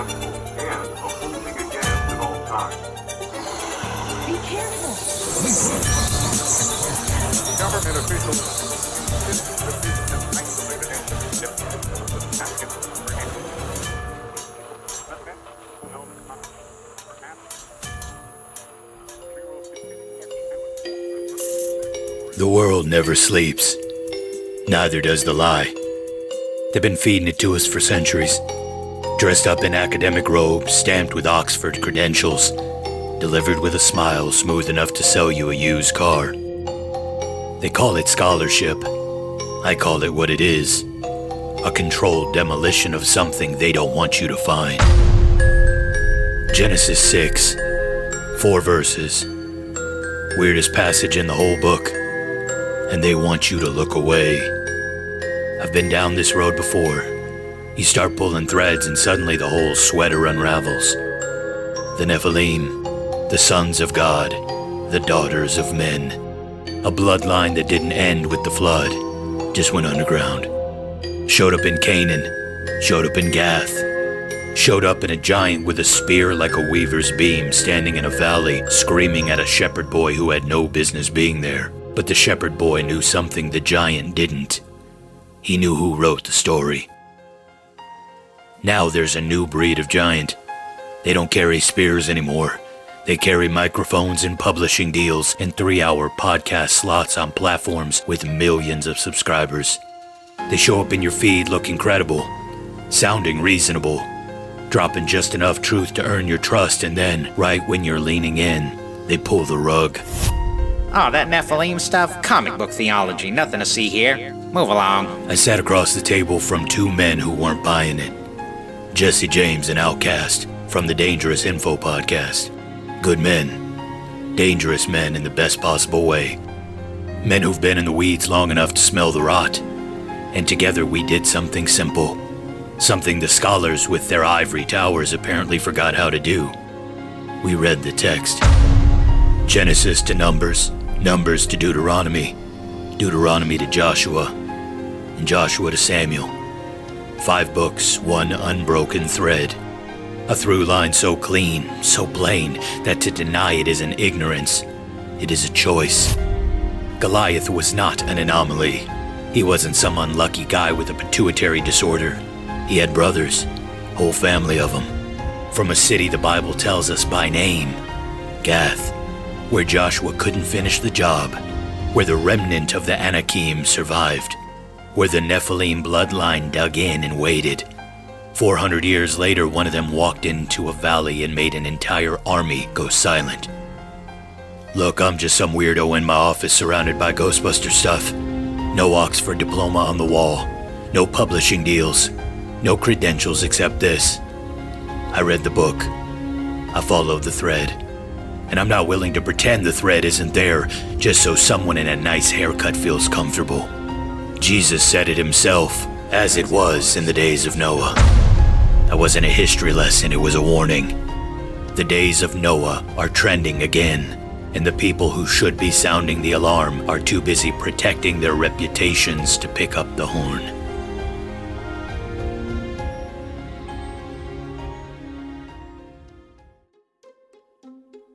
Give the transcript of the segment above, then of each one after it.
successful and a holding against at all times. Be careful. Government officials insist that this is an isolated incident of the Vatican but then, who knows, perhaps The world never sleeps. Neither does the lie. They've been feeding it to us for centuries. Dressed up in academic robes, stamped with Oxford credentials, delivered with a smile smooth enough to sell you a used car. They call it scholarship. I call it what it is. A controlled demolition of something they don't want you to find. Genesis 6, 4 verses. Weirdest passage in the whole book. And they want you to look away. I've been down this road before. You start pulling threads and suddenly the whole sweater unravels. The Nephilim, the sons of God, the daughters of men. A bloodline that didn't end with the flood, just went underground. Showed up in Canaan, showed up in Gath. Showed up in a giant with a spear like a weaver's beam standing in a valley screaming at a shepherd boy who had no business being there. But the shepherd boy knew something the giant didn't. He knew who wrote the story. Now there's a new breed of giant. They don't carry spears anymore. They carry microphones and publishing deals and 3-hour podcast slots on platforms with millions of subscribers. They show up in your feed looking credible, sounding reasonable, dropping just enough truth to earn your trust, and then, right when you're leaning in, they pull the rug. Oh, that Nephilim stuff? Comic book theology, nothing to see here. Move along. I sat across the table from 2 men who weren't buying it. Jesse Jaymz and Outcast from the Dangerous Info podcast. Good men. Dangerous men in the best possible way. Men who've been in the weeds long enough to smell the rot. And together we did something simple. Something the scholars with their ivory towers apparently forgot how to do. We read the text. Genesis to Numbers, Numbers to Deuteronomy, Deuteronomy to Joshua, and Joshua to Samuel. 5 books, 1 unbroken thread. A through line so clean, so plain, that to deny it is an ignorance. It is a choice. Goliath was not an anomaly. He wasn't some unlucky guy with a pituitary disorder. He had brothers, whole family of them. From a city the Bible tells us by name, Gath, where Joshua couldn't finish the job, where the remnant of the Anakim survived, where the Nephilim bloodline dug in and waited. 400 years later, one of them walked into a valley and made an entire army go silent. Look, I'm just some weirdo in my office surrounded by Ghostbuster stuff. No Oxford diploma on the wall. No publishing deals. No credentials except this. I read the book. I followed the thread. And I'm not willing to pretend the thread isn't there just so someone in a nice haircut feels comfortable. Jesus said it himself, as it was in the days of Noah. That wasn't a history lesson, it was a warning. The days of Noah are trending again, and the people who should be sounding the alarm are too busy protecting their reputations to pick up the horn.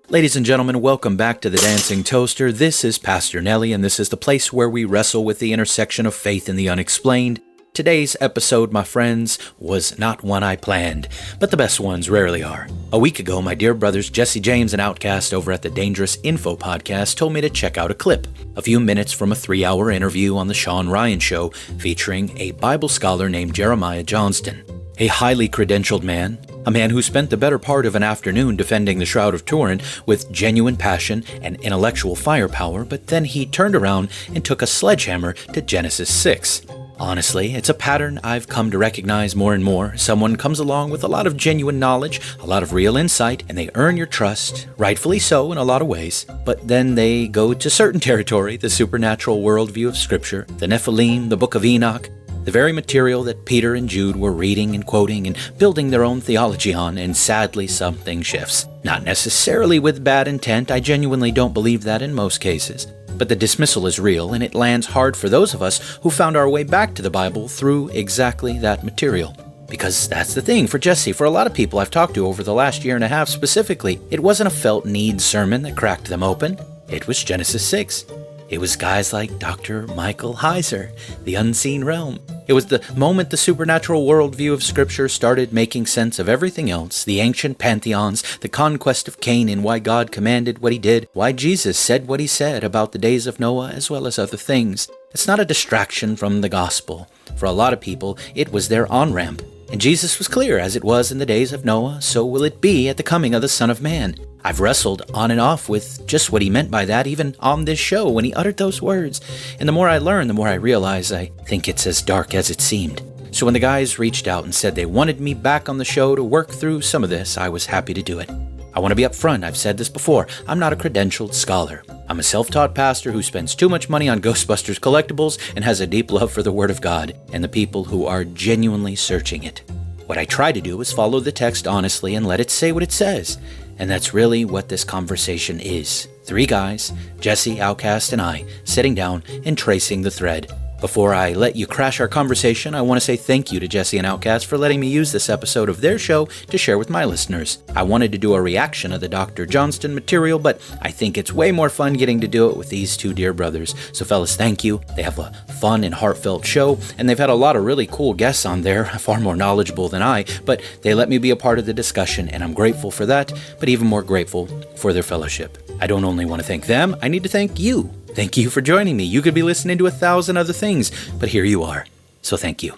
Ladies and gentlemen, welcome back to the Dancing Toaster. This is Pastor Nelly, and this is the place where we wrestle with the intersection of faith and the unexplained. Today's episode, my friends, was not one I planned, but the best ones rarely are. A week ago, my dear brothers Jesse Jaymz and Outcast over at the Dangerous Info podcast told me to check out a clip, a few minutes from a 3-hour interview on the Shawn Ryan Show featuring a Bible scholar named Jeremiah Johnston, a highly credentialed man, a man who spent the better part of an afternoon defending the Shroud of Turin with genuine passion and intellectual firepower, but then he turned around and took a sledgehammer to Genesis 6. Honestly, it's a pattern I've come to recognize more and more. Someone comes along with a lot of genuine knowledge, a lot of real insight, and they earn your trust, rightfully so in a lot of ways. But then they go to certain territory, the supernatural worldview of Scripture, the Nephilim, the Book of Enoch, the very material that Peter and Jude were reading and quoting and building their own theology on, and sadly something shifts. Not necessarily with bad intent, I genuinely don't believe that in most cases. But the dismissal is real, and it lands hard for those of us who found our way back to the Bible through exactly that material. Because that's the thing for Jesse, for a lot of people I've talked to over the last year and a half specifically, it wasn't a felt need sermon that cracked them open. It was Genesis 6. It was guys like Dr. Michael Heiser, The Unseen Realm. It was the moment the supernatural worldview of Scripture started making sense of everything else, the ancient pantheons, the conquest of Canaan, why God commanded what he did, why Jesus said what he said about the days of Noah, as well as other things. It's not a distraction from the gospel. For a lot of people, it was their on-ramp. And Jesus was clear, as it was in the days of Noah, so will it be at the coming of the Son of Man. I've wrestled on and off with just what he meant by that, even on this show when he uttered those words. And the more I learn, the more I realize I think it's as dark as it seemed. So when the guys reached out and said they wanted me back on the show to work through some of this, I was happy to do it. I want to be upfront, I've said this before, I'm not a credentialed scholar. I'm a self-taught pastor who spends too much money on Ghostbusters collectibles and has a deep love for the Word of God and the people who are genuinely searching it. What I try to do is follow the text honestly and let it say what it says. And that's really what this conversation is. 3 guys, Jesse, Outcast, and I, sitting down and tracing the thread. Before I let you crash our conversation, I want to say thank you to Jesse and Outcast for letting me use this episode of their show to share with my listeners. I wanted to do a reaction of the Dr. Johnston material, but I think it's way more fun getting to do it with these 2 dear brothers. So fellas, thank you. They have a fun and heartfelt show, and they've had a lot of really cool guests on there, far more knowledgeable than I, but they let me be a part of the discussion, and I'm grateful for that, but even more grateful for their fellowship. I don't only want to thank them, I need to thank you. Thank you for joining me. You could be listening to 1,000 other things, but here you are. So thank you.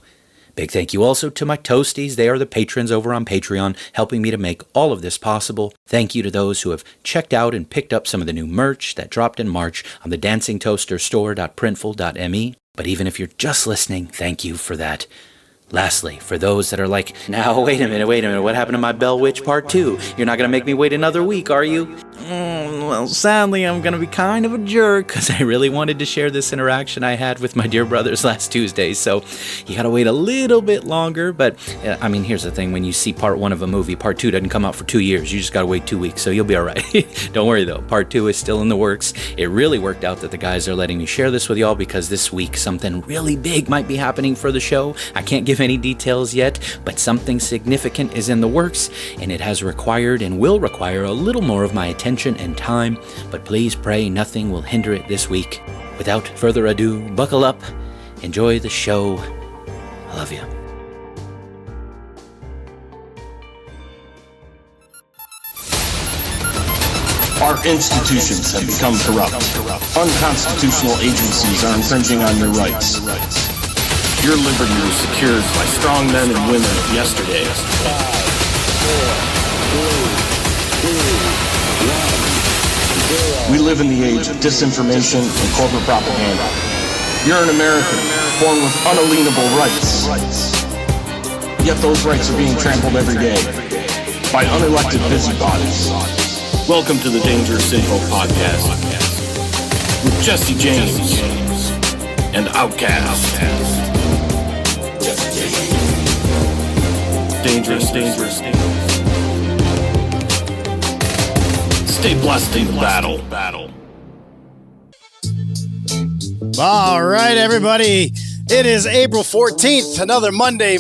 Big thank you also to my toasties. They are the patrons over on Patreon, helping me to make all of this possible. Thank you to those who have checked out and picked up some of the new merch that dropped in March on the dancingtoasterstore.printful.me. But even if you're just listening, thank you for that. Lastly, for those that are like, now wait a minute, what happened to my Bell Witch Part 2? You're not going to make me wait another week, are you? Well, sadly, I'm going to be kind of a jerk, because I really wanted to share this interaction I had with my dear brothers last Tuesday, so you got to wait a little bit longer, but, I mean, here's the thing, when you see Part 1 of a movie, Part 2 doesn't come out for 2 years, you just got to wait 2 weeks, so you'll be alright. Don't worry though, Part 2 is still in the works. It really worked out that the guys are letting me share this with y'all, because this week something really big might be happening for the show. I can't give any details yet, but something significant is in the works, and it has required and will require a little more of my attention and time, but please pray nothing will hinder it this week. Without further ado, buckle up, enjoy the show. I love you. Our institutions have become corrupt. Unconstitutional agencies are infringing on your rights. Your liberty was secured by strong men and women of yesterday. 5, 4, 3, 2, 1, 0. We live in the age of disinformation and corporate propaganda. You're an American, born with unalienable rights. Yet those rights are being trampled every day by unelected busybodies. Welcome to the Dangerous Info Podcast with Jesse Jaymz and Outcast. Dangerous. Stay blessed in the battle. All right, everybody. It is April 14th, another Monday.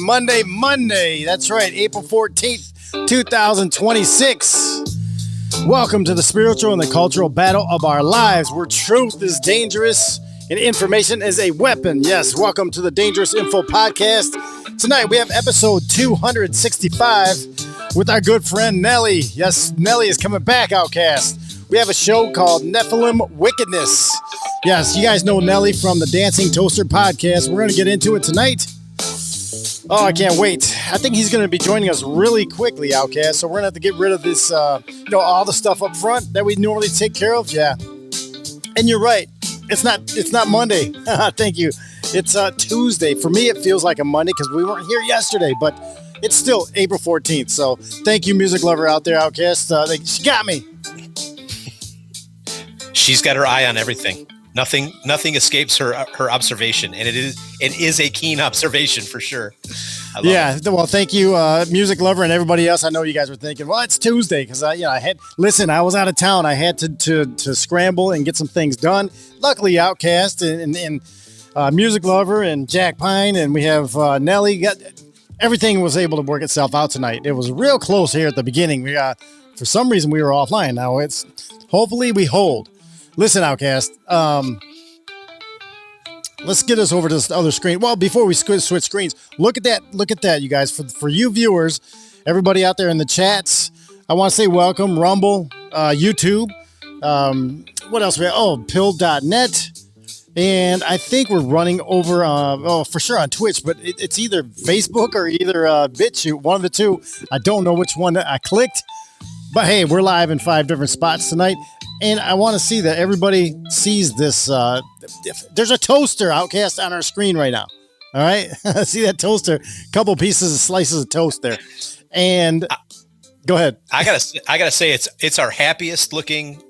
That's right, April 14th, 2026. Welcome to the spiritual and the cultural battle of our lives, where truth is dangerous and information is a weapon. Yes, welcome to the Dangerous Info Podcast. Tonight we have episode 265 with our good friend Nelly. Yes, Nelly is coming back, Outcast. We have a show called Nephilim Wickedness. Yes, you guys know Nelly from the Dancing Toaster Podcast. We're going to get into it tonight. Oh, I can't wait. I think he's going to be joining us really quickly, Outcast. So we're going to have to get rid of this, all the stuff up front that we normally take care of. Yeah. And you're right. It's not Monday. Thank you. It's Tuesday. For me, it feels like a Monday because we weren't here yesterday, but it's still April 14th. So thank you, music lover out there, Outcast. She got me. She's got her eye on everything. Nothing escapes her observation, and it is a keen observation for sure. Yeah, well, thank you, music lover, and everybody else. I know you guys were thinking, well, it's Tuesday because I was out of town. I had to scramble and get some things done. Luckily, Outcast and music lover and Jack Pine, and we have Nelly. everything was able to work itself out tonight. It was real close here at the beginning. We for some reason we were offline. Now it's hopefully we hold. Listen, Outcast. Let's get us over to this other screen. Well, before we switch screens, look at that. Look at that, you guys. For you viewers, everybody out there in the chats, I want to say welcome. Rumble, YouTube. What else we have? Oh, pill.net. And I think we're running over, for sure on Twitch, but it's either Facebook or either BitChute, one of the two. I don't know which one I clicked. But hey, we're live in 5 different spots tonight. And I want to see that everybody sees this. There's a toaster, Outcast, on our screen right now. All right? See that toaster? Couple pieces of slices of toast there. And go ahead. I gotta say, it's our happiest looking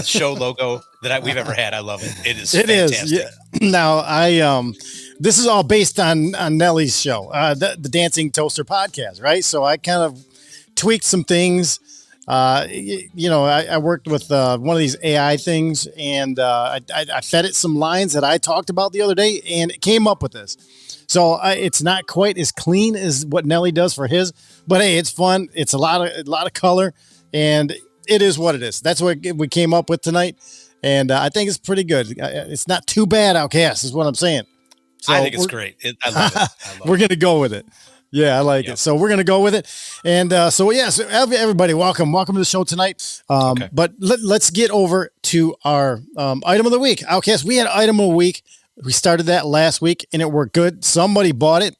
show logo that we've ever had. I love it. It is fantastic. Yeah. Now, this is all based on Nelly's show, the Dancing Toaster podcast, right? So I kind of tweaked some things. I worked with one of these AI things, and I fed it some lines that I talked about the other day, and it came up with this. So it's not quite as clean as what Nelly does for his, but hey, it's fun. It's a lot of color, and it is what it is. That's what we came up with tonight, and I think it's pretty good. It's not too bad, Outcast, is what I'm saying. So I think it's great. I love it. We're gonna go with it. Yeah, I like it. So we're going to go with it. And so everybody, welcome to the show tonight. Okay. But let's get over to our item of the week. Outcast, we had item of the week. We started that last week, and it worked good. Somebody bought it.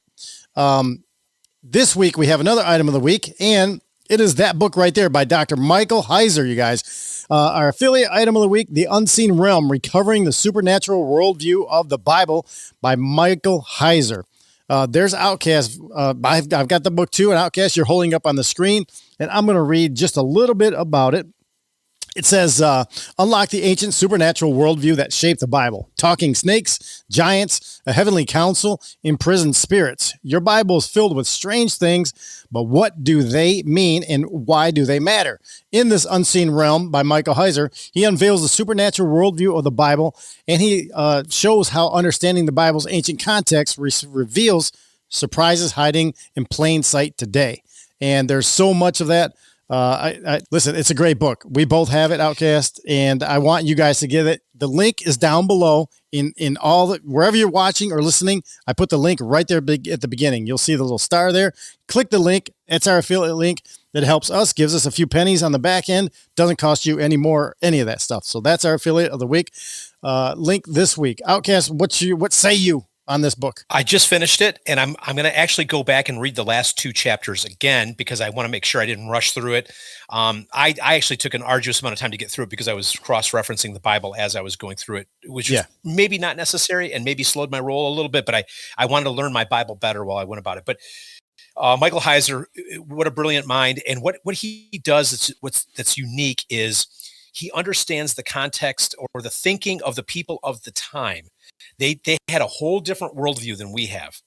This week, we have another item of the week, and it is that book right there by Dr. Michael Heiser, you guys. Our affiliate item of the week, The Unseen Realm, Recovering the Supernatural Worldview of the Bible by Michael Heiser. There's Outcast. I've got the book too, and Outcast you're holding up on the screen, and I'm going to read just a little bit about it. It says, unlock the ancient supernatural worldview that shaped the Bible. Talking snakes, giants, a heavenly council, imprisoned spirits. Your Bible is filled with strange things, but what do they mean and why do they matter? In this Unseen Realm by Michael Heiser, he unveils the supernatural worldview of the Bible, and he shows how understanding the Bible's ancient context reveals surprises hiding in plain sight today. And there's so much of that. Listen, it's a great book. We both have it, Outcast, and I want you guys to get it. The link is down below in all the, wherever you're watching or listening. I put the link right there at the beginning. You'll see the little star there. Click the link. It's our affiliate link that helps us, gives us a few pennies on the back end. Doesn't cost you any of that stuff. So that's our affiliate of the week link this week. Outcast, what say you on this book? I just finished it, and I'm going to actually go back and read the last 2 chapters again because I want to make sure I didn't rush through it. I actually took an arduous amount of time to get through it because I was cross-referencing the Bible as I was going through it, which was maybe not necessary and maybe slowed my roll a little bit, but I wanted to learn my Bible better while I went about it. But Michael Heiser, what a brilliant mind. And what he does that's unique is he understands the context or the thinking of the people of the time. They had a whole different worldview than we have.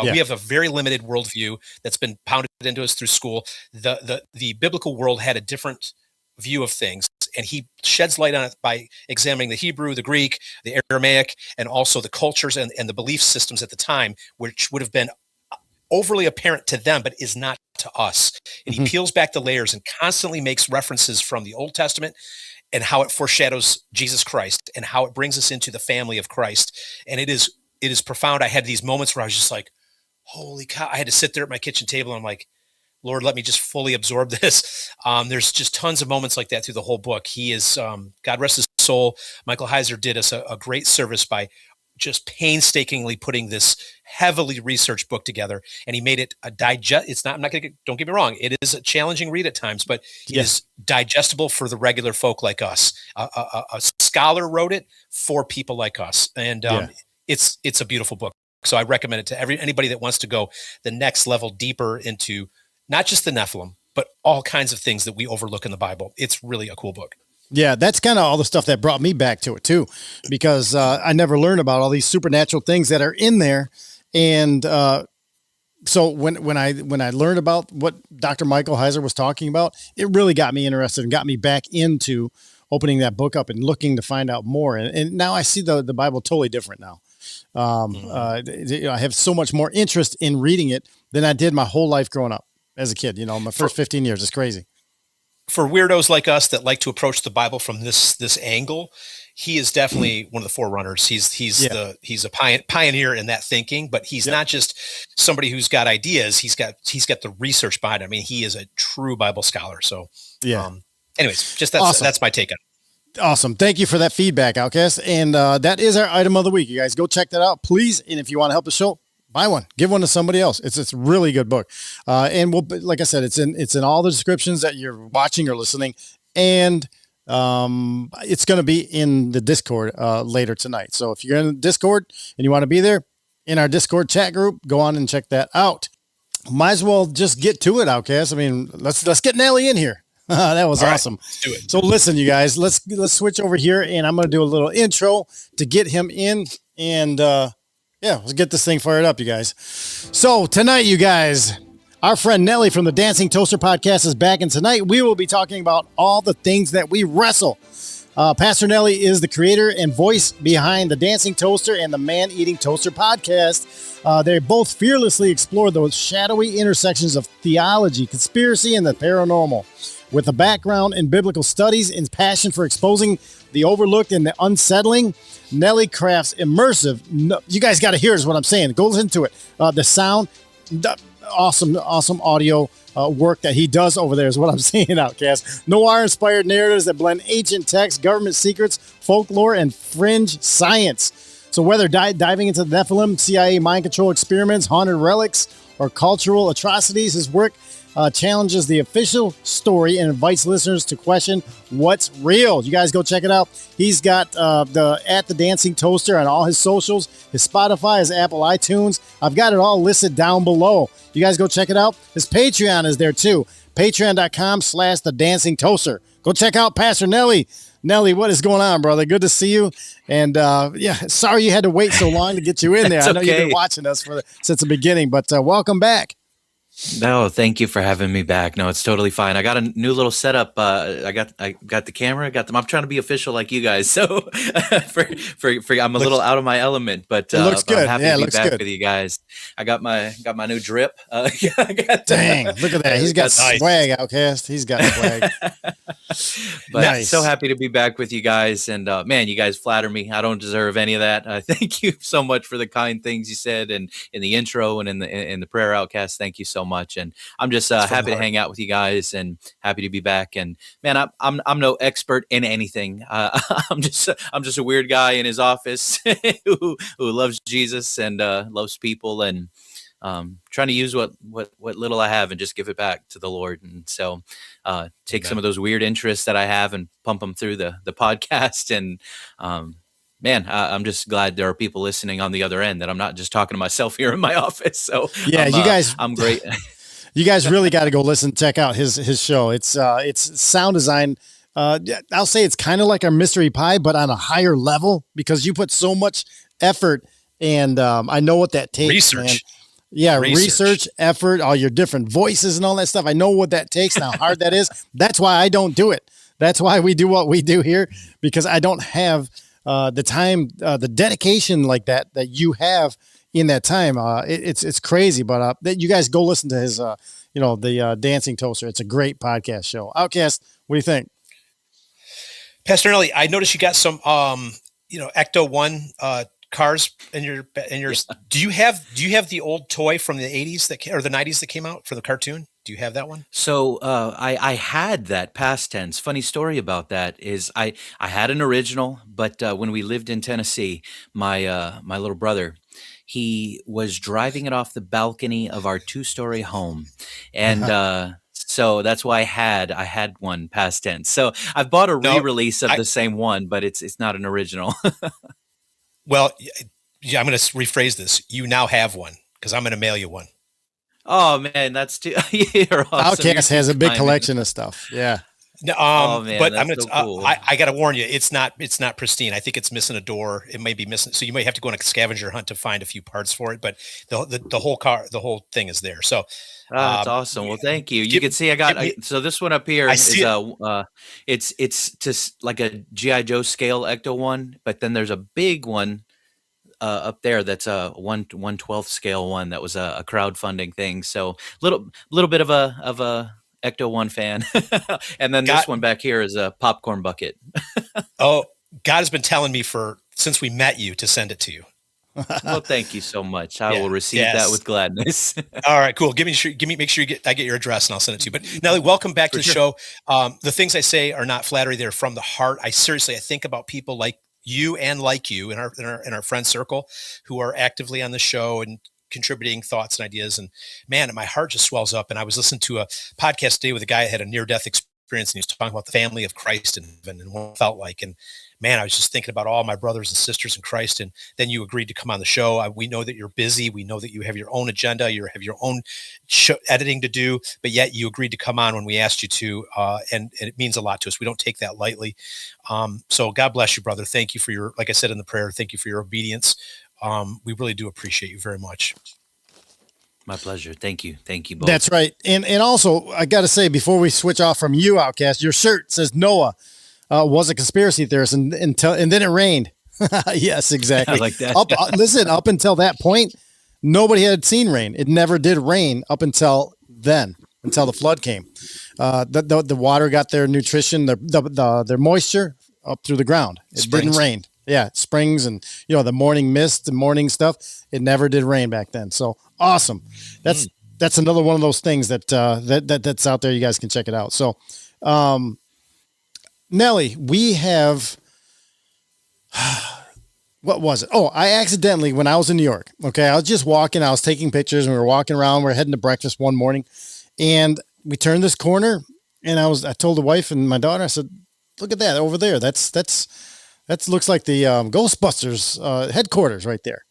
We have a very limited worldview that's been pounded into us through school. The biblical world had a different view of things, and he sheds light on it by examining the Hebrew, the Greek, the Aramaic, and also the cultures and the belief systems at the time, which would have been overly apparent to them, but is not to us. And he peels back the layers and constantly makes references from the Old Testament and how it foreshadows Jesus Christ and how it brings us into the family of Christ. And it is profound. I had these moments where I was just like, holy cow. I had to sit there at my kitchen table and I'm like, Lord, let me just fully absorb this. There's just tons of moments like that through the whole book. He is, God rest his soul. Michael Heiser did us a great service by just painstakingly putting this heavily researched book together, and he made it a digest. It's not. I'm not going to. Don't get me wrong. It is a challenging read at times, but it is digestible for the regular folk like us. A scholar wrote it for people like us, and it's a beautiful book. So I recommend it to anybody that wants to go the next level deeper into not just the Nephilim, but all kinds of things that we overlook in the Bible. It's really a cool book. Yeah, that's kind of all the stuff that brought me back to it too, because I never learned about all these supernatural things that are in there. And so when I learned about what Dr. Michael Heiser was talking about, it really got me interested and got me back into opening that book up and looking to find out more. And now I see the Bible totally different now. I have so much more interest in reading it than I did my whole life growing up as a kid. My first 15 years. It's crazy. For weirdos like us that like to approach the Bible from this angle, he is definitely one of the forerunners. He's a pioneer in that thinking, but he's not just somebody who's got ideas. He's got the research behind it. I mean, he is a true Bible scholar. So anyways, just that's my take on it. Awesome. Thank you for that feedback, Outcast. And that is our item of the week. You guys go check that out, please. And if you want to help the show, buy one, give one to somebody else. It's a really good book. And like I said, it's in all the descriptions that you're watching or listening. And it's going to be in the Discord later tonight. So if you're in the Discord and you want to be there in our Discord chat group, go on and check that out. Might as well just get to it, Outcast. I mean, let's get Nelly in here. That was awesome. Right, let's do it. So listen, you guys, let's switch over here, and I'm going to do a little intro to get him in, and let's get this thing fired up, you guys. So tonight, you guys, our friend Nelly from the Dancing Toaster podcast is back, and tonight we will be talking about all the things that we wrestle. Pastor Nelly is the creator and voice behind the Dancing Toaster and the Man Eating Toaster podcast. They both fearlessly explore those shadowy intersections of theology, conspiracy, and the paranormal. With a background in biblical studies and passion for exposing the overlooked and the unsettling, Nelly crafts immersive. You guys got to hear is what I'm saying. Go listen to it. The sound, awesome audio work that he does over there is what I'm saying, Outcast. Noir-inspired narratives that blend ancient texts, government secrets, folklore, and fringe science. So whether diving into the Nephilim, CIA mind control experiments, haunted relics, or cultural atrocities, his work challenges the official story and invites listeners to question what's real. You guys go check it out. He's got the Dancing Toaster on all his socials, his Spotify, his Apple iTunes. I've got it all listed down below. You guys go check it out. His Patreon is there too. Patreon.com/the Dancing Toaster. Go check out Pastor Nelly. Nelly, what is going on, brother? Good to see you. And sorry you had to wait so long to get you in there. I know you've been watching us since the beginning, but welcome back. No, thank you for having me back. No, it's totally fine. I got a new little setup. I got the camera. I got them. I'm trying to be official like you guys. So I'm a little out of my element, but it looks good. I'm happy to be back with you guys. I got my new drip. Dang, look at that. He's got swag, Outcast. He's got swag. But nice. So happy to be back with you guys. And man, you guys flatter me. I don't deserve any of that. Thank you so much for the kind things you said and in the intro and in the prayer, Outcast. Thank you so much. And I'm just happy to hang out with you guys and happy to be back. And man, I'm no expert in anything. I'm just a weird guy in his office who loves Jesus and loves people and trying to use what little I have and just give it back to the Lord. And so take some of those weird interests that I have and pump them through the podcast. And man, I'm just glad there are people listening on the other end, that I'm not just talking to myself here in my office. So yeah, you guys, I'm great. You guys really got to go listen, check out his show. It's sound design. I'll say it's kind of like our Mystery Pie, but on a higher level, because you put so much effort, and I know what that takes. Research. Man. Yeah, research, effort, all your different voices and all that stuff. I know what that takes and how hard that is. That's why I don't do it. That's why we do what we do here, because I don't have the time, the dedication like that you have in that time. It's crazy, but you guys go listen to his, the Dancing Toaster. It's a great podcast show. Outcast, what do you think? Pastor Nelly, I noticed you got some, Ecto One cars in your. Do you have the old toy from the 80s or the 90s that came out for the cartoon? Do you have that one? So I had that, past tense. Funny story about that is I had an original, but when we lived in Tennessee, my little brother, he was driving it off the balcony of our 2-story home, and so that's why I had one, past tense. So I've bought a re-release of the same one, but it's not an original. Well, yeah, I'm going to rephrase this. You now have one, because I'm going to mail you one. Oh man, that's too. You're awesome. Outcast has a big collection of stuff. Yeah. No, oh man, but that's I'm gonna. So cool. I got to warn you, it's not pristine. I think it's missing a door. It may be missing, so you may have to go on a scavenger hunt to find a few parts for it. But the whole thing is there. So that's awesome. Well, thank you. You can see I got so this one up here is it's just like a GI Joe scale Ecto One, but then there's a big one up there. That's a 1/12 scale one. That was a crowdfunding thing. So little bit of a Ecto One fan, and then this one back here is a popcorn bucket. Oh, God has been telling me since we met you to send it to you. Well, thank you so much. I will receive that with gladness. All right, cool. Make sure I get your address and I'll send it to you. But Nelly, welcome back to the show. The things I say are not flattery; they're from the heart. I think about people like you in our friend circle who are actively on the show and contributing thoughts and ideas. And man, my heart just swells up. And I was listening to a podcast today with a guy that had a near-death experience, and he was talking about the family of Christ and what it felt like. And man, I was just thinking about all my brothers and sisters in Christ. And then you agreed to come on the show. We know that you're busy. We know that you have your own agenda. You have your own show editing to do, but yet you agreed to come on when we asked you to. And it means a lot to us. We don't take that lightly. So God bless you, brother. Thank you for like I said in the prayer, thank you for your obedience. We really do appreciate you very much. My pleasure. Thank you. Thank you both. That's right. And also, I got to say, before we switch off from you, Outcast, your shirt says Noah was a conspiracy theorist, and then it rained. Yes, exactly. I like that. Listen, up until that point, nobody had seen rain. It never did rain up until then, until the flood came. The water got their nutrition, their moisture up through the ground. It didn't rain. Yeah, springs and the morning mist, the morning stuff. It never did rain back then. So awesome. That's another one of those things that's out there. You guys can check it out. So, Nelly, we have. What was it? Oh, I accidentally, when I was in New York, okay, I was just walking. I was taking pictures, and we were walking around. We were heading to breakfast one morning, and we turned this corner, and I told the wife and my daughter, I said, "Look at that over there. That looks like the Ghostbusters headquarters right there."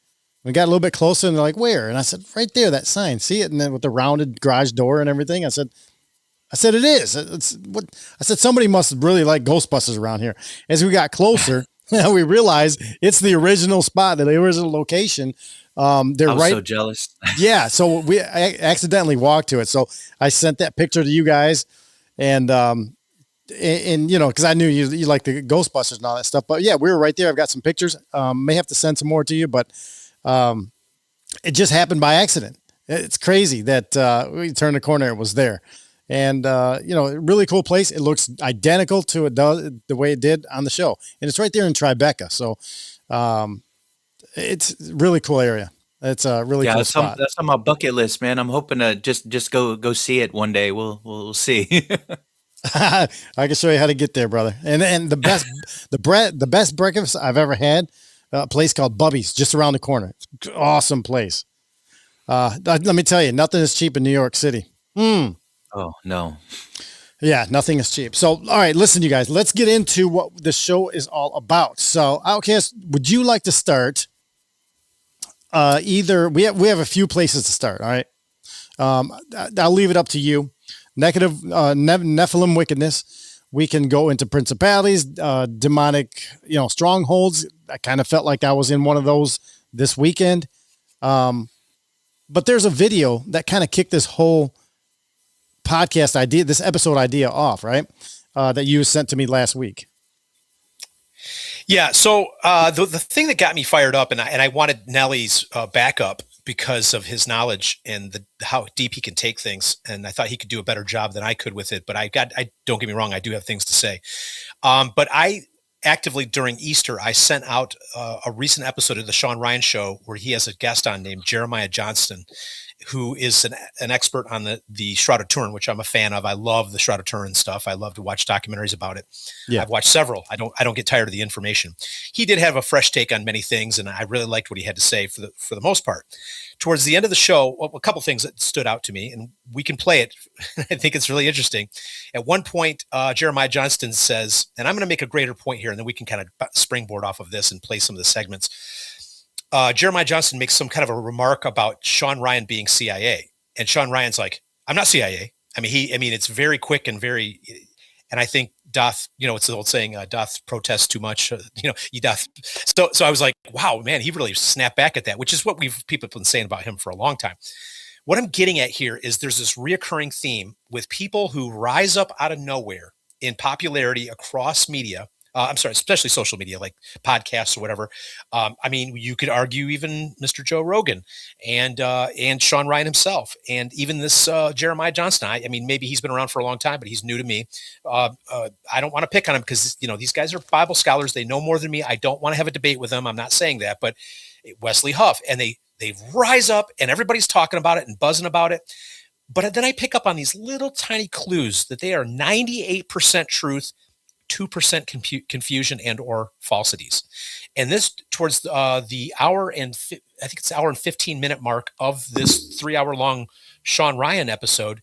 We got a little bit closer, and they're like, "Where?" And I said, "Right there, that sign. See it?" And then with the rounded garage door and everything, I said, "It is. It's what." I said, "Somebody must really like Ghostbusters around here." As we got closer, we realized it's the original spot, the original location. I was so jealous. Yeah, so I accidentally walked to it. So I sent that picture to you guys, and because I knew you like the Ghostbusters and all that stuff. But yeah, we were right there. I've got some pictures. May have to send some more to you, but it just happened by accident. It's crazy that we turned the corner, it was there. And, really cool place. It looks identical to the way it did on the show. And it's right there in Tribeca. So it's a really cool area. It's a really cool spot. That's on my bucket list, man. I'm hoping to just go see it one day. We'll see. I can show you how to get there, brother. And the best the best breakfast I've ever had, a place called Bubby's just around the corner. Awesome place. Let me tell you, nothing is cheap in New York City. Oh, no. Yeah, nothing is cheap. So, all right, listen, you guys, let's get into what the show is all about. So, Outcast, would you like to start? We have a few places to start. All right. I'll leave it up to you. Negative, Nephilim wickedness. We can go into principalities, demonic, strongholds. I kind of felt like I was in one of those this weekend. But there's a video that kind of kicked this whole podcast idea, this episode idea off, right? That you sent to me last week. Yeah. So the thing that got me fired up, and I wanted Nelly's backup because of his knowledge and how deep he can take things, and I thought he could do a better job than I could with it. But I don't get me wrong, I do have things to say. But I actively during Easter, I sent out a recent episode of the Shawn Ryan Show where he has a guest on named Jeremiah Johnston, who is an expert on the Shroud of Turin, which I'm a fan of. I love the Shroud of Turin stuff. I love to watch documentaries about it. Yeah. I've watched several. I don't get tired of the information. He did have a fresh take on many things, and I really liked what he had to say for the most part. Towards the end of the show, a couple things that stood out to me, and we can play it. I think it's really interesting. At one point, Jeremiah Johnston says, and I'm going to make a greater point here, and then we can kind of springboard off of this and play some of the segments. Jeremiah Johnston makes some kind of a remark about Shawn Ryan being CIA, and Shawn Ryan's like, "I'm not CIA." I mean, it's very quick and very, and I think it's the old saying, doth protest too much, you doth. So I was like, wow, man, he really snapped back at that, which is what people have been saying about him for a long time. What I'm getting at here is there's this reoccurring theme with people who rise up out of nowhere in popularity across media, I'm sorry, especially social media like podcasts or whatever. I mean, you could argue even Mr. Joe Rogan and Shawn Ryan himself, and even this Jeremiah Johnston. I mean, maybe he's been around for a long time, but he's new to me. I don't want to pick on him because these guys are Bible scholars. They know more than me. I don't want to have a debate with them. I'm not saying that, but Wesley Huff, and they rise up, and everybody's talking about it and buzzing about it. But then I pick up on these little tiny clues that they are 98% truth, 2% confusion and or falsities. And this towards the hour and I think it's hour and 15-minute mark of this 3-hour long Shawn Ryan episode,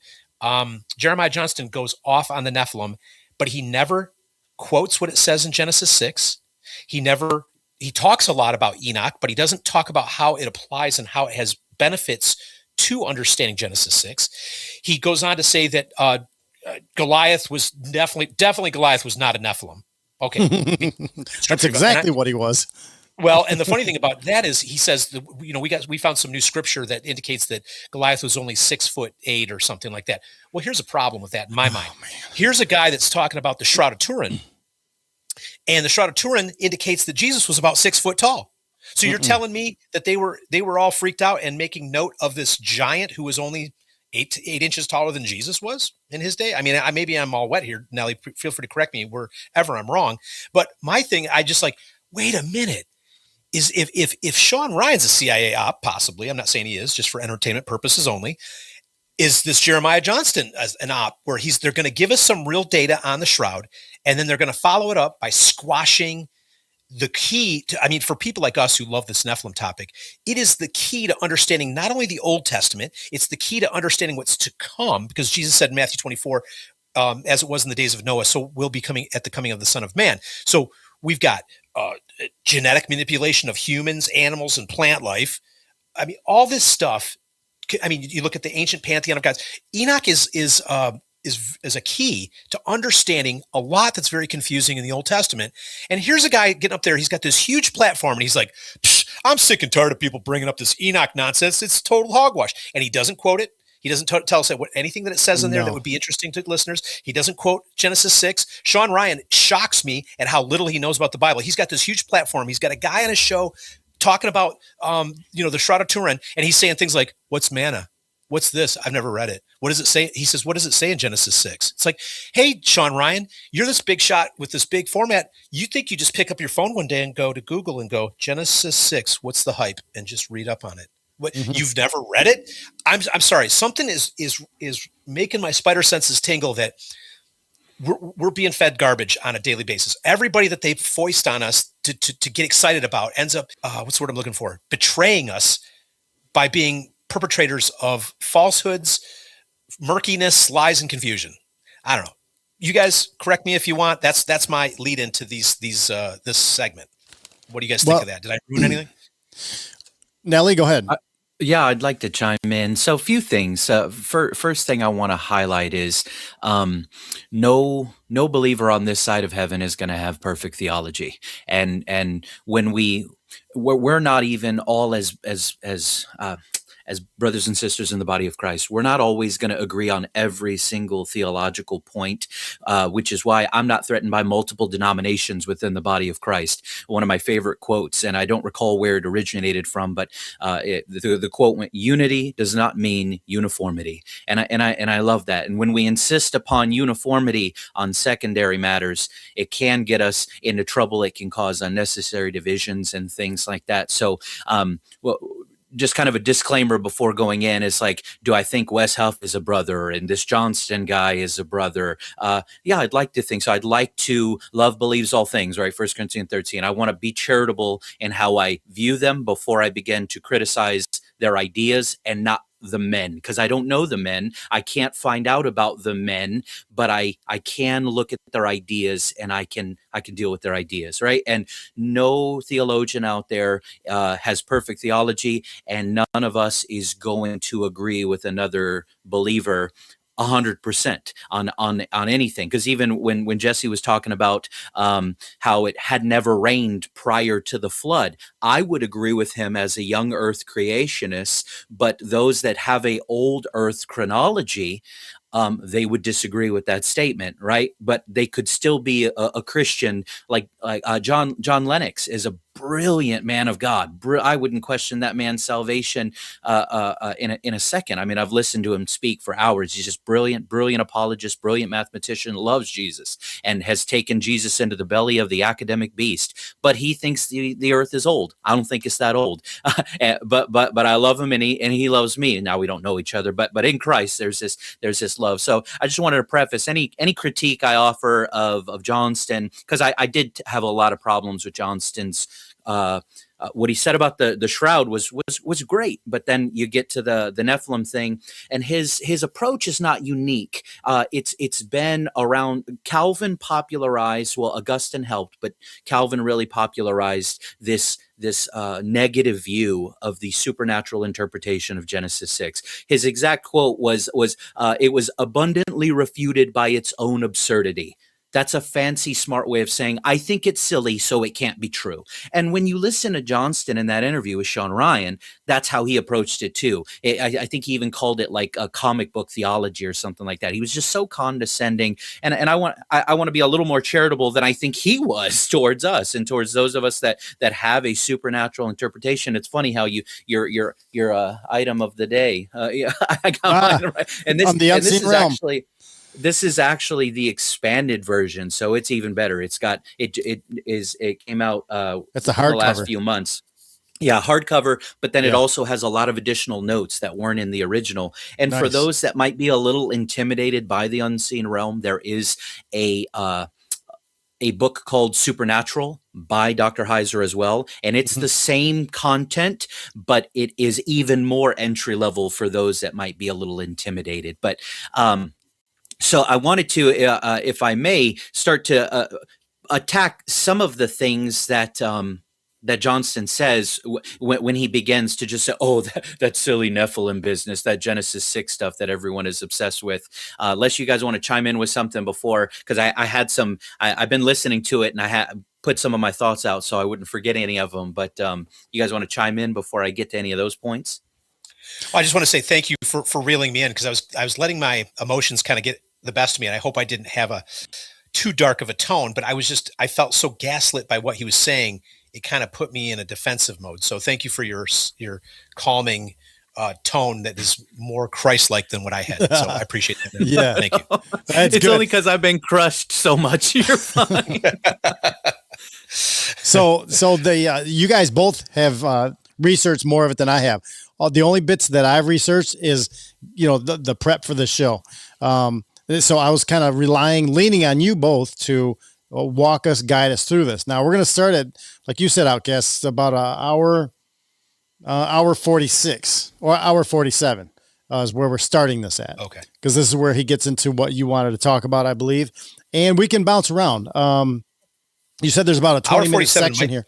Jeremiah Johnston goes off on the Nephilim, but he never quotes what it says in Genesis 6. He talks a lot about Enoch, but he doesn't talk about how it applies and how it has benefits to understanding Genesis 6. He goes on to say that Goliath was definitely Goliath was not a Nephilim. Okay. That's exactly what he was. Well, and the funny thing about that is he says that, we found some new scripture that indicates that Goliath was only 6'8" or something like that. Well, here's a problem with that in my mind. Here's a guy that's talking about the Shroud of Turin, and the Shroud of Turin indicates that Jesus was about 6 foot tall. So you're telling me that they were all freaked out and making note of this giant who was only 8 inches taller than Jesus was in his day? I mean, maybe I'm all wet here, Nelly. Feel free to correct me wherever I'm wrong. But my thing, I just like, wait a minute. Is if Shawn Ryan's a CIA op, possibly, I'm not saying he is, just for entertainment purposes only, is this Jeremiah Johnston as an op where they're going to give us some real data on the Shroud, and then they're going to follow it up by squashing the key to, I mean, for people like us who love this Nephilim topic, it is the key to understanding not only the Old Testament, it's the key to understanding what's to come, because Jesus said in Matthew 24, as it was in the days of Noah, so will be coming at the coming of the Son of Man. So we've got genetic manipulation of humans, animals, and plant life. I mean, all this stuff. I mean, you look at the ancient pantheon of gods. Enoch is a key to understanding a lot that's very confusing in the Old Testament. And here's a guy getting up there. He's got this huge platform, and he's like, I'm sick and tired of people bringing up this Enoch nonsense. It's total hogwash. And he doesn't quote it. He doesn't tell us anything that it says in there that would be interesting to listeners. He doesn't quote Genesis 6. Shawn Ryan shocks me at how little he knows about the Bible. He's got this huge platform. He's got a guy on his show talking about, the Shroud of Turin, and he's saying things like, what's manna? What's this? I've never read it. What does it say? He says, what does it say in Genesis 6? It's like, hey, Shawn Ryan, you're this big shot with this big format. You think you just pick up your phone one day and go to Google and go, Genesis 6, what's the hype? And just read up on it. What, you've never read it? I'm sorry. Something is making my spider senses tingle that we're being fed garbage on a daily basis. Everybody that they foist on us to get excited about ends up, what's the word I'm looking for? Betraying us by being perpetrators of falsehoods, murkiness, lies, and confusion. I don't know. You guys correct me if you want. That's my lead into this segment. What do you guys think of that? Did I ruin anything? Nelly, go ahead. Yeah, I'd like to chime in. So a few things. First thing I want to highlight is no believer on this side of heaven is going to have perfect theology. And when we're not even all as brothers and sisters in the body of Christ, we're not always going to agree on every single theological point, which is why I'm not threatened by multiple denominations within the body of Christ. One of my favorite quotes, and I don't recall where it originated from, but the quote went, "Unity does not mean uniformity," and I love that. And when we insist upon uniformity on secondary matters, it can get us into trouble. It can cause unnecessary divisions and things like that. So, just kind of a disclaimer before going in is like, do I think Wes Huff is a brother and this Johnston guy is a brother? Yeah, I'd like to think so. I'd like to love believes all things, right? 1 Corinthians 13. I want to be charitable in how I view them before I begin to criticize their ideas and not the men, because I don't know the men. I can't find out about the men, but I can look at their ideas and I can deal with their ideas, right? And no theologian out there has perfect theology, and none of us is going to agree with another believer 100% on anything. Because even when Jesse was talking about how it had never rained prior to the flood, I would agree with him as a young earth creationist, but those that have a old earth chronology, they would disagree with that statement, right? But they could still be a Christian, like John Lennox is a brilliant man of God. I wouldn't question that man's salvation in a second. I mean, I've listened to him speak for hours. He's just brilliant apologist, brilliant mathematician, loves Jesus, and has taken Jesus into the belly of the academic beast. But he thinks the earth is old. I don't think it's that old. But I love him, and he loves me. Now we don't know each other, but in Christ there's this love. So I just wanted to preface any critique I offer of Johnston, because I did have a lot of problems with Johnston's. What he said about the shroud was great, but then you get to the Nephilim thing, and his approach is not unique. It's been around. Calvin popularized, well, Augustine helped, but Calvin really popularized this negative view of the supernatural interpretation of Genesis 6. His exact quote was it was abundantly refuted by its own absurdity. That's a fancy, smart way of saying, I think it's silly, so it can't be true. And when you listen to Johnston in that interview with Shawn Ryan, that's how he approached it too. I think he even called it like a comic book theology or something like that. He was just so condescending. And I want to be a little more charitable than I think he was towards us and towards those of us that have a supernatural interpretation. It's funny how your item of the day. I got mine right. And this is actually the expanded version, so it's even better. It came out it's a hardcover. The last few months. Yeah, hardcover, but then it also has a lot of additional notes that weren't in the original. And for those that might be a little intimidated by the unseen realm, there is a book called Supernatural by Dr. Heiser as well. And it's the same content, but it is even more entry level for those that might be a little intimidated. But so I wanted to, if I may, start to attack some of the things that that Johnston says when he begins to just say, oh, that silly Nephilim business, that Genesis 6 stuff that everyone is obsessed with. Unless you guys want to chime in with something before, because I've been listening to it and I had put some of my thoughts out so I wouldn't forget any of them. But you guys want to chime in before I get to any of those points? Well, I just want to say thank you for reeling me in, because I was letting my emotions kind of get the best of me, and I hope I didn't have a too dark of a tone, but I felt so gaslit by what he was saying. It kind of put me in a defensive mode. So thank you for your calming tone that is more Christ-like than what I had. So I appreciate that. Yeah. Thank you. It's good. Only because I've been crushed so much. You're fine. So you guys both have researched more of it than I have. The only bits that I've researched is, the prep for the show. So I was kind of leaning on you both to walk us, guide us through this. Now we're going to start at, like you said, Outcast, about hour 46 or hour 47 is where we're starting this at. Okay. Because this is where he gets into what you wanted to talk about, I believe. And we can bounce around. You said there's about a 20-minute section here.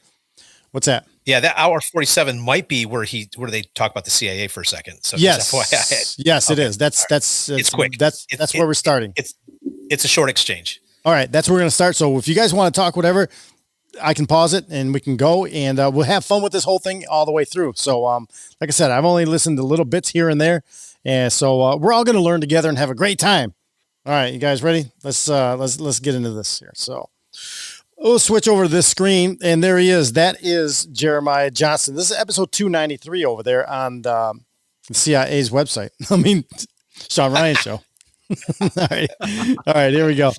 What's that? Yeah, that hour 47 might be where they talk about the CIA for a second. So yes, okay. It is. That's it's quick. That's where we're starting. It's a short exchange. All right, that's where we're going to start. So if you guys want to talk whatever, I can pause it and we can go, and we'll have fun with this whole thing all the way through. So like I said, I've only listened to little bits here and there, and so we're all going to learn together and have a great time. All right, you guys ready? Let's get into this here. So we'll switch over to this screen, and there he is. That is Jeremiah Johnston. This is episode 293 over there on the CIA's website. I mean, Shawn Ryan Show. All right, here we go.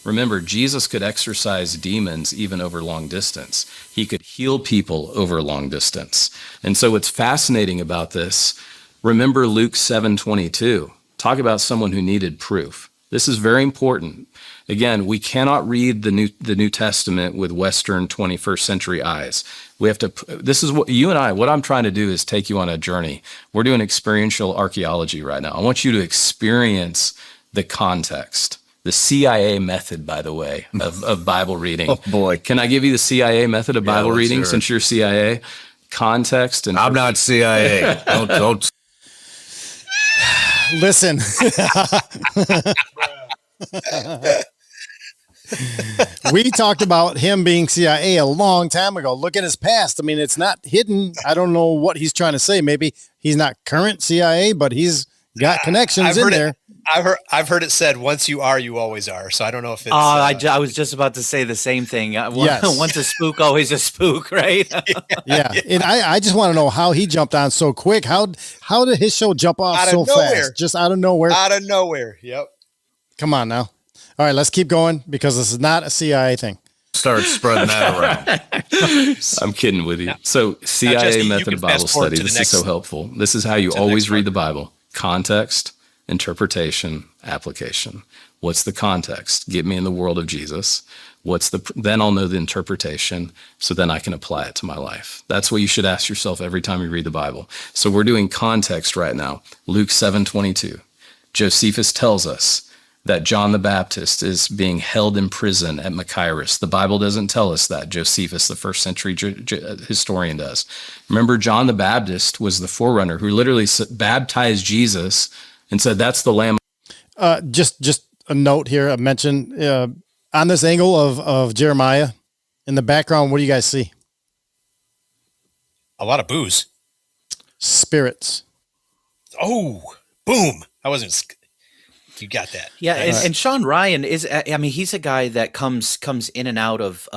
Remember, Jesus could exorcise demons even over long distance. He could heal people over long distance. And so what's fascinating about this, remember Luke 7:22. Talk about someone who needed proof. This is very important. Again, we cannot read the New Testament with Western 21st century eyes. We have to, this is what you and I, what I'm trying to do is take you on a journey. We're doing experiential archaeology right now. I want you to experience the context. The CIA method, by the way, of Bible reading. Oh boy. Can I give you the CIA method of Bible reading since you're CIA? Context and I'm not CIA. Don't. Listen. We talked about him being CIA a long time ago. Look at his past. I mean, it's not hidden. I don't know what he's trying to say. Maybe he's not current CIA, but he's got connections in there. I've heard it said, once you are, you always are. So I don't know if it's. I was just about to say the same thing. Yes. Once a spook, always a spook, right? Yeah. And I just want to know how he jumped on so quick. How did his show jump off so fast? Just out of nowhere. Out of nowhere. Yep. Come on now. All right, let's keep going because this is not a CIA thing. Start spreading that around. I'm kidding with you. So CIA Jesse, method of Bible study. This is so helpful. This is how you always read the Bible. Context, interpretation, application. What's the context? Get me in the world of Jesus. Then I'll know the interpretation, so then I can apply it to my life. That's what you should ask yourself every time you read the Bible. So we're doing context right now. Luke 7:22. Josephus tells us that John the Baptist is being held in prison at Machaerus. The Bible doesn't tell us that. Josephus, the first century historian, does. Remember, John the Baptist was the forerunner who literally baptized Jesus and said, that's the Lamb. Just a note here, a mention on this angle of Jeremiah in the background. What do you guys see? A lot of booze. Spirits. Oh, boom. I wasn't. You got that. Yeah, and Shawn Ryan is, I mean, he's a guy that comes in and out of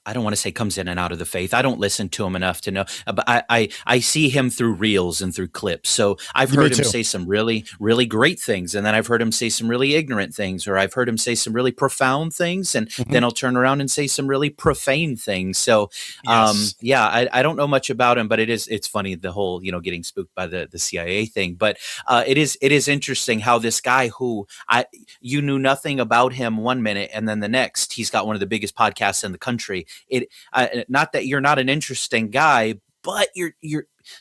I don't want to say comes in and out of the faith. I don't listen to him enough to know, but I see him through reels and through clips. So I've heard him say some really, really great things, and then I've heard him say some really ignorant things, or I've heard him say some really profound things, and then I'll turn around and say some really profane things. So, yeah, I don't know much about him, but it's funny, the whole, getting spooked by the CIA thing. But it is interesting how this guy who you knew nothing about him one minute, and then the next he's got one of the biggest podcasts in the country. Not that you're not an interesting guy, but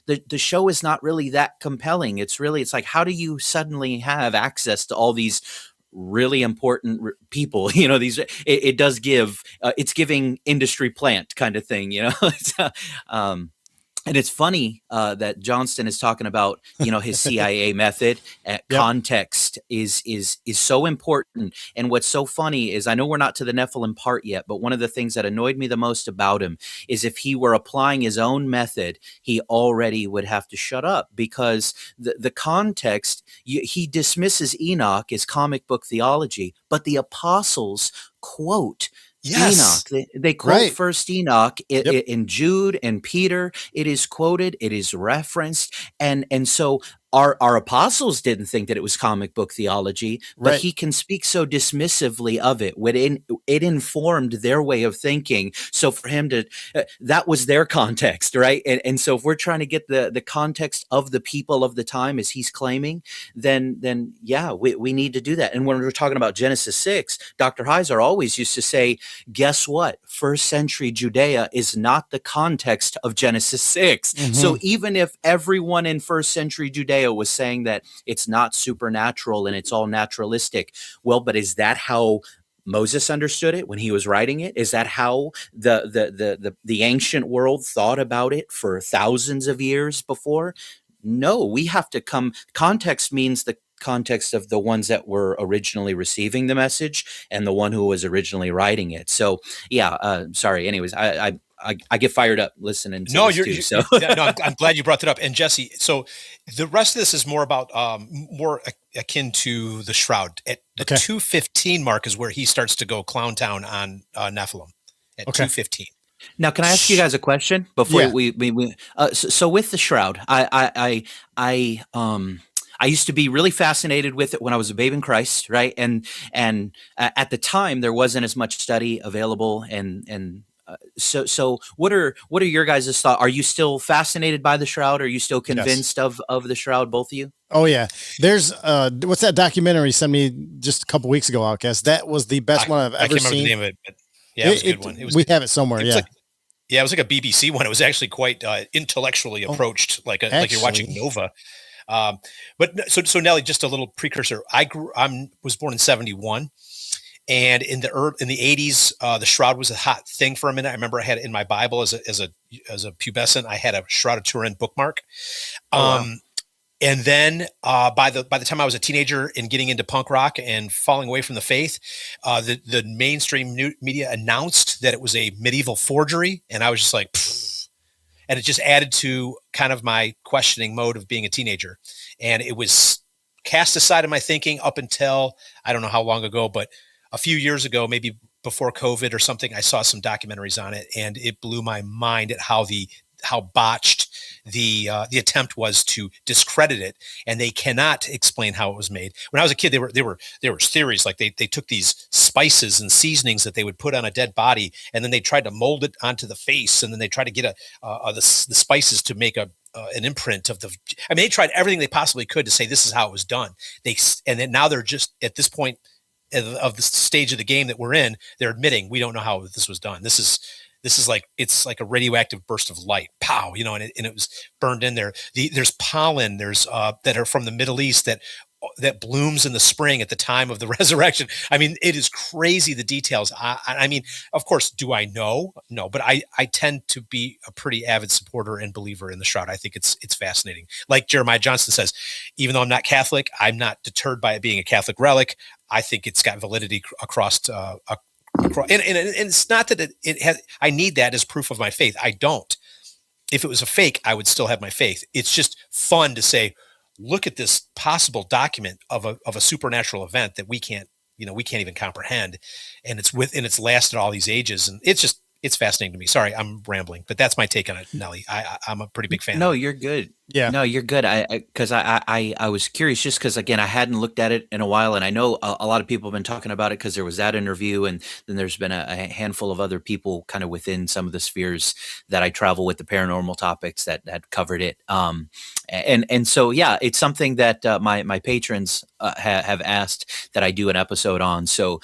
the show is not really that compelling. It's like, how do you suddenly have access to all these really important people? It does give it's giving industry plant kind of thing. And it's funny that Johnston is talking about, his CIA method. Context is so important. And what's so funny is, I know we're not to the Nephilim part yet, but one of the things that annoyed me the most about him is if he were applying his own method, he already would have to shut up, because the context, he dismisses Enoch as comic book theology, but the apostles quote Enoch. They quote First Enoch in Jude and Peter. It is quoted, it is referenced, and so our apostles didn't think that it was comic book theology, but he can speak so dismissively of it when it informed their way of thinking. So for him to, that was their context, right? And so if we're trying to get the context of the people of the time, as he's claiming, then yeah, we need to do that. And when we're talking about Genesis 6, Dr. Heiser always used to say, guess what? First century Judea is not the context of Genesis 6. So even if everyone in first century Judea was saying that it's not supernatural and it's all naturalistic, well, but is that how Moses understood it when he was writing it? Is that how the ancient world thought about it for thousands of years before? No, we have to come. Context means the context of the ones that were originally receiving the message and the one who was originally writing it. So yeah, sorry. Anyways, I get fired up listening to this too. So I'm glad you brought that up. And Jesse, so the rest of this is more about more akin to the Shroud. At the 2:15 mark is where he starts to go clown town on Nephilim at 2:15. Now, can I ask you guys a question before we so with the Shroud, I used to be really fascinated with it when I was a babe in Christ, right? And at the time there wasn't as much study available, and so what are your guys' thoughts? Are you still fascinated by the Shroud? Are you still convinced of the Shroud, both of you? Oh yeah. There's what's that documentary you sent me just a couple weeks ago, Outcast? That was the best one I've ever seen. I can't remember the name of it, but yeah, it was a good one. We have it somewhere. It was like a BBC one. It was actually quite intellectually approached, like you're watching Nova. But so Nelly, just a little precursor. I was born in 1971. And in the 80s, the Shroud was a hot thing for a minute. I remember I had it in my Bible as a pubescent. I had a Shroud of Turin bookmark. And then by the time I was a teenager and getting into punk rock and falling away from the faith, the mainstream media announced that it was a medieval forgery, and I was just like, pfft. And it just added to kind of my questioning mode of being a teenager. And it was cast aside in my thinking up until, I don't know how long ago, but a few years ago, maybe before COVID or something, I saw some documentaries on it, and it blew my mind at how botched the attempt was to discredit it, and they cannot explain how it was made. When I was a kid, there were theories like they took these spices and seasonings that they would put on a dead body, and then they tried to mold it onto the face, and then they tried to get the spices to make an imprint of the. I mean, they tried everything they possibly could to say this is how it was done. And then now they're just at this point of the stage of the game that we're in, they're admitting we don't know how this was done. This is like, it's like a radioactive burst of light, pow, and it was burned in there. There's pollen, there's that are from the Middle East that blooms in the spring at the time of the resurrection. I mean, it is crazy, the details. I mean, of course, do I know? No, but I tend to be a pretty avid supporter and believer in the Shroud. I think it's fascinating. Like Jeremiah Johnston says, even though I'm not Catholic, I'm not deterred by it being a Catholic relic. I think it's got validity across and it's not that it has, I need that as proof of my faith. I don't. If it was a fake, I would still have my faith. It's just fun to say, look at this possible document of a supernatural event that we can't even comprehend. And it's lasted all these ages. And it's fascinating to me. Sorry, I'm rambling, but that's my take on it, Nelly. I'm a pretty big fan. No, you're good. Yeah. No, you're good. Because I was curious just because, again, I hadn't looked at it in a while. And I know a lot of people have been talking about it because there was that interview. And then there's been a handful of other people kind of within some of the spheres that I travel with, the paranormal topics that covered it. And so, yeah, it's something that my patrons have asked that I do an episode on. So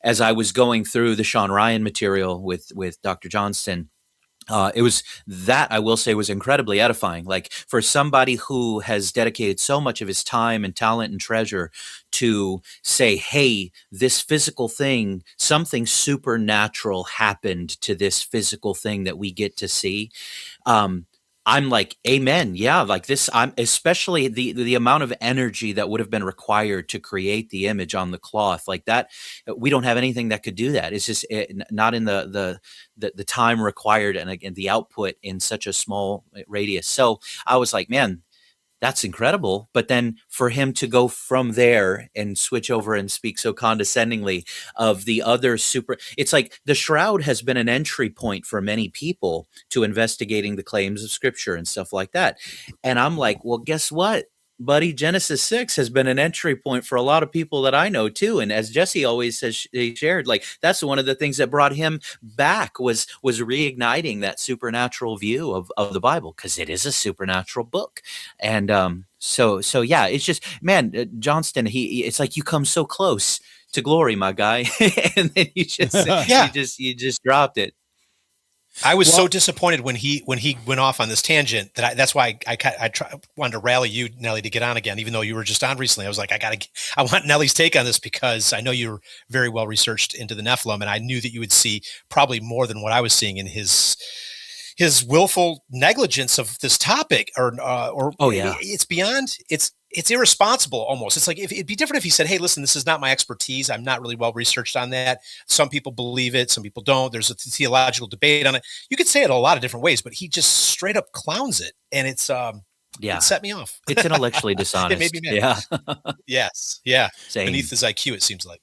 as I was going through the Shawn Ryan material with Dr. Johnston, it was that I will say was incredibly edifying. Like for somebody who has dedicated so much of his time and talent and treasure to say, hey, this physical thing, something supernatural happened to this physical thing that we get to see. I'm like, amen. Yeah. Like this, I'm especially the amount of energy that would have been required to create the image on the cloth like that. We don't have anything that could do that. It's just not in the time required. And again, the output in such a small radius. So I was like, man, that's incredible. But then for him to go from there and switch over and speak so condescendingly of the other it's like the Shroud has been an entry point for many people to investigating the claims of Scripture and stuff like that. And I'm like, well, guess what, buddy? Genesis 6 has been an entry point for a lot of people that I know too. And as Jesse always says, he shared, like that's one of the things that brought him back was reigniting that supernatural view of the Bible, because it is a supernatural book. And so yeah, it's just, man, Johnston, it's like you come so close to glory, my guy, and then you just you just dropped it. I was so disappointed when he went off on this tangent that's why I wanted to rally you, Nelly, to get on again, even though you were just on recently. I was like, I want Nelly's take on this because I know you're very well researched into the Nephilim, and I knew that you would see probably more than what I was seeing in his willful negligence of this topic, or it's beyond, it's irresponsible almost. It's like it'd be different if he said, hey, listen, this is not my expertise. I'm not really well researched on that. Some people believe it, some people don't. There's a theological debate on it. You could say it a lot of different ways, but he just straight up clowns it. And it set me off. It's intellectually dishonest. It made me mad. Yeah. Yes. Yeah. Same. Beneath his IQ, it seems like.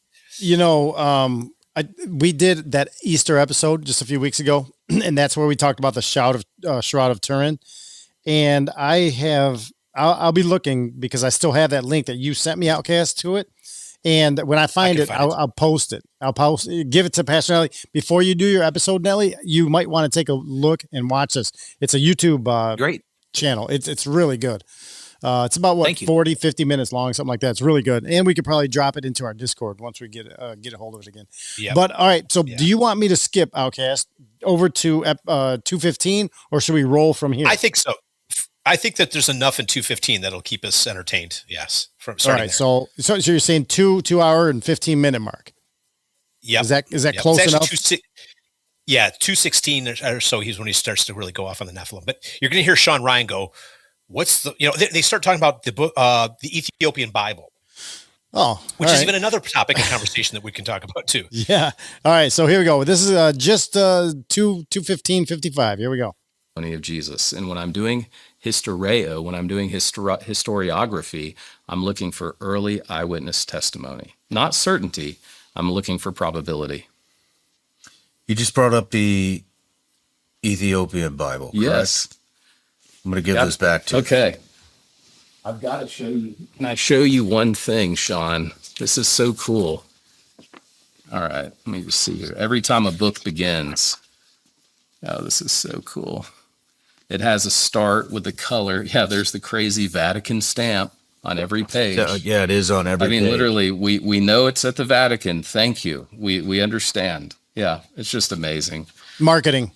We did that Easter episode just a few weeks ago, and that's where we talked about the Shroud of Turin. And I'll be looking because I still have that link that you sent me, Outcast, to it. And when I find it, I'll post it. Give it to Pastor Nelly. Before you do your episode, Nelly, you might want to take a look and watch this. It's a YouTube great channel. It's really good. It's about 40, 50 minutes long, something like that. It's really good. And we could probably drop it into our Discord once we get a hold of it again. Yep. But all right. So do you want me to skip, Outcast, over to 215, or should we roll from here? I think so. I think that there's enough in 215 that'll keep us entertained. Yes. From starting. All right. So you're saying 2 hour and 15 minute mark. Yeah. Is that close enough? 216 or so. He's when he starts to really go off on the Nephilim. But you're going to hear Shawn Ryan go, what's they start talking about the book, the Ethiopian Bible. Oh, which is even another topic of conversation that we can talk about too. Yeah. All right. So here we go. This is just 2:15:55. Here we go. of Jesus. And when I'm doing historiography, I'm looking for early eyewitness testimony. Not certainty, I'm looking for probability. You just brought up the Ethiopian Bible, correct? Yes. I'm going to give this back to you. Okay. I've got to show you. Can I show you one thing, Shawn? This is so cool. All right, let me just see here. Every time a book begins, oh, this is so cool. It has a start with the color. Yeah, there's the crazy Vatican stamp on every page. Yeah, it is on every page. Literally, we know it's at the Vatican. Thank you. We understand. Yeah, it's just amazing. Marketing.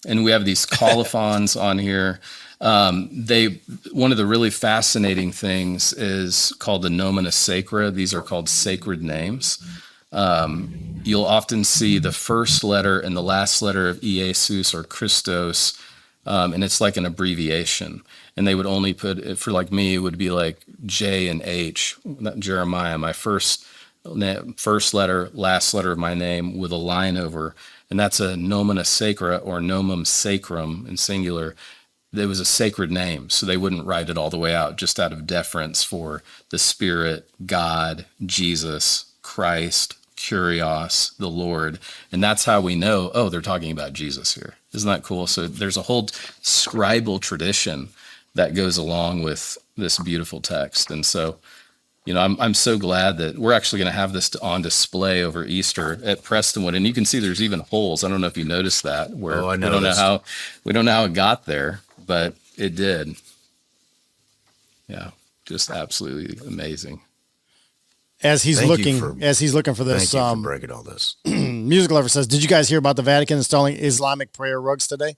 And we have these colophons on here. One of the really fascinating things is called the nomina sacra. These are called sacred names. You'll often see the first letter and the last letter of Jesus or Christos, and it's like an abbreviation. And they would only put, for like me, it would be like J and H, Jeremiah, my first letter, last letter of my name with a line over. And that's a nomina sacra or nomum sacrum in singular. It was a sacred name, so they wouldn't write it all the way out, just out of deference for the Spirit, God, Jesus, Christ, Kyrios, the Lord. And that's how we know, oh, they're talking about Jesus here. Isn't that cool? So there's a whole scribal tradition that goes along with this beautiful text. And so, I'm so glad that we're actually going to have this on display over Easter at Prestonwood. And you can see there's even holes. I don't know if you noticed that. Where I we don't know how it got there, but it did. Yeah, just absolutely amazing. As he's looking for this, thank you for breaking all this. Music Lover says, "Did you guys hear about the Vatican installing Islamic prayer rugs today?"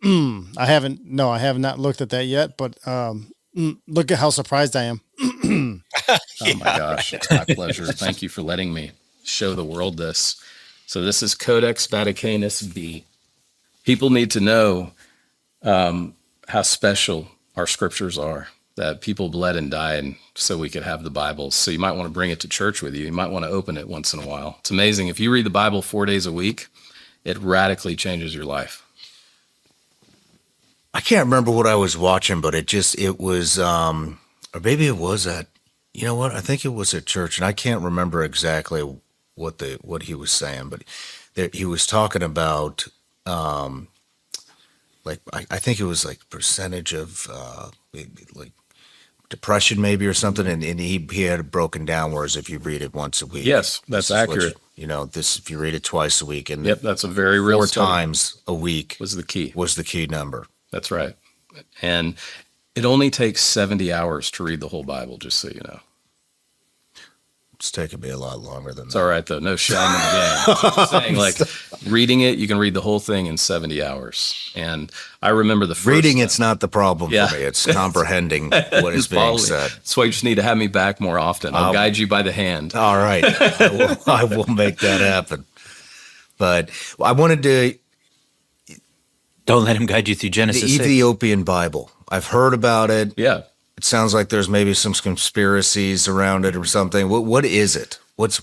I haven't. No, I have not looked at that yet. But look at how surprised I am. Oh my gosh, it's my pleasure. Thank you for letting me show the world this. So this is Codex Vaticanus B. People need to know how special our scriptures are, that people bled and died so we could have the Bible. So you might want to bring it to church with you. You might want to open it once in a while. It's amazing. If you read the Bible 4 days a week, it radically changes your life. I can't remember what I was watching, but it was, or maybe it was at, you know what? I think it was at church, and I can't remember exactly what he was saying, but he was talking about, like, I think it was like percentage of, like depression maybe or something, and he had it broken down, whereas if you read it once a week. Yes, that's accurate. If you read it twice a week, and yep, that's a very real 4 study. times a week was the key number. That's right. And it only takes 70 hours to read the whole Bible, just so you know. It's taken me a lot longer than that. It's all right, though. No shame in the game. I'm saying, like, reading it, you can read the whole thing in 70 hours. And I remember the first reading it's not the problem for me. It's comprehending what is being said. That's why you just need to have me back more often. I'll guide you by the hand. All right. I will make that happen. But I wanted to... Don't let him guide you through Genesis 6. The Ethiopian Bible. I've heard about it. Yeah. It sounds like there's maybe some conspiracies around it or something. What is it? What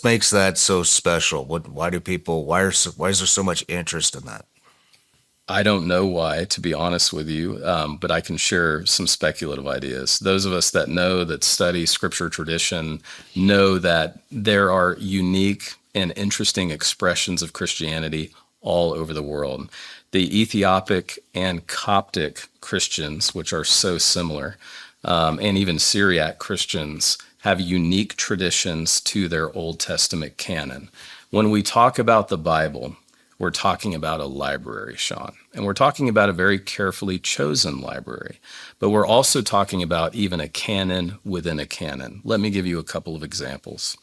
makes that so special? Why is there so much interest in that? I don't know why, to be honest with you, but I can share some speculative ideas. Those of us that study scripture tradition, know that there are unique and interesting expressions of Christianity all over the world. The Ethiopic and Coptic Christians, which are so similar, and even Syriac Christians, have unique traditions to their Old Testament canon. When we talk about the Bible, we're talking about a library, Shawn, and we're talking about a very carefully chosen library, but we're also talking about even a canon within a canon. Let me give you a couple of examples.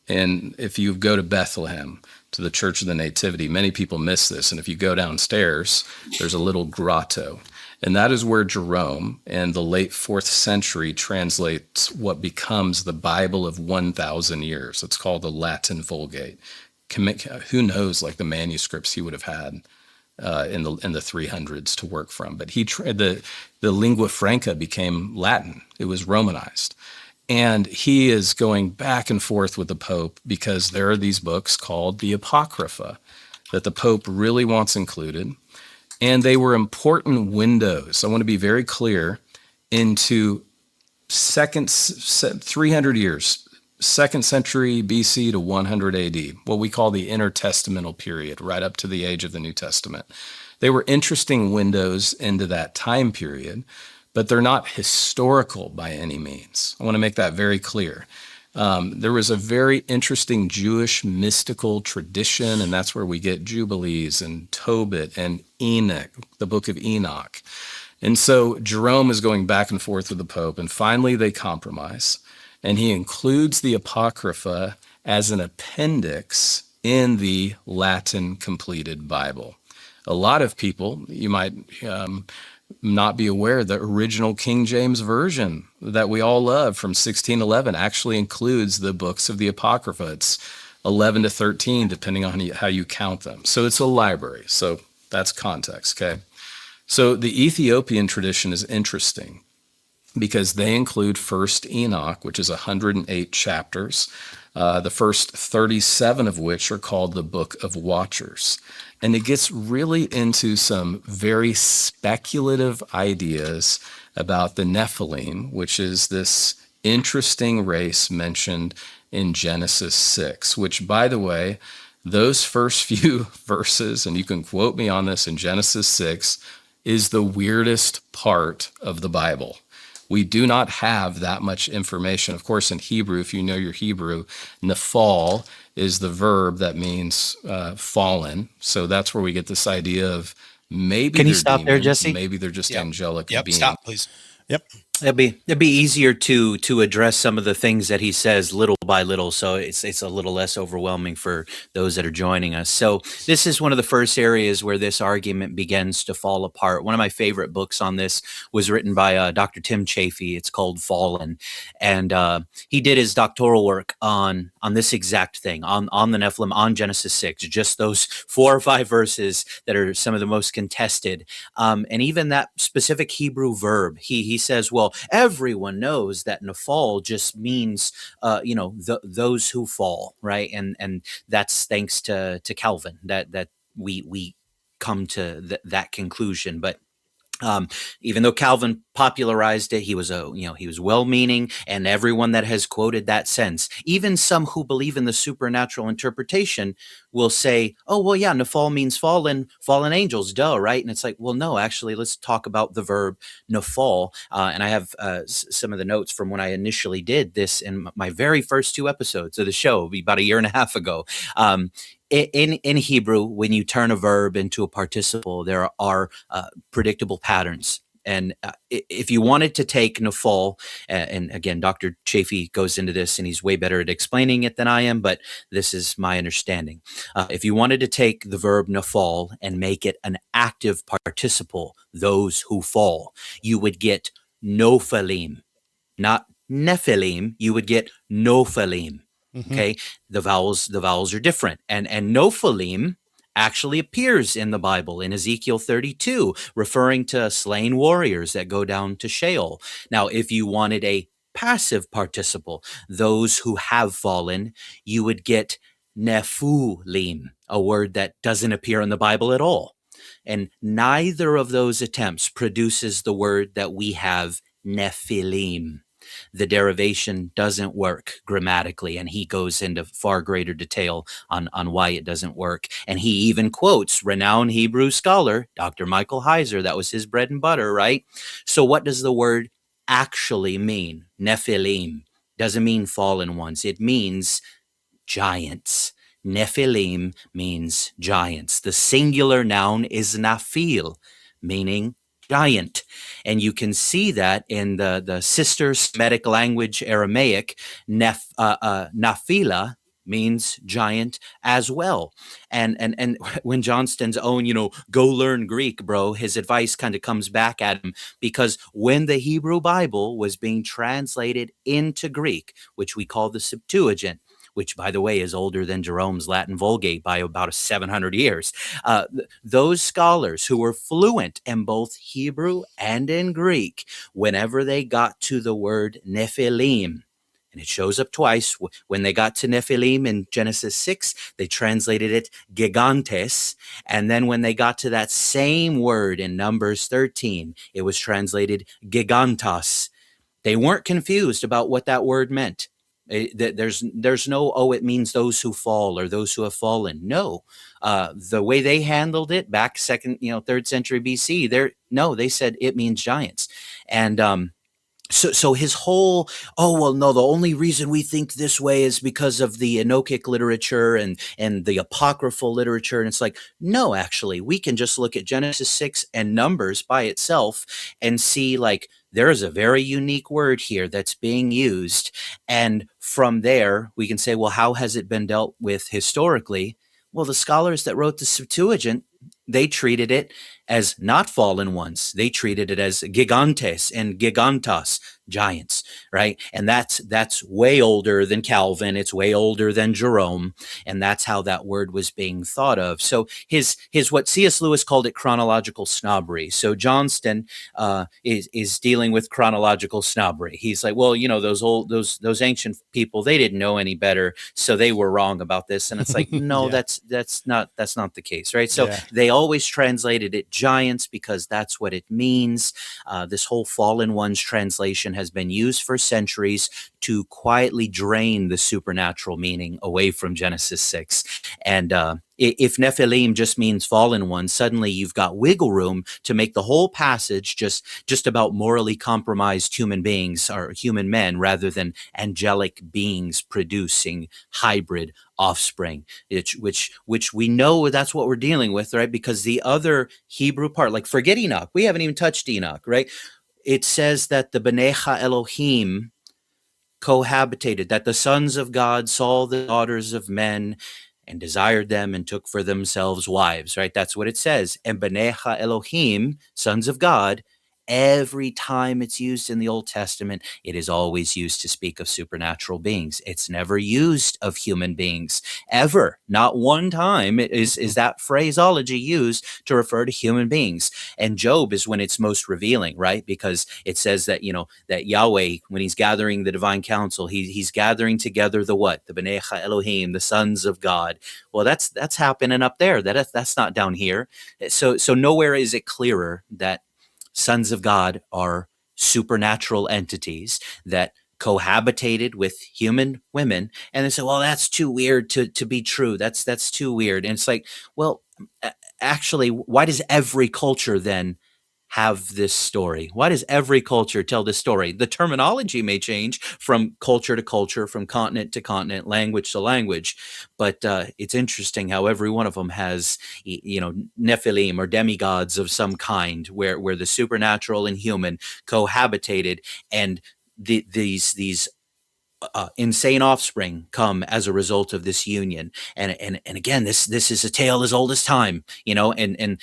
And if you go to Bethlehem, to the Church of the Nativity, many people miss this. And if you go downstairs, there's a little grotto. And that is where Jerome, in the late 4th century, translates what becomes the Bible of 1,000 years. It's called the Latin Vulgate. Who knows, like the manuscripts he would have had in the 300s to work from. But the lingua franca became Latin. It was Romanized. And he is going back and forth with the Pope because there are these books called the Apocrypha that the Pope really wants included. And they were important windows. I want to be very clear into 300 years, 2nd century BC to 100 AD, what we call the intertestamental period, right up to the age of the New Testament. They were interesting windows into that time period, but they're not historical by any means. I want to make that very clear. There was a very interesting Jewish mystical tradition, and that's where we get Jubilees and Tobit and Enoch, the Book of Enoch. And so Jerome is going back and forth with the Pope, and finally they compromise, and he includes the Apocrypha as an appendix in the Latin completed Bible. A lot of people, you might not be aware, the original King James Version that we all love from 1611 actually includes the books of the Apocrypha. It's 11 to 13, depending on how you count them. So it's a library. So that's context, okay? So the Ethiopian tradition is interesting because they include First Enoch, which is 108 chapters, the first 37 of which are called the Book of Watchers. And it gets really into some very speculative ideas about the Nephilim, which is this interesting race mentioned in Genesis 6, which, by the way, those first few verses, and you can quote me on this, in Genesis 6, is the weirdest part of the Bible. We do not have that much information. Of course, in Hebrew, if you know your Hebrew, nephal is the verb that means fallen. So that's where we get this idea of maybe Can you they're stop there, demons, Jesse? maybe they're just angelic beings. Stop, please. Yep. It'd be easier to address some of the things that he says little by little, so it's a little less overwhelming for those that are joining us. So this is one of the first areas where this argument begins to fall apart. One of my favorite books on this was written by Dr. Tim Chaffee. It's called Fallen, and he did his doctoral work on this exact thing, on the Nephilim, on Genesis 6, just those 4 or 5 verses that are some of the most contested, and even that specific Hebrew verb. He says, well, everyone knows that Nephal just means, those who fall, right? And that's thanks to Calvin that we come to that conclusion. But even though Calvin popularized it, he was well-meaning, and everyone that has quoted that sense, even some who believe in the supernatural interpretation, will say, "Oh, well, yeah, Nephal means fallen angels, duh, right?" And it's like, well, no, actually, let's talk about the verb Nephal. And I have some of the notes from when I initially did this in my very first 2 episodes of the show, about a year and a half ago. In Hebrew, when you turn a verb into a participle, there are predictable patterns. And if you wanted to take Nephal, and again, Dr. Chaffee goes into this, and he's way better at explaining it than I am, but this is my understanding. If you wanted to take the verb Nephal and make it an active participle, those who fall, you would get Nophalim, not Nephilim. You would get Nophalim. Okay, the vowels are different, and Nophalim actually appears in the Bible in Ezekiel 32, referring to slain warriors that go down to Sheol. Now, if you wanted a passive participle, those who have fallen, you would get Nephilim, a word that doesn't appear in the Bible at all. And neither of those attempts produces the word that we have, Nephilim. The derivation doesn't work grammatically, and he goes into far greater detail on why it doesn't work. And he even quotes renowned Hebrew scholar, Dr. Michael Heiser. That was his bread and butter, right? So what does the word actually mean? Nephilim doesn't mean fallen ones. It means giants. Nephilim means giants. The singular noun is Naphil, meaning giant. And you can see that in the sister Semitic language, Aramaic. Naphila means giant as well. And when Johnston's own, go learn Greek, bro, his advice kind of comes back at him, because when the Hebrew Bible was being translated into Greek, which we call the Septuagint, which, by the way, is older than Jerome's Latin Vulgate by about 700 years. Those scholars who were fluent in both Hebrew and in Greek, whenever they got to the word Nephilim, And it shows up twice. When they got to Nephilim in Genesis 6, they translated it gigantes. And then when they got to that same word in Numbers 13, it was translated gigantos. They weren't confused about what that word meant. There's no, oh, it means those who fall or those who have fallen. No, the way they handled it back third century BC, they said it means giants. And so his whole, oh, well, no, the only reason we think this way is because of the Enochic literature and the apocryphal literature. And it's like, no, actually, we can just look at Genesis 6 and Numbers by itself and see, like, there is a very unique word here that's being used. And from there, we can say, well, how has it been dealt with historically? Well, the scholars that wrote the Septuagint, they treated it as not fallen ones. They treated it as gigantes and gigantos, giants, right? And that's way older than Calvin. It's way older than Jerome. And that's how that word was being thought of. So his what C.S. Lewis called it chronological snobbery. So Johnston is dealing with chronological snobbery. He's like, well, those ancient people, they didn't know any better, so they were wrong about this. And it's like, no, Yeah. that's not the case, right? So they always translated it giants because that's what it means. This whole fallen ones translation has been used for centuries to quietly drain the supernatural meaning away from Genesis 6. And if Nephilim just means fallen ones, suddenly you've got wiggle room to make the whole passage just about morally compromised human beings or human men rather than angelic beings producing hybrid offspring, which we know that's what we're dealing with, right? Because the other Hebrew part, like forget Enoch, we haven't even touched Enoch, right? It says that the B'nai Elohim cohabitated, that the sons of God saw the daughters of men and desired them and took for themselves wives, right? That's what it says. And B'nai Elohim, sons of God, every time it's used in the Old Testament, it is always used to speak of supernatural beings. It's never used of human beings, ever. Not one time is that phraseology used to refer to human beings. And Job is when it's most revealing, right? Because it says that, that Yahweh, when he's gathering the divine council, he's gathering together the what? The B'nai Elohim, the sons of God. Well, that's happening up there. That's not down here. So nowhere is it clearer that sons of God are supernatural entities that cohabitated with human women. And they say, well, that's too weird to be true. That's too weird. And it's like, well, actually, why does every culture then have this story? Why does every culture tell this story? The terminology may change from culture to culture, from continent to continent, language to language, but it's interesting how every one of them has, Nephilim or demigods of some kind, where the supernatural and human cohabitated, and these insane offspring come as a result of this union. And again, this is a tale as old as time, and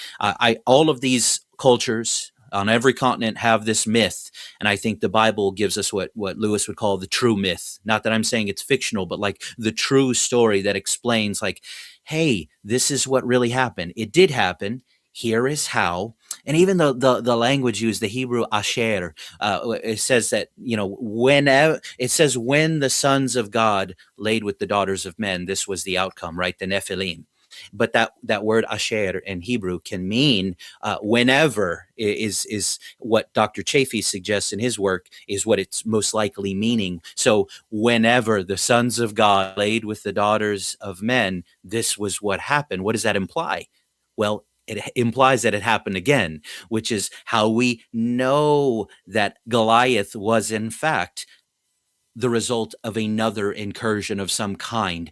all of these cultures on every continent have this myth. And I think the Bible gives us what Lewis would call the true myth. Not that I'm saying it's fictional, but like the true story that explains, like, hey, this is what really happened. It did happen. Here is how. And even the language used, the Hebrew asher, it says that, whenever it says when the sons of God laid with the daughters of men, this was the outcome, right? The Nephilim. But that word asher in Hebrew can mean whenever is what Dr. Chafee suggests in his work is what it's most likely meaning. So whenever the sons of God laid with the daughters of men, this was what happened. What does that imply? Well, it implies that it happened again, which is how we know that Goliath was in fact the result of another incursion of some kind.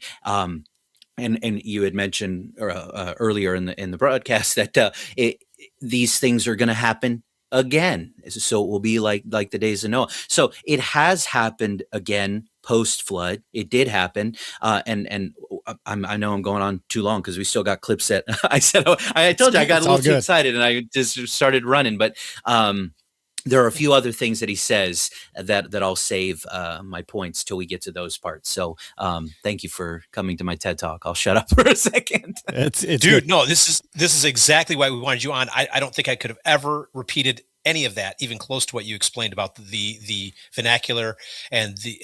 And you had mentioned earlier in the broadcast that these things are going to happen again. So it will be like the days of Noah. So it has happened again post flood. It did happen. And I know I'm going on too long because we still got clips that I told you I got a little too excited and I just started running. But there are a few other things that he says that I'll save my points till we get to those parts. So thank you for coming to my TED Talk. I'll shut up for a second. Dude, no, this is exactly why we wanted you on. I don't think I could have ever repeated any of that even close to what you explained about the vernacular and the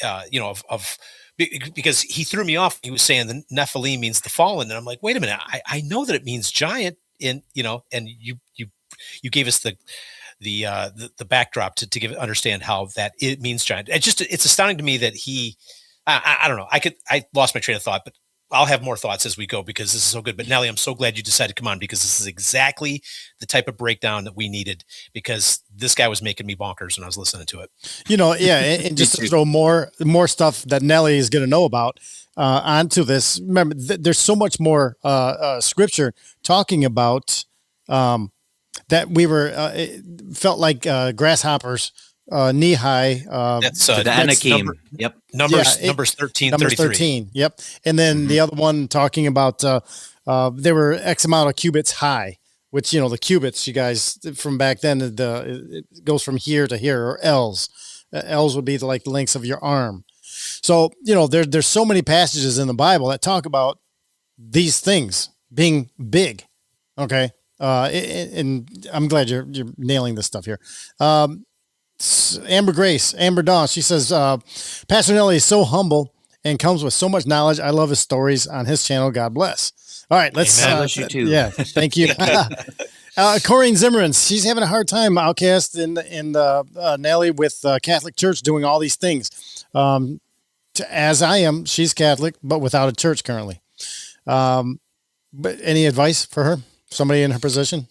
because he threw me off. He was saying the Nephilim means the fallen, and I'm like, wait a minute, I know that it means giant, and you gave us the backdrop to give understand how that it means giant. It's astounding to me that I don't know. I lost my train of thought, but I'll have more thoughts as we go because this is so good. But Nelly, I'm so glad you decided to come on because this is exactly the type of breakdown that we needed because this guy was making me bonkers when I was listening to it. And just to throw more stuff that Nelly is going to know about onto this. Remember, there's so much more scripture talking about that we were felt like grasshoppers. Knee high. That's the Anakim. Yep. Numbers 13. Numbers 13. Yep. And then the other one talking about they were X amount of cubits high, which the cubits, you guys from back then, it goes from here to here, or L's. L's would be the lengths of your arm. So there's so many passages in the Bible that talk about these things being big. Okay. And I'm glad you're nailing this stuff here. Amber Dawn, she says, Pastor Nelly is so humble and comes with so much knowledge. I love his stories on his channel. God bless. All right, let's. Bless you too. Yeah, thank you. Corinne Zimmerman, she's having a hard time, Outcast and Nelly, with Catholic Church doing all these things. As I am, she's Catholic, but without a church currently. But any advice for her? Somebody in her position?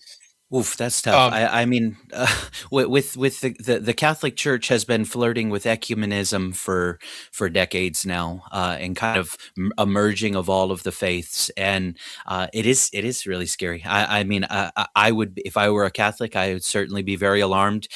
Oof, that's tough. I mean, with the Catholic Church has been flirting with ecumenism for decades now, and kind of a merging of all of the faiths, and it is really scary. I mean, I would, if I were a Catholic, I would certainly be very alarmed.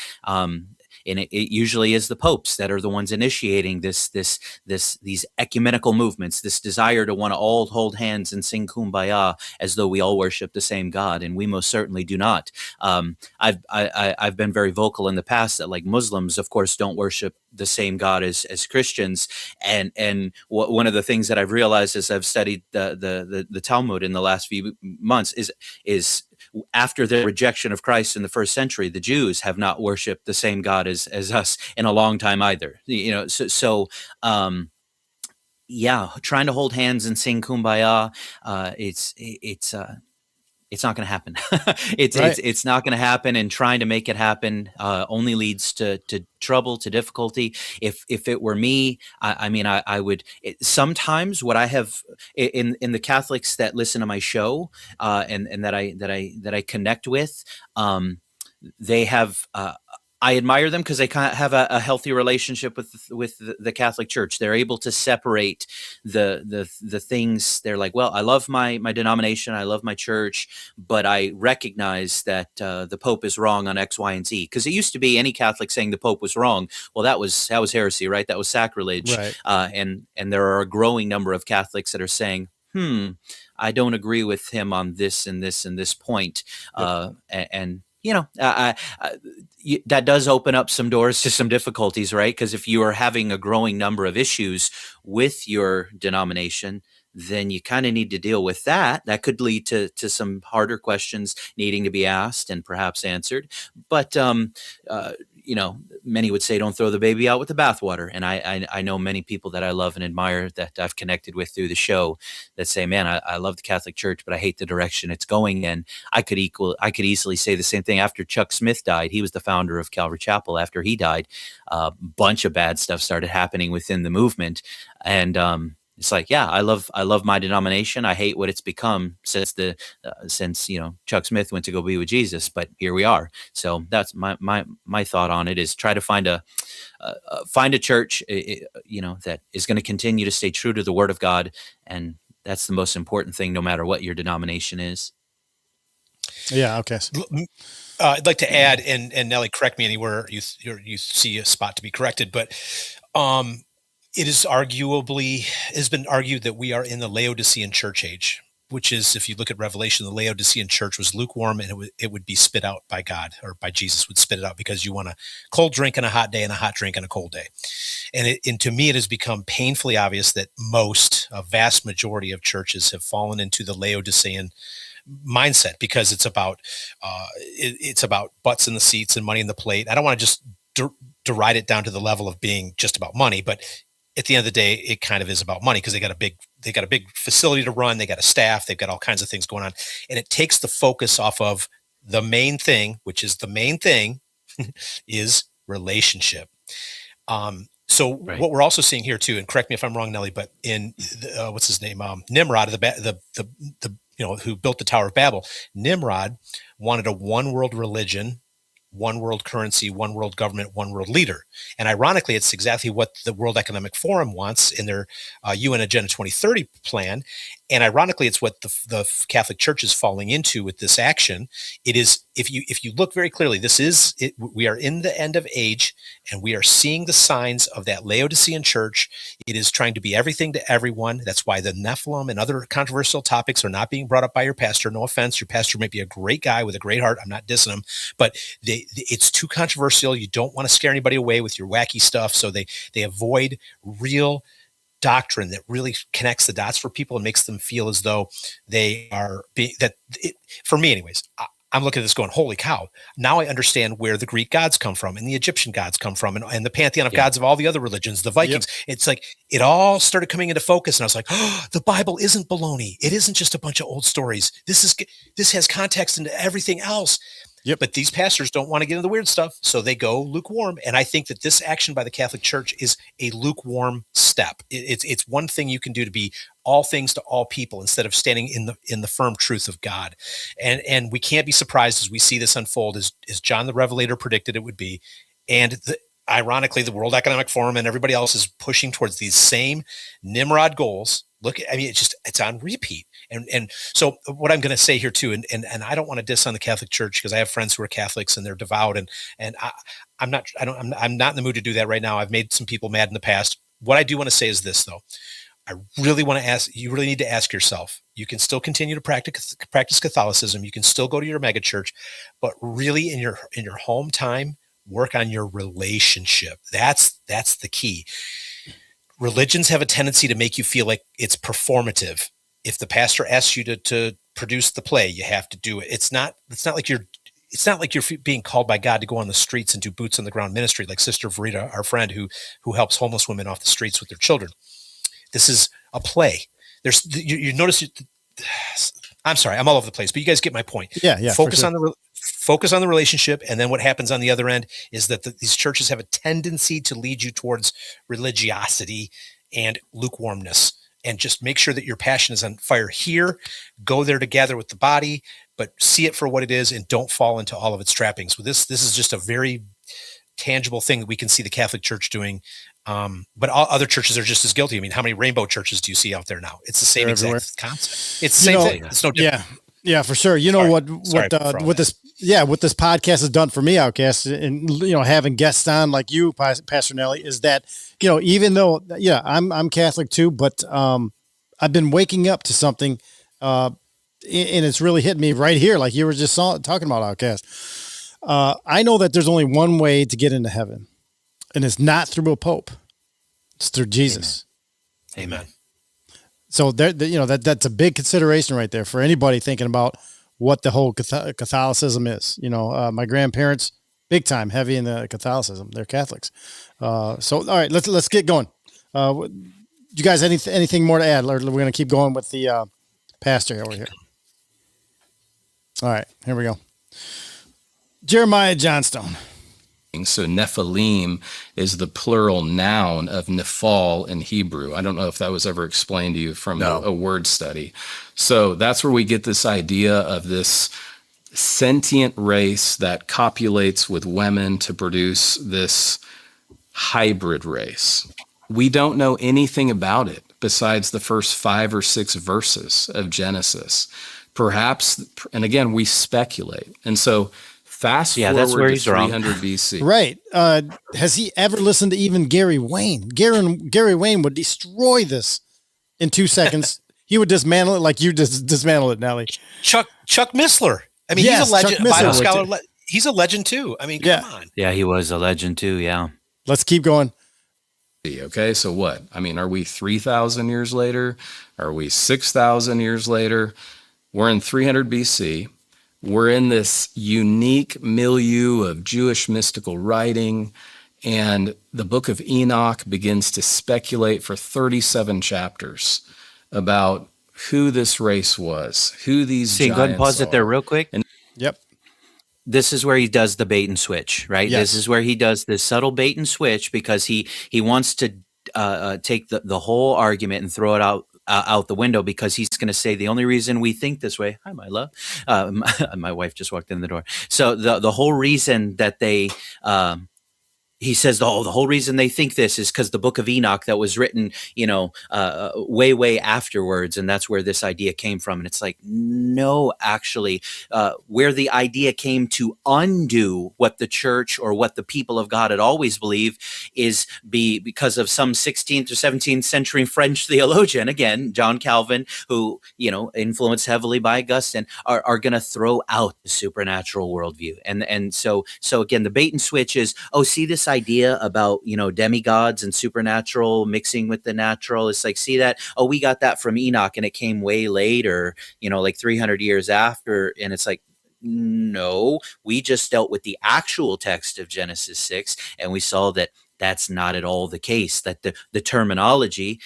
And it usually is the popes that are the ones initiating these ecumenical movements, this desire to want to all hold hands and sing Kumbaya as though we all worship the same God, and we most certainly do not. I've been very vocal in the past that Muslims, of course, don't worship the same God as Christians, and one of the things that I've realized as I've studied the Talmud in the last few months is after their rejection of Christ in the first century, the Jews have not worshipped the same God as us in a long time either. Trying to hold hands and sing Kumbaya, it's not going to happen. It's not going to happen, and trying to make it happen only leads to trouble, to difficulty. If it were me, I would. Sometimes what I have in the Catholics that listen to my show and that I connect with, they have. I admire them because they kind of have a healthy relationship with the Catholic Church. They're able to separate the things. They're like, well, I love my denomination, I love my church, but I recognize that the Pope is wrong on X, Y, and Z. Because it used to be any Catholic saying the Pope was wrong. Well, that was heresy, right? That was sacrilege. Right. And there are a growing number of Catholics that are saying, I don't agree with him on this and this and this point. That does open up some doors to some difficulties, right? Because if you are having a growing number of issues with your denomination, then you kind of need to deal with that. That could lead to some harder questions needing to be asked and perhaps answered. But many would say don't throw the baby out with the bathwater. And I know many people that I love and admire that I've connected with through the show that say, man, I love the Catholic Church, but I hate the direction it's going in. I could easily say the same thing after Chuck Smith died. He was the founder of Calvary Chapel. After he died, a bunch of bad stuff started happening within the movement. And it's like, yeah, I love my denomination. I hate what it's become since Chuck Smith went to go be with Jesus. But here we are. So that's my thought on it is try to find a church, that is going to continue to stay true to the Word of God, and that's the most important thing, no matter what your denomination is. Yeah. Okay. I'd like to add, and Nelly, correct me anywhere you see a spot to be corrected, but it has been argued that we are in the Laodicean church age, which is, if you look at Revelation, the Laodicean church was lukewarm, and it would be spit out by God, or by Jesus would spit it out, because you want a cold drink on a hot day and a hot drink on a cold day. And to me, it has become painfully obvious that a vast majority of churches have fallen into the Laodicean mindset, because it's about butts in the seats and money in the plate. I don't want to just deride it down to the level of being just about money, but at the end of the day, it kind of is about money, because they got a big facility to run. They got a staff. They've got all kinds of things going on, and it takes the focus off of the main thing, which is the main thing is relationship. So what we're also seeing here too, and correct me if I'm wrong, Nelly, but in what's his name, Nimrod, who built the Tower of Babel, Nimrod wanted a one world religion, one world currency, one world government, one world leader. And ironically, it's exactly what the World Economic Forum wants in their UN Agenda 2030 plan. And ironically, it's what the Catholic Church is falling into with this action. It is, if you look very clearly, we are in the end of age, and we are seeing the signs of that Laodicean church. It is trying to be everything to everyone. That's why the Nephilim and other controversial topics are not being brought up by your pastor. No offense, your pastor may be a great guy with a great heart. I'm not dissing him, but it's too controversial. You don't want to scare anybody away with your wacky stuff, so they avoid real doctrine that really connects the dots for people and makes them feel as though they are for me anyways. I'm looking at this going, holy cow. Now I understand where the Greek gods come from and the Egyptian gods come from and the pantheon of gods of all the other religions, the Vikings. Yep. It's like it all started coming into focus, and I was like, oh, the Bible isn't baloney. It isn't just a bunch of old stories. This has context into everything else. Yep. But these pastors don't want to get into the weird stuff, so they go lukewarm. And I think that this action by the Catholic Church is a lukewarm step. It's one thing you can do to be all things to all people instead of standing in the firm truth of God. And we can't be surprised as we see this unfold, as John the Revelator predicted it would be. And ironically, the World Economic Forum and everybody else is pushing towards these same Nimrod goals. It's on repeat. And so what I'm going to say here too, and I don't want to diss on the Catholic Church, because I have friends who are Catholics and they're devout, and I'm not in the mood to do that right now. I've made some people mad in the past. What I do want to say is this though. I really want to ask, you really need to ask yourself, you can still continue to practice Catholicism. You can still go to your mega church, but really in your home time, work on your relationship. That's the key. Religions have a tendency to make you feel like it's performative. If the pastor asks you to produce the play, you have to do it. It's not like you're being called by God to go on the streets and do boots on the ground ministry, like Sister Verita, our friend who helps homeless women off the streets with their children. This is a play. You notice. I'm sorry, I'm all over the place, but you guys get my point. Yeah. Focus on the relationship, and then what happens on the other end is that these churches have a tendency to lead you towards religiosity and lukewarmness. And just make sure that your passion is on fire here. Go there to gather with the body, but see it for what it is, and don't fall into all of its trappings. Well, this is just a very tangible thing that we can see the Catholic Church doing. But all other churches are just as guilty. I mean, how many rainbow churches do you see out there now? It's the same exact concept. It's the same thing. It's no different. Yeah, for sure. You know what this podcast has done for me, Outcast, and having guests on like you, Pastor Nelly, is that even though I'm Catholic too, but I've been waking up to something, and it's really hit me right here, like you were just talking about, Outcast. I know that there's only one way to get into heaven, and it's not through a pope; it's through Jesus. Amen. So that's a big consideration right there for anybody thinking about what the whole Catholicism is. My grandparents, big time heavy in the Catholicism. They're Catholics. So all right, let's get going. Do you guys anything more to add? We're going to keep going with the pastor over here. All right, here we go. Jeremiah Johnston. So Nephilim is the plural noun of Nephal in Hebrew. I don't know if that was ever explained to you from a word study. So that's where we get this idea of this sentient race that copulates with women to produce this hybrid race. We don't know anything about it besides the first 5 or 6 verses of Genesis. Perhaps, and again, we speculate. And so fast forward that's where to he's 300 BC. Right. Has he ever listened to even Gary Wayne? Gary Wayne would destroy this in 2 seconds. He would dismantle it like you just dismantled it, Nelly. Chuck Missler. I mean, he's a legend. Bible scholar. He's a legend too. I mean, come on. Yeah, he was a legend too. Yeah. Let's keep going. Okay, so what? I mean, are we 3,000 years later? Are we 6,000 years later? We're in 300 BC. We're in this unique milieu of Jewish mystical writing, and the Book of Enoch begins to speculate for 37 chapters about who this race was, who these See, giants go ahead and pause it there are. real quick. And Yep. This is where he does the bait and switch, right? Yes. This is where he does this subtle bait and switch because he wants to take the whole argument and throw it out the window, because he's going to say the only reason we think this way. Hi, my love. My wife just walked in the door. So the whole reason that they he says the whole reason they think this is because the Book of Enoch that was written, way afterwards, and that's where this idea came from. And it's like, no, actually, where the idea came to undo what the church or what the people of God had always believed is because of some 16th or 17th century French theologian, again, John Calvin, who, influenced heavily by Augustine, are going to throw out the supernatural worldview. And so again, the bait and switch is, see this idea about demigods and supernatural mixing with the natural. It's like, see that, we got that from Enoch and it came way later, like 300 years after. And it's like, no, we just dealt with the actual text of Genesis 6, and we saw that that's not at all the case, that the terminology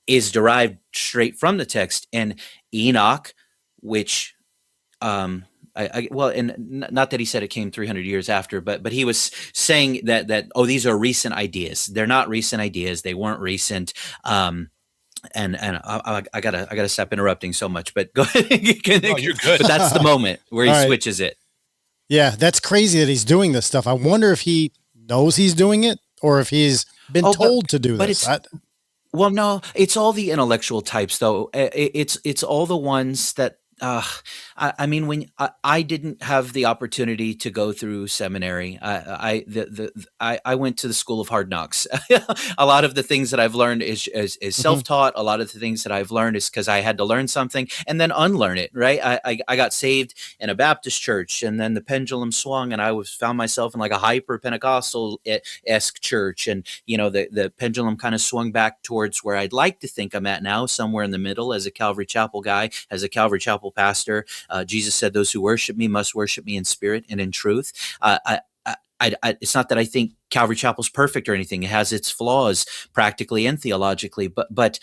is derived straight from the text. And Enoch, which and not that he said it came 300 years after, but he was saying that these are recent ideas. They're not recent ideas. They weren't recent. And I gotta stop interrupting so much. But go ahead. No, you're good. But that's the moment where he All right. switches it. Yeah, that's crazy that he's doing this stuff. I wonder if he knows he's doing it or if he's been told to do this. Well, no, it's all the intellectual types, though. It's all the ones that. I mean, when I didn't have the opportunity to go through seminary, I went to the School of Hard Knocks. A lot of the things that I've learned is self-taught. A lot of the things that I've learned is because I had to learn something and then unlearn it. Right? I got saved in a Baptist church, and then the pendulum swung, and I found myself in like a hyper Pentecostal-esque church, and the pendulum kind of swung back towards where I'd like to think I'm at now, somewhere in the middle, as a Calvary Chapel guy, as a Calvary Chapel pastor. Jesus said, "Those who worship me must worship me in spirit and in truth." It's not that I think Calvary Chapel's perfect or anything. It has its flaws practically and theologically, but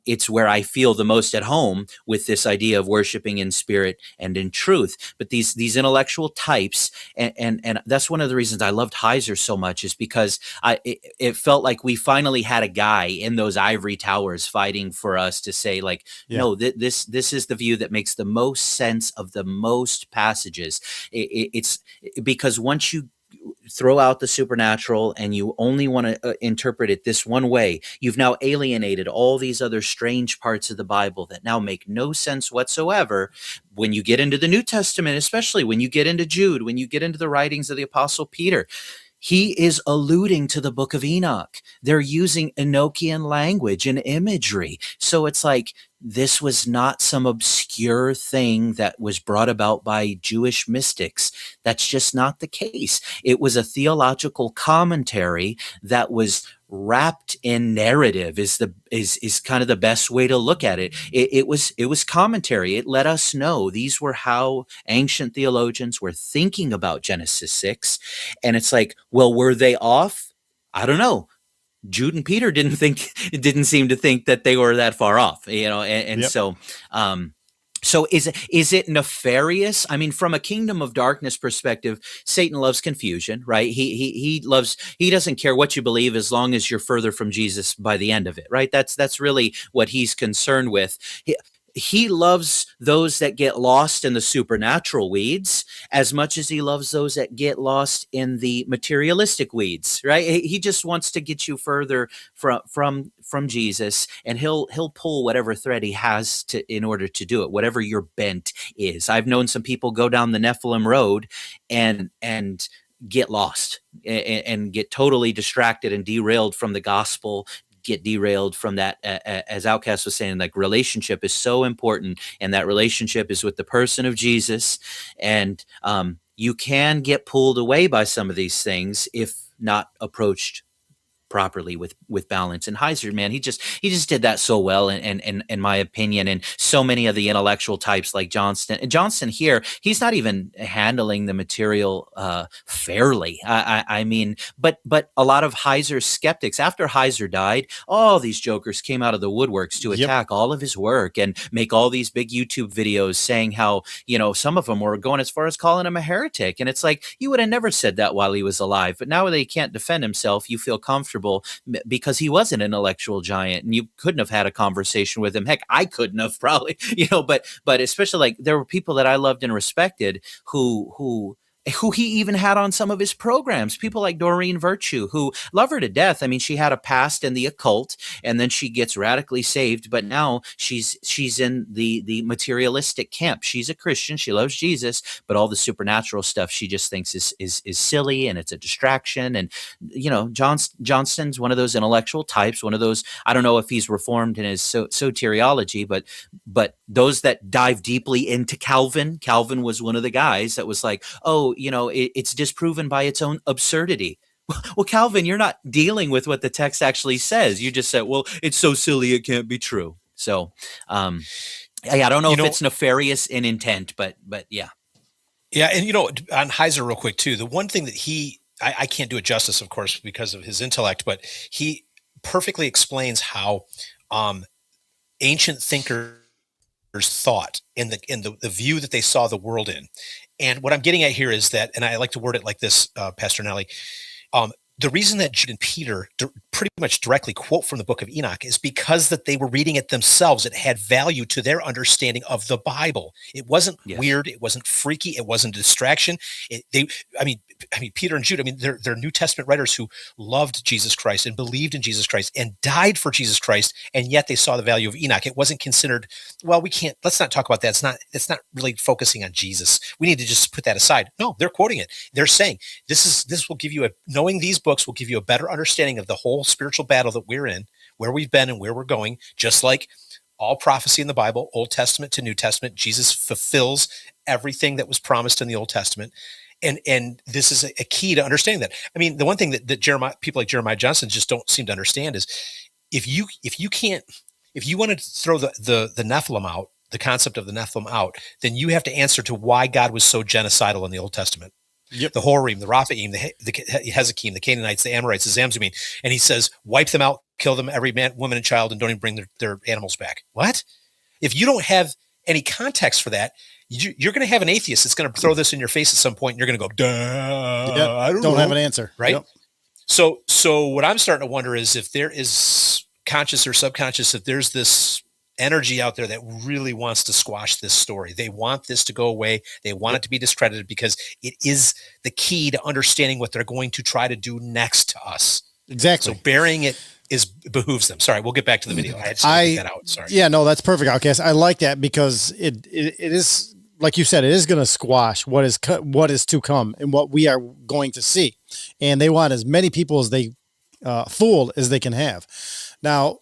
it's where I feel the most at home with this idea of worshiping in spirit and in truth. But these intellectual types, and that's one of the reasons I loved Heiser so much, is because it felt like we finally had a guy in those ivory towers fighting for us to say, like, no, this is the view that makes the most sense of the most passages. It's because once you throw out the supernatural and you only want to interpret it this one way, you've now alienated all these other strange parts of the Bible that now make no sense whatsoever. When you get into the New Testament, especially when you get into Jude, when you get into the writings of the Apostle Peter, he is alluding to the Book of Enoch. They're using Enochian language and imagery. So it's like, this was not some obscure thing that was brought about by Jewish mystics. That's just not the case. It was a theological commentary that was wrapped in narrative is kind of the best way to look at it. It was commentary. It let us know these were how ancient theologians were thinking about Genesis 6. And it's like, well, were they off? I don't know. Jude and Peter didn't seem to think that they were that far off, and yep. So is it nefarious? I mean, from a kingdom of darkness perspective, Satan loves confusion, right? He doesn't care what you believe as long as you're further from Jesus by the end of it, right? That's really what he's concerned with. He loves those that get lost in the supernatural weeds as much as he loves those that get lost in the materialistic weeds, right? He just wants to get you further from Jesus, and he'll pull whatever thread he has in order to do it, whatever your bent is. I've known some people go down the Nephilim road and get lost and get totally distracted and derailed from the gospel, get derailed from that, as Outcast was saying, like, relationship is so important, and that relationship is with the person of Jesus. And you can get pulled away by some of these things if not approached properly with balance. And Heiser, man, he just did that so well, and in my opinion. And so many of the intellectual types like Johnston here, he's not even handling the material fairly. I mean, but a lot of Heiser's skeptics, after Heiser died, all these jokers came out of the woodworks to attack all of his work and make all these big YouTube videos saying how, some of them were going as far as calling him a heretic. And it's like, you would have never said that while he was alive, but now that he can't defend himself, you feel comfortable because he was an intellectual giant and you couldn't have had a conversation with him. Heck, I couldn't have probably, but especially like there were people that I loved and respected who he even had on some of his programs, people like Doreen Virtue, who love her to death. I mean, she had a past in the occult and then she gets radically saved, but now she's in the materialistic camp. She's a Christian. She loves Jesus, but all the supernatural stuff she just thinks is silly and it's a distraction. And, Johnston's one of those intellectual types, one of those, I don't know if he's reformed in his soteriology, but those that dive deeply into Calvin was one of the guys that was like, oh, it's disproven by its own absurdity. Well, Calvin, you're not dealing with what the text actually says. You just said, well, it's so silly it can't be true. So, I don't know if it's nefarious in intent, but yeah. Yeah, and on Heiser real quick too, the one thing that I can't do it justice, of course, because of his intellect, but he perfectly explains how ancient thinkers thought in the view that they saw the world in. And what I'm getting at here is that, and I like to word it like this, Pastor Nelly, the reason that Jude and Peter pretty much directly quote from the Book of Enoch is because that they were reading it themselves. It had value to their understanding of the Bible. It wasn't weird. It wasn't freaky. It wasn't a distraction. Peter and Jude, they're New Testament writers who loved Jesus Christ and believed in Jesus Christ and died for Jesus Christ, and yet they saw the value of Enoch. It wasn't considered, well, let's not talk about that. It's not really focusing on Jesus. We need to just put that aside. No, they're quoting it. They're saying this will give you knowing these books will give you a better understanding of the whole spiritual battle that we're in, where we've been and where we're going, just like all prophecy in the Bible, Old Testament to New Testament. Jesus fulfills everything that was promised in the Old Testament. And this is a key to understanding that. I mean, the one thing that people like Jeremiah Johnston just don't seem to understand is if you want to throw the Nephilim out, the concept of the Nephilim out, then you have to answer to why God was so genocidal in the Old Testament. Yep. The Horim, the Raphaim, the Hezekim, the Canaanites, the Amorites, the Zamzumim. And he says, wipe them out, kill them, every man, woman, and child, and don't even bring their animals back. What? If you don't have any context for that, you're going to have an atheist that's going to throw this in your face at some point, and you're going to go, duh, yep. I don't know. have an answer. Right? Yep. So what I'm starting to wonder is if there is conscious or subconscious, if there's this energy out there that really wants to squash this story. They want this to go away. They want it to be discredited because it is the key to understanding what they're going to try to do next to us. Exactly. So burying it behooves them. Sorry, we'll get back to the video. I had to get that out. Sorry. Yeah, no, that's perfect, Outcast. I like that because it is, like you said, it is going to squash what is to come and what we are going to see. And they want as many people as they fooled as they can have. Now,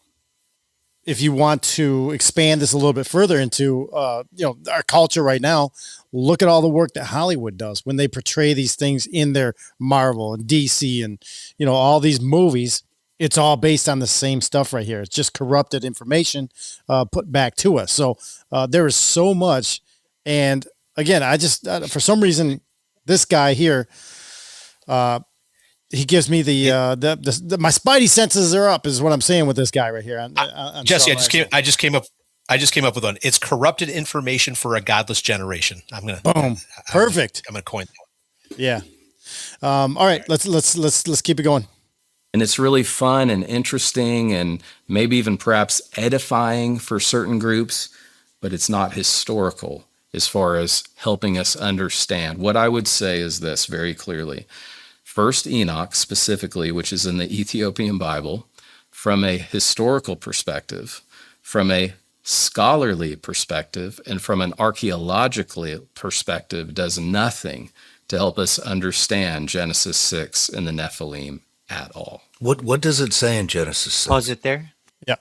if you want to expand this a little bit further into, our culture right now, look at all the work that Hollywood does when they portray these things in their Marvel and DC and, all these movies. It's all based on the same stuff right here. It's just corrupted information put back to us. So there is so much. And again, I just, for some reason, this guy here, he gives me the my spidey senses are up is what I'm saying with this guy right here. Jesse, I just came up with one. It's corrupted information for a godless generation. Boom. Perfect. I'm gonna coin that. Yeah. All right. Let's keep it going. And it's really fun and interesting and maybe even perhaps edifying for certain groups, but it's not historical as far as helping us understand. What I would say is this very clearly. First Enoch specifically, which is in the Ethiopian Bible, from a historical perspective, from a scholarly perspective, and from an archaeological perspective, does nothing to help us understand Genesis 6 and the Nephilim at all. What does it say in Genesis 6? Pause it there. Yeah.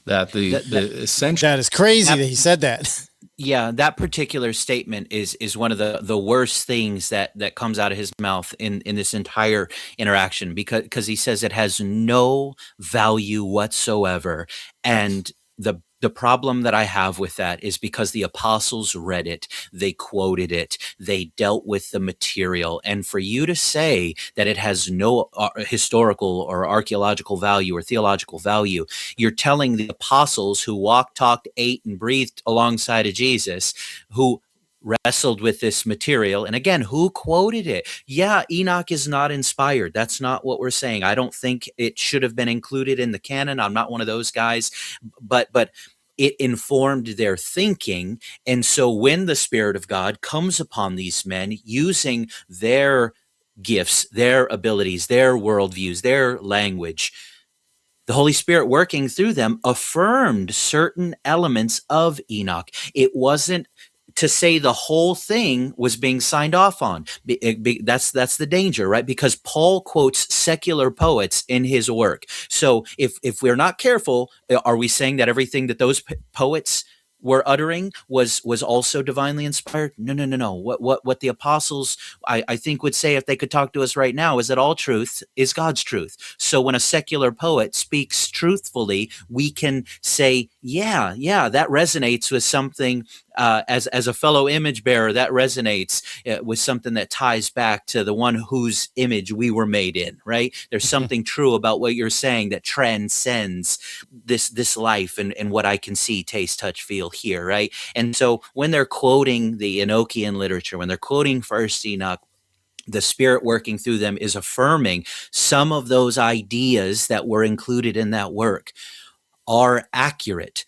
That the essential. That is crazy that he said that. Yeah, that particular statement is one of the worst things that comes out of his mouth in this entire interaction, because he says it has no value whatsoever. And the problem that I have with that is because the apostles read it, they quoted it, they dealt with the material. And for you to say that it has no historical or archaeological value or theological value, you're telling the apostles who walked, talked, ate, and breathed alongside of Jesus, who wrestled with this material. And again, who quoted it? Yeah, Enoch is not inspired. That's not what we're saying. I don't think it should have been included in the canon. I'm not one of those guys, but it informed their thinking. And so when the Spirit of God comes upon these men using their gifts, their abilities, their worldviews, their language, the Holy Spirit working through them affirmed certain elements of Enoch. It wasn't to say the whole thing was being signed off on. That's the danger, right? Because Paul quotes secular poets in his work. So if we're not careful, are we saying that everything that those poets were uttering was also divinely inspired? No. What the apostles, I think, would say if they could talk to us right now is that all truth is God's truth. So when a secular poet speaks truthfully, we can say, yeah, that resonates with something. As a fellow image bearer, that resonates with something that ties back to the one whose image we were made in, right? There's something true about what you're saying that transcends this life and what I can see, taste, touch, feel, hear, right? And so when they're quoting the Enochian literature, when they're quoting First Enoch, the Spirit working through them is affirming some of those ideas that were included in that work are accurate.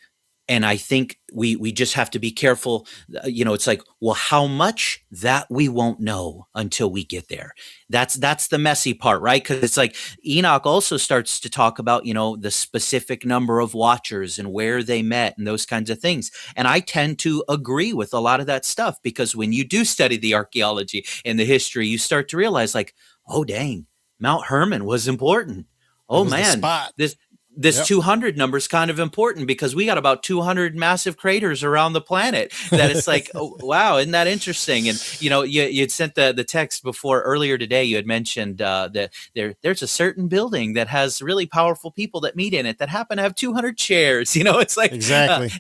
And I think we just have to be careful. It's like, well, how much? That we won't know until we get there. That's the messy part, right? Because it's like Enoch also starts to talk about, the specific number of watchers and where they met and those kinds of things. And I tend to agree with a lot of that stuff, because when you do study the archaeology and the history, you start to realize, like, oh, dang, Mount Hermon was important. Oh, man, this 200 number is kind of important, because we got about 200 massive craters around the planet that it's like, oh, wow, isn't that interesting? And, you'd sent the text before earlier today. You had mentioned that there's a certain building that has really powerful people that meet in it that happen to have 200 chairs. It's like, exactly.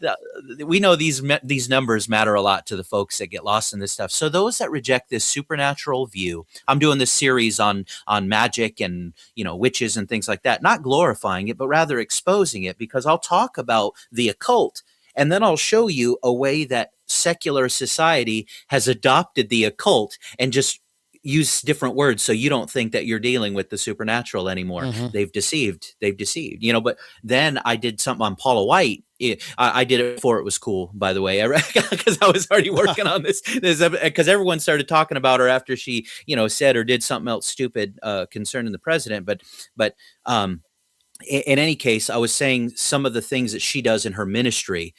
We know these numbers matter a lot to the folks that get lost in this stuff. So those that reject this supernatural view, I'm doing this series on magic and, witches and things like that, not glorifying it, but rather exposing it, because I'll talk about the occult, and then I'll show you a way that secular society has adopted the occult and just use different words so you don't think that you're dealing with the supernatural anymore. Mm-hmm. They've deceived, but then I did something on Paula White. I did it before it was cool, by the way, because I was already working on this because everyone started talking about her after she, said or did something else stupid concerning the president. But in any case, I was saying some of the things that she does in her ministry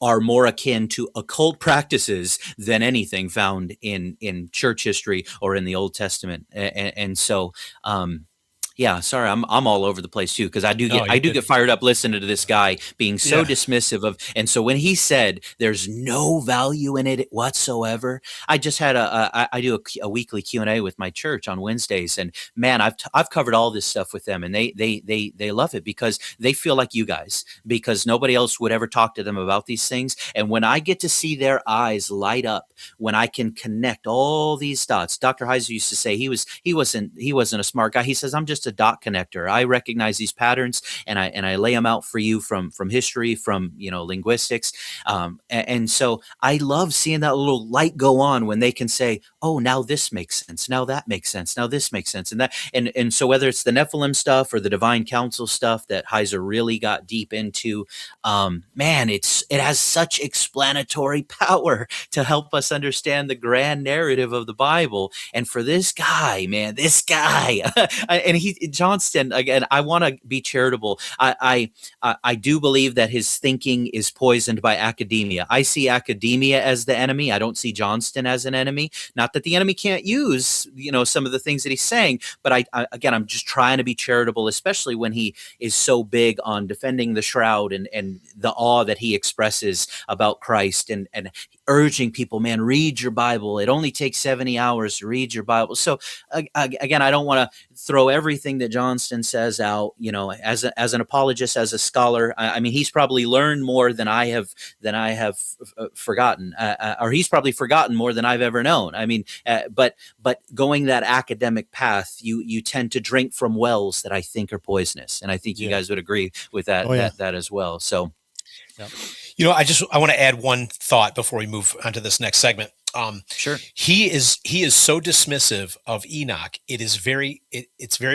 are more akin to occult practices than anything found in church history or in the Old Testament. And so, yeah, sorry, I'm all over the place too, because I do get fired up listening to this guy being so dismissive of. And so when he said there's no value in it whatsoever, I just had I do a weekly Q&A with my church on Wednesdays, and man, I've covered all this stuff with them, and they love it because they feel like you guys, because nobody else would ever talk to them about these things. And when I get to see their eyes light up, when I can connect all these dots, Dr. Heiser used to say he wasn't a smart guy. He says, I'm just a dot connector. I recognize these patterns and I lay them out for you from history, from linguistics, and so I love seeing that little light go on when they can say, oh, now this makes sense, now that makes sense, now this makes sense, and so whether it's the Nephilim stuff or the divine council stuff that Heiser really got deep into, man, it has such explanatory power to help us understand the grand narrative of the Bible. And for this guy, and Johnston, again, I want to be charitable. I do believe that his thinking is poisoned by academia. I see academia as the enemy. I don't see Johnston as an enemy. Not that the enemy can't use, some of the things that he's saying, but again, I'm just trying to be charitable, especially when he is so big on defending the shroud and the awe that he expresses about Christ and urging people, man, read your Bible. It only takes 70 hours to read your Bible. So again, I don't want to throw everything that Johnston says out, as an apologist, as a scholar. I mean, he's probably learned more than I have forgotten, or he's probably forgotten more than I've ever known. I mean, but going that academic path, you tend to drink from wells that I think are poisonous. And I think you guys would agree with that, that as well. So, yeah. I want to add one thought before we move on to this next segment. Sure. He is so dismissive of Enoch. It's very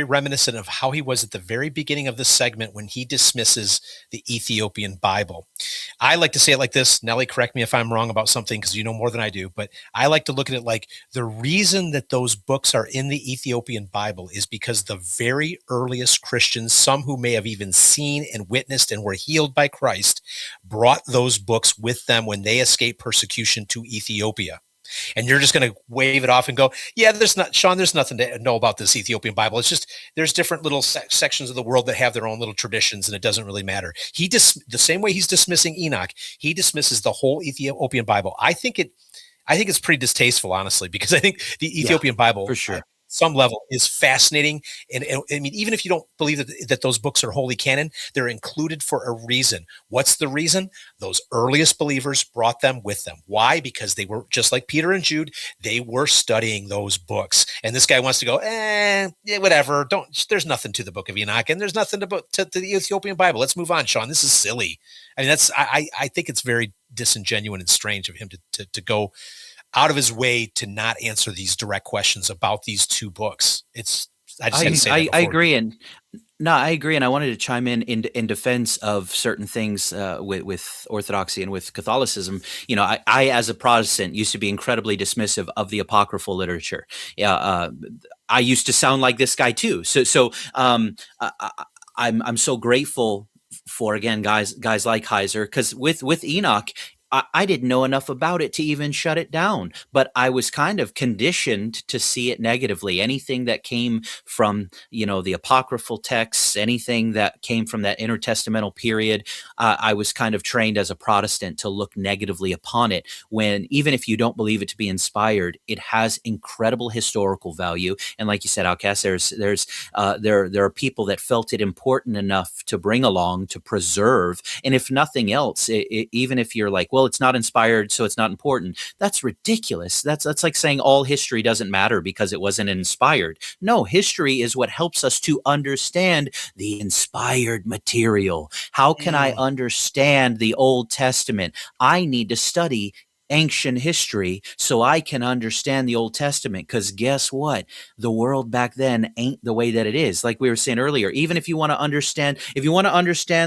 reminiscent of how he was at the very beginning of this segment when he dismisses the Ethiopian Bible. I like to say it like this. Nelly, correct me if I'm wrong about something because you know more than I do, but I like to look at it like the reason that those books are in the Ethiopian Bible is because the very earliest Christians, some who may have even seen and witnessed and were healed by Christ, brought those books with them when they escaped persecution to Ethiopia. And you're just going to wave it off and go, yeah, Shawn, there's nothing to know about this Ethiopian Bible. It's just, there's different little sections of the world that have their own little traditions and it doesn't really matter. The same way he's dismissing Enoch, he dismisses the whole Ethiopian Bible. I think it's pretty distasteful, honestly, because I think the Ethiopian Bible, for sure, some level, is fascinating. And I mean, even if you don't believe that those books are holy canon, they're included for a reason. What's the reason? Those earliest believers brought them with them. Why? Because they were just like Peter and Jude. They were studying those books. And this guy wants to go, yeah, whatever. There's nothing to the Book of Enoch, and there's nothing to the Ethiopian Bible. Let's move on, Shawn. This is silly. I mean, I think it's very disingenuous and strange of him to go out of his way to not answer these direct questions about these two books. I agree. And no, I agree. And I wanted to chime in defense of certain things with Orthodoxy and with Catholicism. I, as a Protestant, used to be incredibly dismissive of the apocryphal literature. I used to sound like this guy too. So I'm so grateful for, again, guys like Heiser, because with Enoch, I didn't know enough about it to even shut it down, but I was kind of conditioned to see it negatively. Anything that came from, the apocryphal texts, anything that came from that intertestamental period, I was kind of trained as a Protestant to look negatively upon it, when even if you don't believe it to be inspired, it has incredible historical value. And like you said, Outcast, there are people that felt it important enough to bring along, to preserve. And if nothing else, even if you're like, well, it's not inspired, so it's not important. That's ridiculous. That's like saying all history doesn't matter because it wasn't inspired. No, history is what helps us to understand the inspired material. How can I understand the Old Testament? I need to study ancient history so I can understand the Old Testament, because guess what? The world back then ain't the way that it is. Like we were saying earlier, even if you want to understand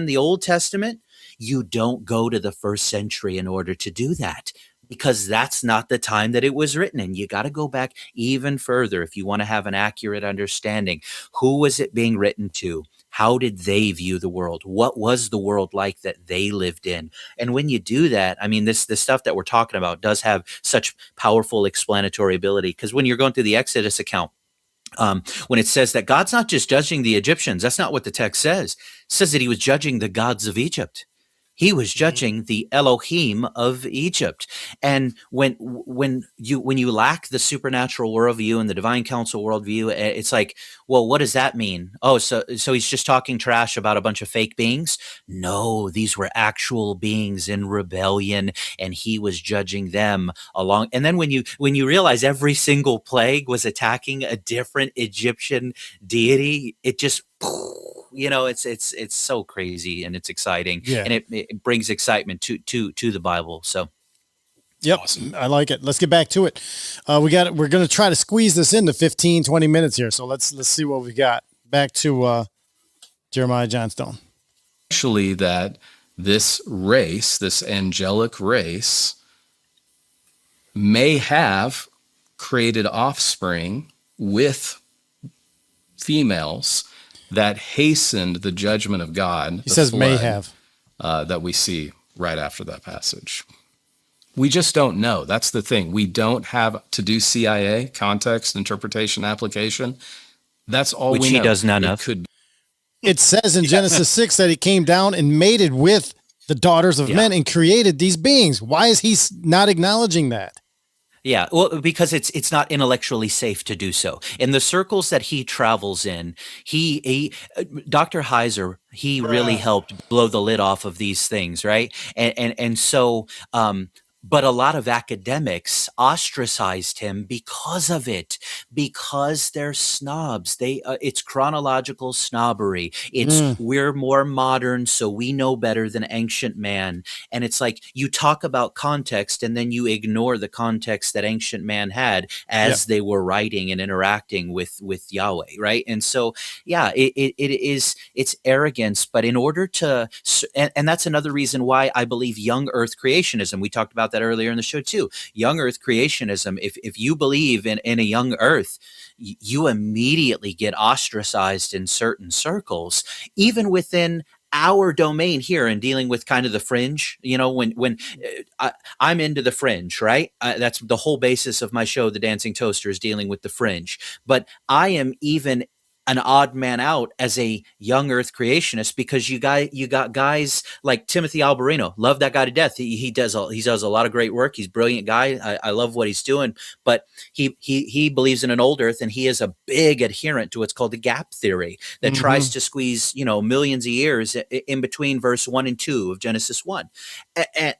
the Old Testament, you don't go to the first century in order to do that, because that's not the time that it was written in. You got to go back even further if you want to have an accurate understanding. Who was it being written to? How did they view the world? What was the world like that they lived in? And when you do that, I mean, this stuff that we're talking about does have such powerful explanatory ability, because when you're going through the Exodus account, when it says that God's not just judging the Egyptians, that's not what the text says. It says that he was judging the gods of Egypt. He was judging the Elohim of Egypt. And when you lack the supernatural worldview and the divine council worldview, it's like, well, what does that mean? Oh, so he's just talking trash about a bunch of fake beings? No, these were actual beings in rebellion, and he was judging them along. And then when you realize every single plague was attacking a different Egyptian deity, it just, it's so crazy, and it's exciting, and it brings excitement to the Bible. So, yep, awesome. I like it. Let's get back to it. We're going to try to squeeze this into 15, 20 minutes here. So let's see what we got. Back to Jeremiah Johnston. Actually, that this race, this angelic race, may have created offspring with females that hastened the judgment of God. He says may flood, have. that we see right after that passage. We just don't know. That's the thing. We don't have to do CIA, context, interpretation, application. That's all Which we he know. does none It of. could It says in Genesis 6 that he came down and mated with the daughters of men and created these beings. Why is he not acknowledging that? Yeah, well, because it's not intellectually safe to do so. In the circles that he travels in, Dr. Heiser, he really helped blow the lid off of these things, right? And so, but a lot of academics ostracized him because of it, because they're snobs. It's chronological snobbery. It's we're more modern, so we know better than ancient man. And it's like you talk about context and then you ignore the context that ancient man had as they were writing and interacting with Yahweh, right? And so, it's arrogance. But in order to, and that's another reason why I believe young Earth creationism. We talked about that earlier in the show too. Young Earth creationism. If you believe in a young Earth, you immediately get ostracized in certain circles, even within our domain here and dealing with kind of the fringe. You know, when I'm into the fringe, right? That's the whole basis of my show, The Dancing Toaster, is dealing with the fringe. But I am even an odd man out as a young Earth creationist, because you got guys like Timothy Alberino. Love that guy to death. He does a lot of great work. He's a brilliant guy. I love what he's doing, but he believes in an old Earth, and he is a big adherent to what's called the gap theory that tries to squeeze, millions of years in between verse 1 and 2 of Genesis 1.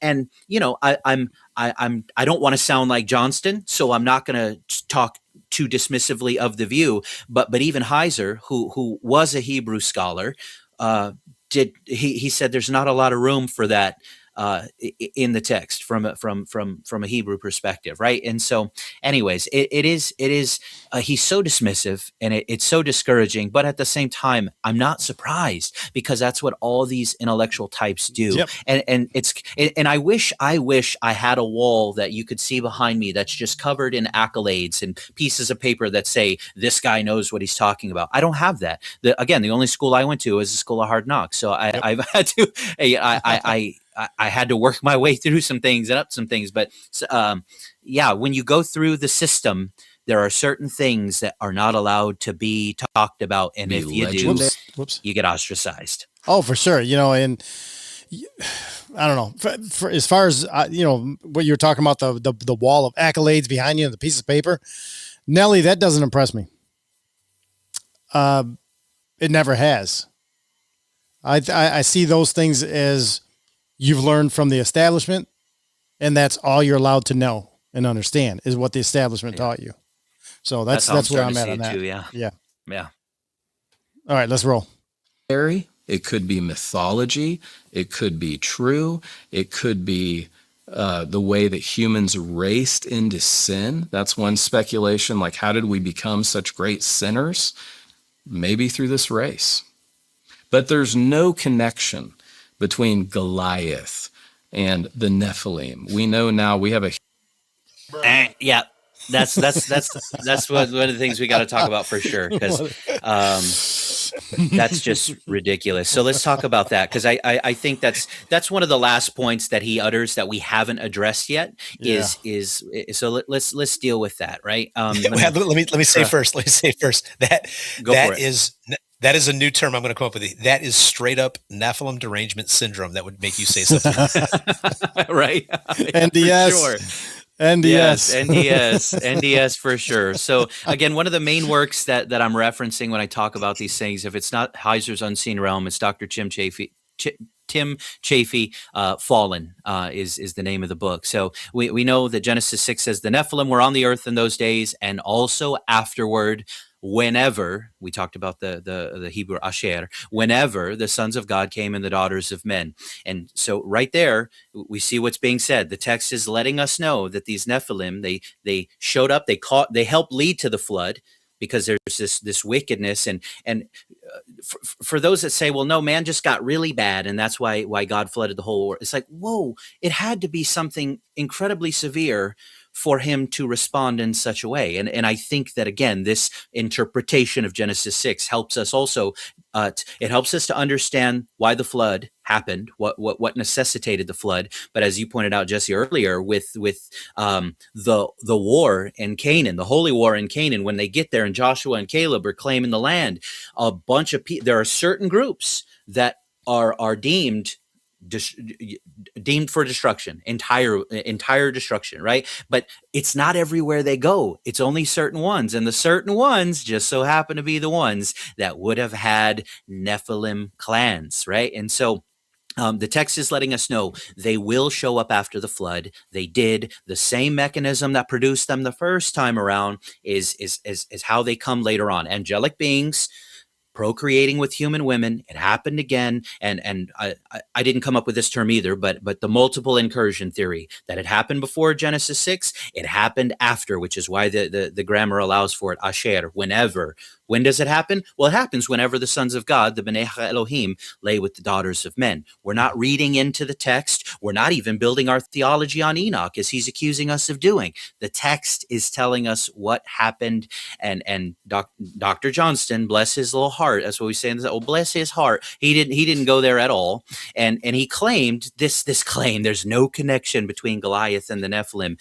And I don't want to sound like Johnston, so I'm not going to talk too dismissively of the view, but even Heiser, who was a Hebrew scholar, he said there's not a lot of room for that in the text from a Hebrew perspective, right? And so, anyways, it is he's so dismissive, and it's so discouraging. But at the same time, I'm not surprised, because that's what all these intellectual types do. Yep. And I wish I had a wall that you could see behind me that's just covered in accolades and pieces of paper that say this guy knows what he's talking about. I don't have that. The only school I went to was the School of Hard Knocks, so I've had to. I had to work my way through some things and up some things, but when you go through the system, there are certain things that are not allowed to be talked about, and if you do, you get ostracized. Oh, for sure. And I don't know. For as far as what you're talking about, the wall of accolades behind you and the piece of paper, Nelly, that doesn't impress me. It never has. I see those things as you've learned from the establishment, and that's all you're allowed to know and understand is what the establishment taught you. So that's where I'm at on that. Too, yeah. All right, let's roll. It could be mythology. It could be true. It could be the way that humans raced into sin. That's one speculation. Like, how did we become such great sinners? Maybe through this race. But there's no connection between Goliath and the Nephilim. We know now we have a... That's one of the things we got to talk about for sure, because that's just ridiculous. So let's talk about that, because I think that's one of the last points that he utters that we haven't addressed yet. So let's deal with that, right? Let me say first. Let me say first that is a new term I'm going to come up with. That is straight up Nephilim derangement syndrome. That would make you say something. Right? NDS. For sure. NDS for sure. So again, one of the main works that I'm referencing when I talk about these things, if it's not Heiser's Unseen Realm, it's Dr. Tim Chaffee, Fallen is the name of the book. So we know that Genesis 6 says the Nephilim were on the earth in those days, and also afterward, whenever we talked about the Hebrew Asher, whenever the sons of God came and the daughters of men. And so right there, we see what's being said. The text is letting us know that these Nephilim, they showed up, they helped lead to the flood. because there's this wickedness, and for those that say, well, no, man just got really bad, and that's why God flooded the whole world. It's like, whoa, it had to be something incredibly severe for him to respond in such a way. And I think that, again, this interpretation of Genesis 6 helps us also. It helps us to understand why the flood happened, what necessitated the flood. But as you pointed out, Jesse, earlier, with the war in Canaan, the holy war in Canaan, when they get there and Joshua and Caleb are claiming the land, a bunch of people, there are certain groups that are deemed for destruction, entire destruction, right? But it's not everywhere they go. It's only certain ones, and the certain ones just so happen to be the ones that would have had Nephilim clans, right? And so the text is letting us know they will show up after the flood. They did. The same mechanism that produced them the first time around is how they come later on. Angelic beings procreating with human women. It happened again, and I didn't come up with this term either, but the multiple incursion theory, that it happened before Genesis 6, it happened after, which is why the grammar allows for it, asher, whenever. When does it happen? Well, it happens whenever the sons of God, the B'nai Elohim, lay with the daughters of men. We're not reading into the text. We're not even building our theology on Enoch, as he's accusing us of doing. The text is telling us what happened, and Dr. Johnston, bless his little heart, that's what we say in this, oh, bless his heart, he didn't go there at all, and he claimed this claim, there's no connection between Goliath and the Nephilim.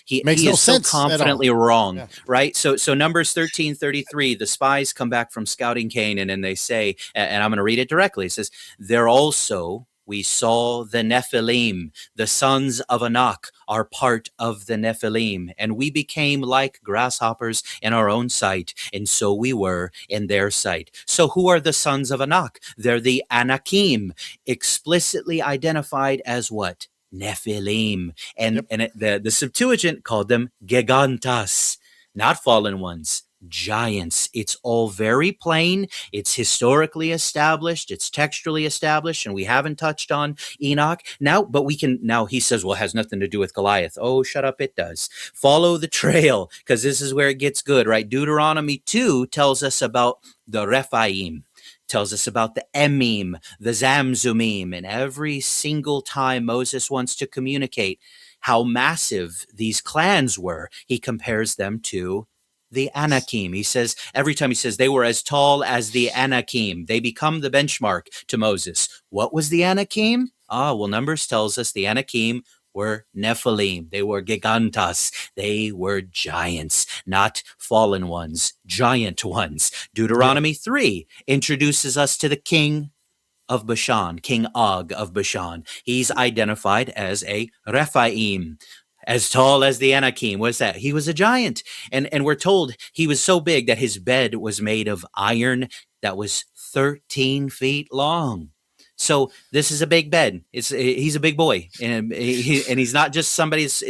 He is so confidently wrong, yeah. Right? So Numbers 13:33, the spies come back from scouting Canaan, and they say, and I'm going to read it directly, it says, there also we saw the Nephilim, the sons of Enoch are part of the Nephilim, and we became like grasshoppers in our own sight, and so we were in their sight. So who are the sons of Enoch? They're the Anakim, explicitly identified as what? Nephilim. And the Septuagint called them Gigantas, not fallen ones, giants. It's all very plain. It's historically established. It's textually established, and we haven't touched on Enoch now, but we can now. He says, well, it has nothing to do with Goliath. Oh, shut up. It does. Follow the trail, because this is where it gets good, right? Deuteronomy 2 tells us about the Rephaim, tells us about the Emim, the Zamzumim, and every single time Moses wants to communicate how massive these clans were, he compares them to the Anakim. He says, every time he says they were as tall as the Anakim, they become the benchmark to Moses. What was the Anakim? Well, Numbers tells us the Anakim were Nephilim. They were gigantas. They were giants, not fallen ones, giant ones. Deuteronomy 3 introduces us to the king of Bashan, King Og of Bashan. He's identified as a Rephaim, as tall as the Anakim. What's that? He was a giant. And we're told he was so big that his bed was made of iron that was 13 feet long. So this is a big bed. He's a big boy, and he's not just somebody's.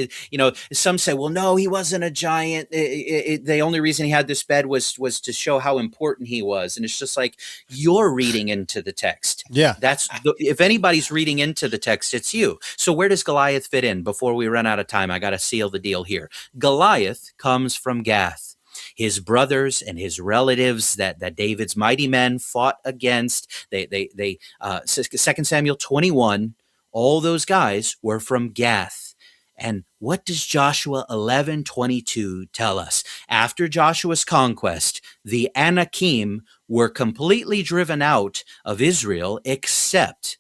Some say, well, no, he wasn't a giant. The only reason he had this bed was to show how important he was, and it's just like, you're reading into the text. Yeah, if anybody's reading into the text, it's you. So where does Goliath fit in? Before we run out of time, I got to seal the deal here. Goliath comes from Gath. His brothers and his relatives that David's mighty men fought against, 2 Samuel 21, all those guys were from Gath. And what does Joshua 11:22 tell us? After Joshua's conquest, the Anakim were completely driven out of Israel, except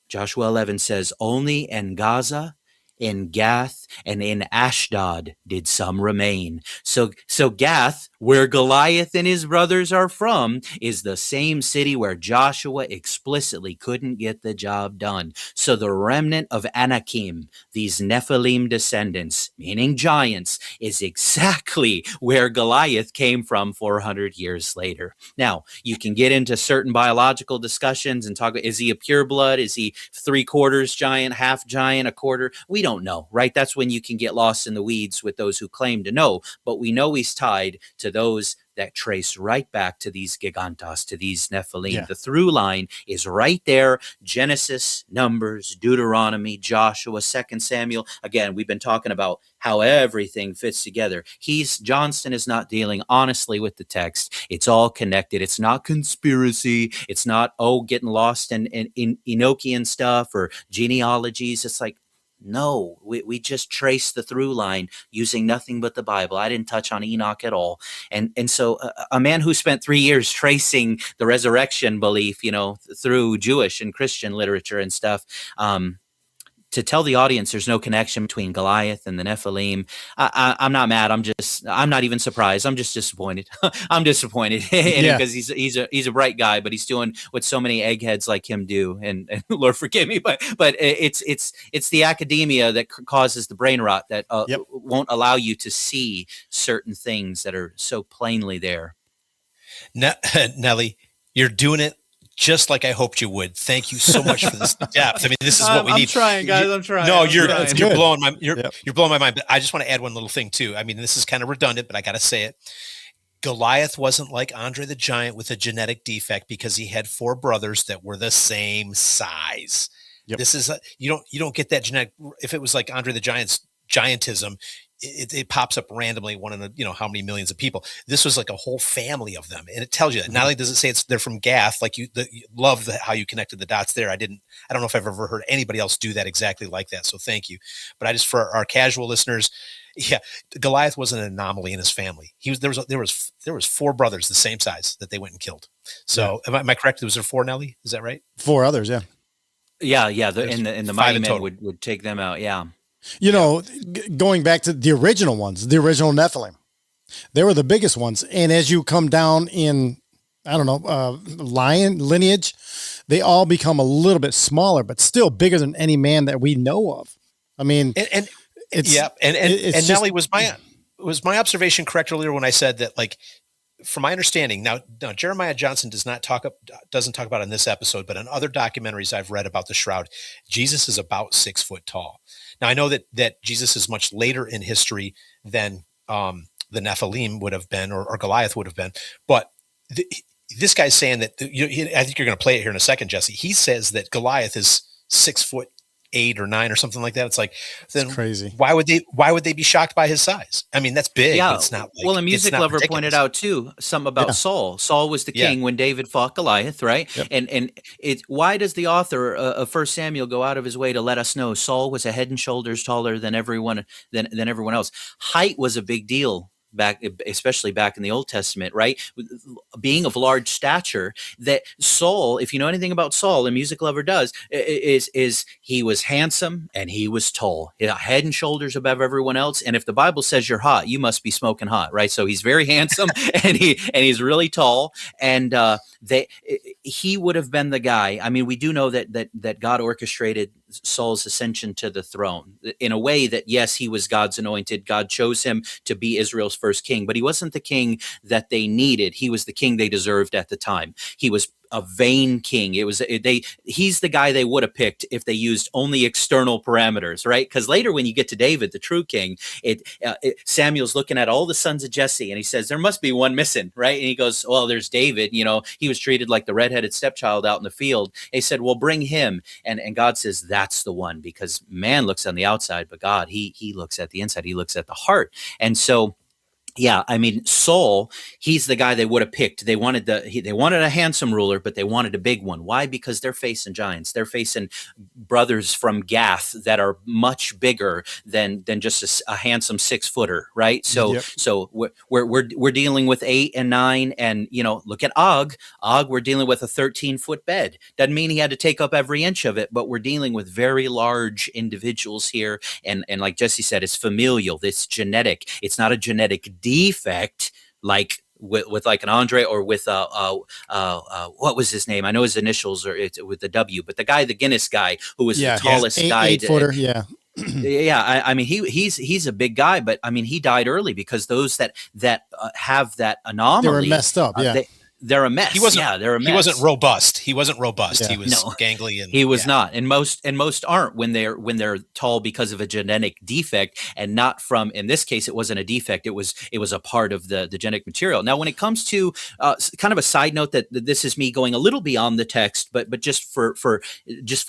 Joshua 11 says, only in Gaza, in Gath, and in Ashdod did some remain. So Gath, where Goliath and his brothers are from, is the same city where Joshua explicitly couldn't get the job done. So the remnant of Anakim, these Nephilim descendants, meaning giants, is exactly where Goliath came from 400 years later. Now, you can get into certain biological discussions and talk, is he a pureblood? Is he 3/4 giant, half giant, a quarter? We don't know, right? That's when you can get lost in the weeds with those who claim to know, but we know he's tied to those that trace right back to these gigantos, to these Nephilim. Yeah. The through line is right there. Genesis, Numbers, Deuteronomy, Joshua, 2 Samuel. Again, we've been talking about how everything fits together. Johnston is not dealing honestly with the text. It's all connected. It's not conspiracy. It's not, getting lost in Enochian stuff or genealogies. It's like, no, we just trace the through line using nothing but the Bible. I didn't touch on Enoch at all. And so a man who spent 3 years tracing the resurrection belief, through Jewish and Christian literature and stuff, to tell the audience there's no connection between Goliath and the Nephilim, I'm not mad. I'm not even surprised. I'm just disappointed. I'm disappointed in him because he's a bright guy, but he's doing what so many eggheads like him do. And Lord forgive me, but it's the academia that causes the brain rot that won't allow you to see certain things that are so plainly there. Nelly, you're doing it just like I hoped you would. Thank you so much for this depth. I mean, this is what we need. I'm trying, guys. I'm trying. No, you're blowing my mind. But I just want to add one little thing too. I mean, this is kind of redundant, but I got to say it. Goliath wasn't like Andre the Giant with a genetic defect because he had 4 brothers that were the same size. Yep. This is you don't get that genetic. If it was like Andre the Giant's giantism, it pops up randomly, one in how many millions of people. This was like a whole family of them, and it tells you that. Not only does it say they're from Gath, like you love how you connected the dots there. I don't know if I've ever heard anybody else do that exactly like that. So thank you. But for our casual listeners, Goliath was an anomaly in his family. There was 4 brothers the same size that they went and killed. So am I correct? Was there 4, Nelly? Is that right? 4 others, yeah. Yeah. The mighty men would take them out. Yeah. Going back to the original ones, the original Nephilim, they were the biggest ones. And as you come down in, lineage, they all become a little bit smaller, but still bigger than any man that we know of. I mean, and Nelly, was my observation correct earlier when I said that, like, from my understanding, now Jeremiah Johnston doesn't talk about it in this episode, but in other documentaries I've read about the Shroud, Jesus is about 6 foot tall. Now I know that Jesus is much later in history than the Nephilim would have been, or Goliath would have been, but this guy's saying that I think you're going to play it here in a second, Jesse. He says that Goliath is 6'8" or 9 or something like that. It's like, then it's crazy. Why would they be shocked by his size? I mean, that's big. Yeah. It's not like, well, a music lover ridiculous. Pointed out too something about Saul. Saul was the king when David fought Goliath, right? Yep. And why does the author of 1 Samuel go out of his way to let us know Saul was a head and shoulders taller than everyone else? Height was a big deal especially back in the Old Testament, right? Being of large stature, that Saul, if you know anything about Saul, a music lover does, is he was handsome and he was tall, head and shoulders above everyone else. And if the Bible says you're hot, you must be smoking hot, right? So he's very handsome and he's really tall, and he would have been the guy. I mean, we do know that God orchestrated Saul's ascension to the throne in a way that, yes, he was God's anointed. God chose him to be Israel's first king, but he wasn't the king that they needed. He was the king they deserved at the time. He was a vain king. He's the guy they would have picked if they used only external parameters, right? Because later when you get to David, the true king, Samuel's looking at all the sons of Jesse and he says, there must be one missing, right? And he goes, well, there's David, he was treated like the redheaded stepchild out in the field. And he said, well, bring him. And God says, that's the one, because man looks on the outside, but God, he looks at the inside. He looks at the heart. And so, yeah, I mean, Saul, he's the guy they would have picked. They wanted a handsome ruler, but they wanted a big one. Why? Because they're facing giants. They're facing brothers from Gath that are much bigger than just a handsome 6-footer, right? So so we're dealing with 8 and 9, and look at Og. Og, we're dealing with a 13-foot bed. Doesn't mean he had to take up every inch of it, but we're dealing with very large individuals here. And like Jesse said, it's familial. It's genetic. It's not a genetic defect like with like an Andre or with what was his name? I know his initials are with the W, but the Guinness guy who was the tallest guy. 8-footer, yeah. Yeah, I mean he's a big guy, but I mean he died early because those that have that anomaly, they were messed up. they're a mess. He wasn't. Yeah, they're a mess. He wasn't robust. He wasn't robust. Yeah. He was gangly and he was not. And most aren't when they're tall because of a genetic defect, and not from, in this case, it wasn't a defect. It was a part of the genetic material. Now, when it comes to kind of a side note that this is me going a little beyond the text, but just for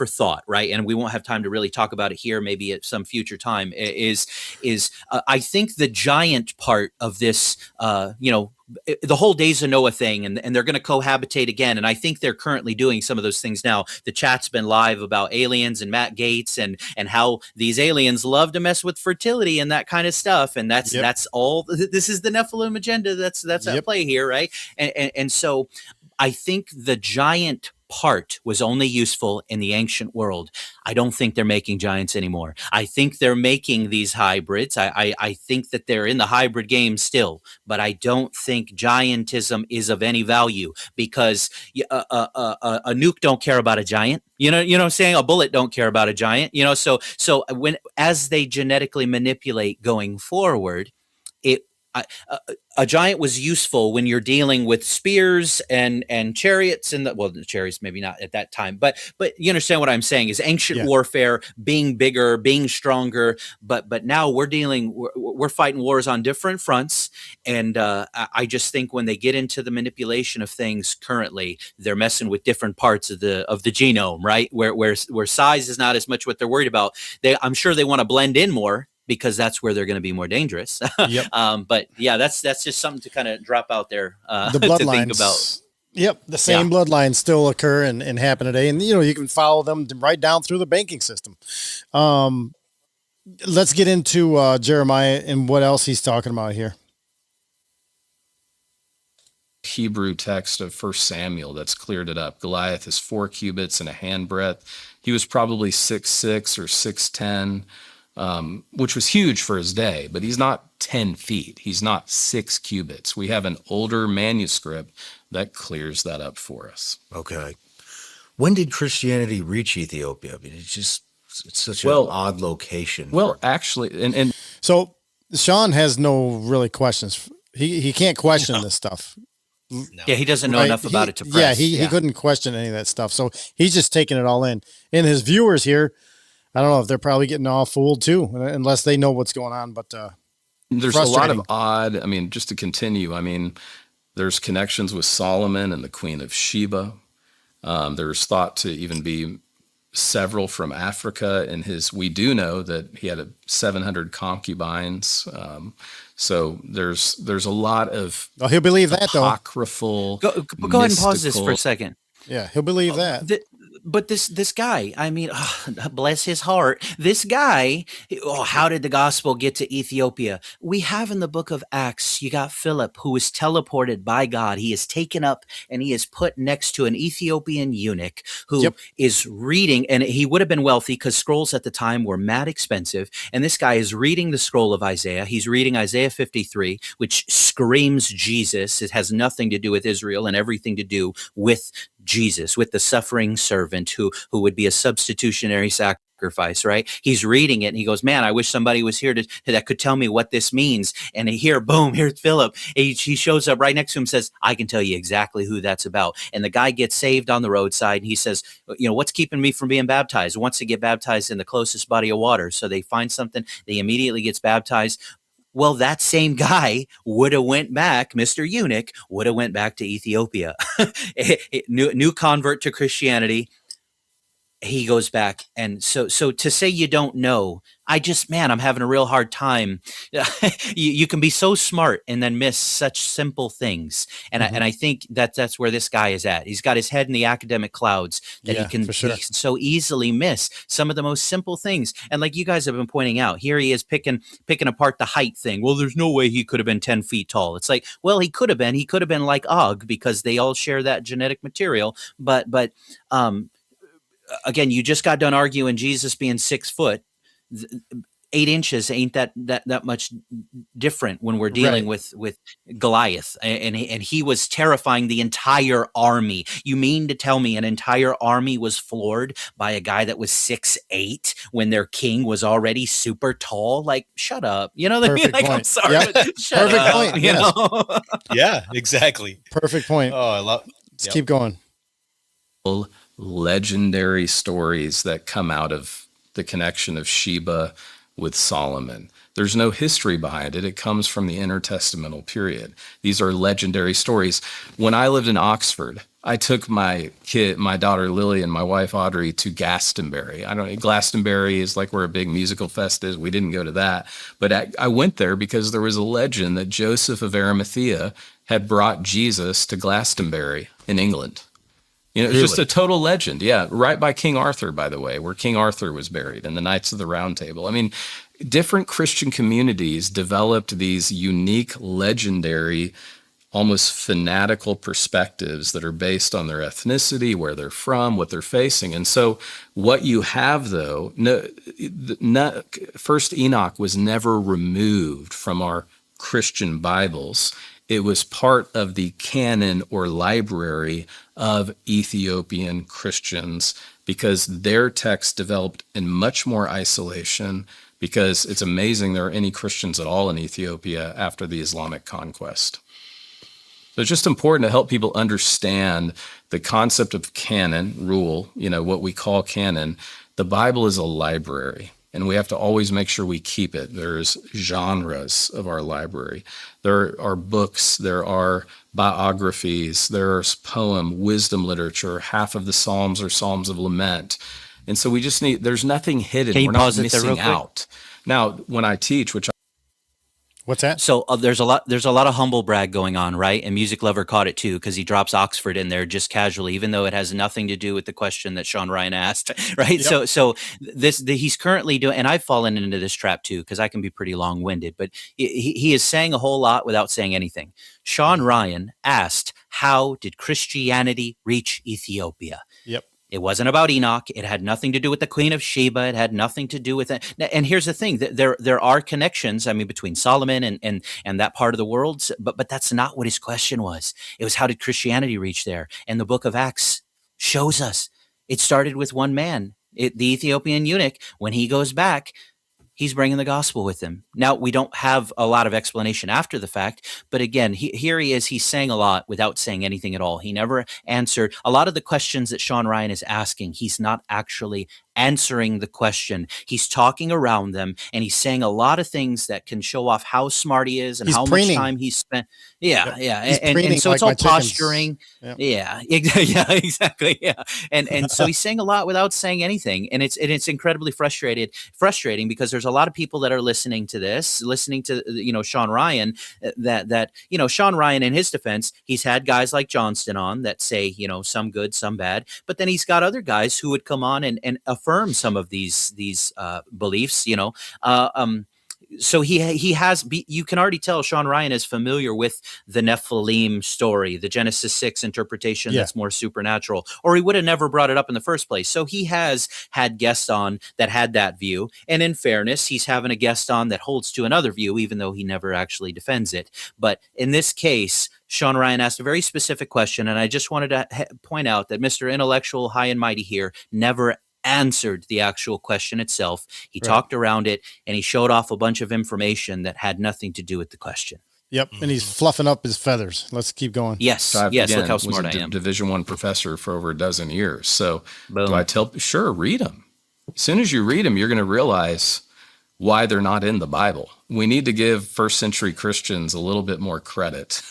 thought, right? And we won't have time to really talk about it here. Maybe at some future time. Is I think the giant part of this, the whole Days of Noah thing, and they're going to cohabitate again. And I think they're currently doing some of those things now. The chat's been live about aliens and Matt Gaetz and how these aliens love to mess with fertility and that kind of stuff. And that's all. This is the Nephilim agenda that's at play here, right? And so I think the giant part was only useful in the ancient world. I don't think they're making giants anymore. I think they're making these hybrids. I think that they're in the hybrid game still, but I don't think giantism is of any value, because a nuke don't care about a giant. You know what I'm saying? A bullet don't care about a giant. So when as they genetically manipulate going forward, a giant was useful when you're dealing with spears and chariots, and the chariots maybe not at that time, but you understand what I'm saying is ancient warfare, being bigger, being stronger. But now we're fighting wars on different fronts, and I just think when they get into the manipulation of things currently, they're messing with different parts of the genome, right? Where size is not as much what they're worried about. I'm sure they want to blend in more, because that's where they're going to be more dangerous. Yep. But yeah, that's just something to kind of drop out there The bloodlines. to think about. Yep, the same bloodlines still occur and happen today, and you can follow them right down through the banking system. Let's get into Jeremiah and what else he's talking about here. Hebrew text of 1 Samuel that's cleared it up. Goliath is 4 cubits and a handbreadth. He was probably 6'6" or 6'10". Which was huge for his day, but he's not 10 feet. He's not 6 cubits. We have an older manuscript that clears that up for us. Okay. When did Christianity reach Ethiopia? I mean, it's such an odd location. Well, actually, and so Shawn has no really questions. He can't question this stuff. No. Yeah, he doesn't know enough about it to press. He couldn't question any of that stuff. So he's just taking it all in. And his viewers here, I don't know if they're probably getting all fooled too, unless they know what's going on. But there's a lot of odd, just to continue, there's connections with Solomon and the Queen of Sheba. There's thought to even be several from Africa. And we do know that he had 700 concubines. So there's a lot of he'll believe that though. Apocryphal. Go ahead and pause this for a second. Yeah, he'll believe that. But this guy, bless his heart. This guy, how did the gospel get to Ethiopia? We have in the book of Acts, you got Philip, who was teleported by God. He is taken up and he is put next to an Ethiopian eunuch who is reading, and he would have been wealthy because scrolls at the time were mad expensive. And this guy is reading the scroll of Isaiah. He's reading Isaiah 53, which screams Jesus. It has nothing to do with Israel and everything to do with Jesus, with the suffering servant who would be a substitutionary sacrifice, right? He's reading it and he goes, man, I wish somebody was here that could tell me what this means. And here's Philip. He shows up right next to him, says, I can tell you exactly who that's about. And the guy gets saved on the roadside. And he says, what's keeping me from being baptized? Wants to get baptized in the closest body of water. So they find something. They immediately gets baptized. Well, that same guy would have went back, Mr. Eunuch, would have went back to Ethiopia. New convert to Christianity. He goes back. And so to say you don't know, I'm having a real hard time. You can be so smart and then miss such simple things. And I think that's where this guy is at. He's got his head in the academic clouds that he can so easily miss some of the most simple things. And like you guys have been pointing out, here he is picking apart the height thing. Well, there's no way he could have been 10 feet tall. It's like, well, he could have been. He could have been like Og because they all share that genetic material. But again, you just got done arguing Jesus being 6 foot. 8 inches ain't that much different when we're dealing Right. with Goliath, and he was terrifying the entire army. You mean to tell me an entire army was floored by a guy that was 6'8" when their king was already super tall? Like, shut up. You know what I mean? Perfect Like, I'm point. sorry, Yep. but shut Perfect up, point, you yes. know? Yeah, exactly. Perfect point. Oh, I love. Let's Yep. keep going. Legendary stories that come out of the connection of Sheba with Solomon. There's no history behind it. It comes from the intertestamental period. These are legendary stories. When I lived in Oxford, I took my daughter Lily, and my wife Audrey to Glastonbury. Glastonbury is like where a big musical fest is. We didn't go to that, but I went there because there was a legend that Joseph of Arimathea had brought Jesus to Glastonbury in England. You know, it's just a total legend. Yeah, right by King Arthur, by the way, where King Arthur was buried in the Knights of the Round Table. I mean, different Christian communities developed these unique, legendary, almost fanatical perspectives that are based on their ethnicity, where they're from, what they're facing. And so what you have, though, First Enoch was never removed from our Christian Bibles. It was part of the canon or library of Ethiopian Christians because their text developed in much more isolation, because it's amazing there are any Christians at all in Ethiopia after the Islamic conquest. So it's just important to help people understand the concept of canon, rule, what we call canon. The Bible is a library, and we have to always make sure we keep it. There's genres of our library. There are books, there are biographies, there's poem, wisdom literature. Half of the Psalms are Psalms of lament. And so we just there's nothing hidden. Can you We're not pause it there real missing quick? out. Now, when I teach, which What's that? So there's a lot of humble brag going on, right? And Music Lover caught it too, because he drops Oxford in there just casually, even though it has nothing to do with the question that Shawn Ryan asked, right? Yep. So he's currently doing, and I've fallen into this trap too, because I can be pretty long-winded, but he is saying a whole lot without saying anything. Shawn Ryan asked, how did Christianity reach Ethiopia? Yep. It wasn't about Enoch. It had nothing to do with the Queen of Sheba. It had nothing to do with it. And here's the thing: there are connections. I mean, between Solomon and that part of the world. But that's not what his question was. It was, how did Christianity reach there? And the Book of Acts shows us it started with one man, the Ethiopian eunuch. When he goes back, he's bringing the gospel with him. Now, we don't have a lot of explanation after the fact, but again, here he is. He's saying a lot without saying anything at all. He never answered a lot of the questions that Shawn Ryan is asking. He's not actually answering the question. He's talking around them, and he's saying a lot of things that can show off how smart he is and He's how preening. much time he's spent. Yeah, yeah. He's preening And so like it's all my chickens. posturing. Yep. Yeah, yeah, exactly. Yeah. And so he's saying a lot without saying anything. And it's incredibly frustrating because there's a lot of people that are listening to Shawn Ryan, that Shawn Ryan, in his defense, he's had guys like Johnston on that say, some good, some bad, but then he's got other guys who would come on and affirm some of these beliefs, so he has. You can already tell Shawn Ryan is familiar with the Nephilim story, the Genesis 6 interpretation that's more supernatural, or he would have never brought it up in the first place. So he has had guests on that had that view, and in fairness, he's having a guest on that holds to another view, even though he never actually defends it. But in this case, Shawn Ryan asked a very specific question, and I just wanted to point out that Mr. Intellectual High and Mighty here never answered the actual question itself. He talked around it, and he showed off a bunch of information that had nothing to do with the question. Yep. And he's fluffing up his feathers. Let's keep going. Yes. I've, Yes. again, Look how was smart a I am. Division I professor for over a dozen years. So Boom. do I tell? Sure, read them. As soon as you read them, you're going to realize why they're not in the Bible. We need to give first century Christians a little bit more credit.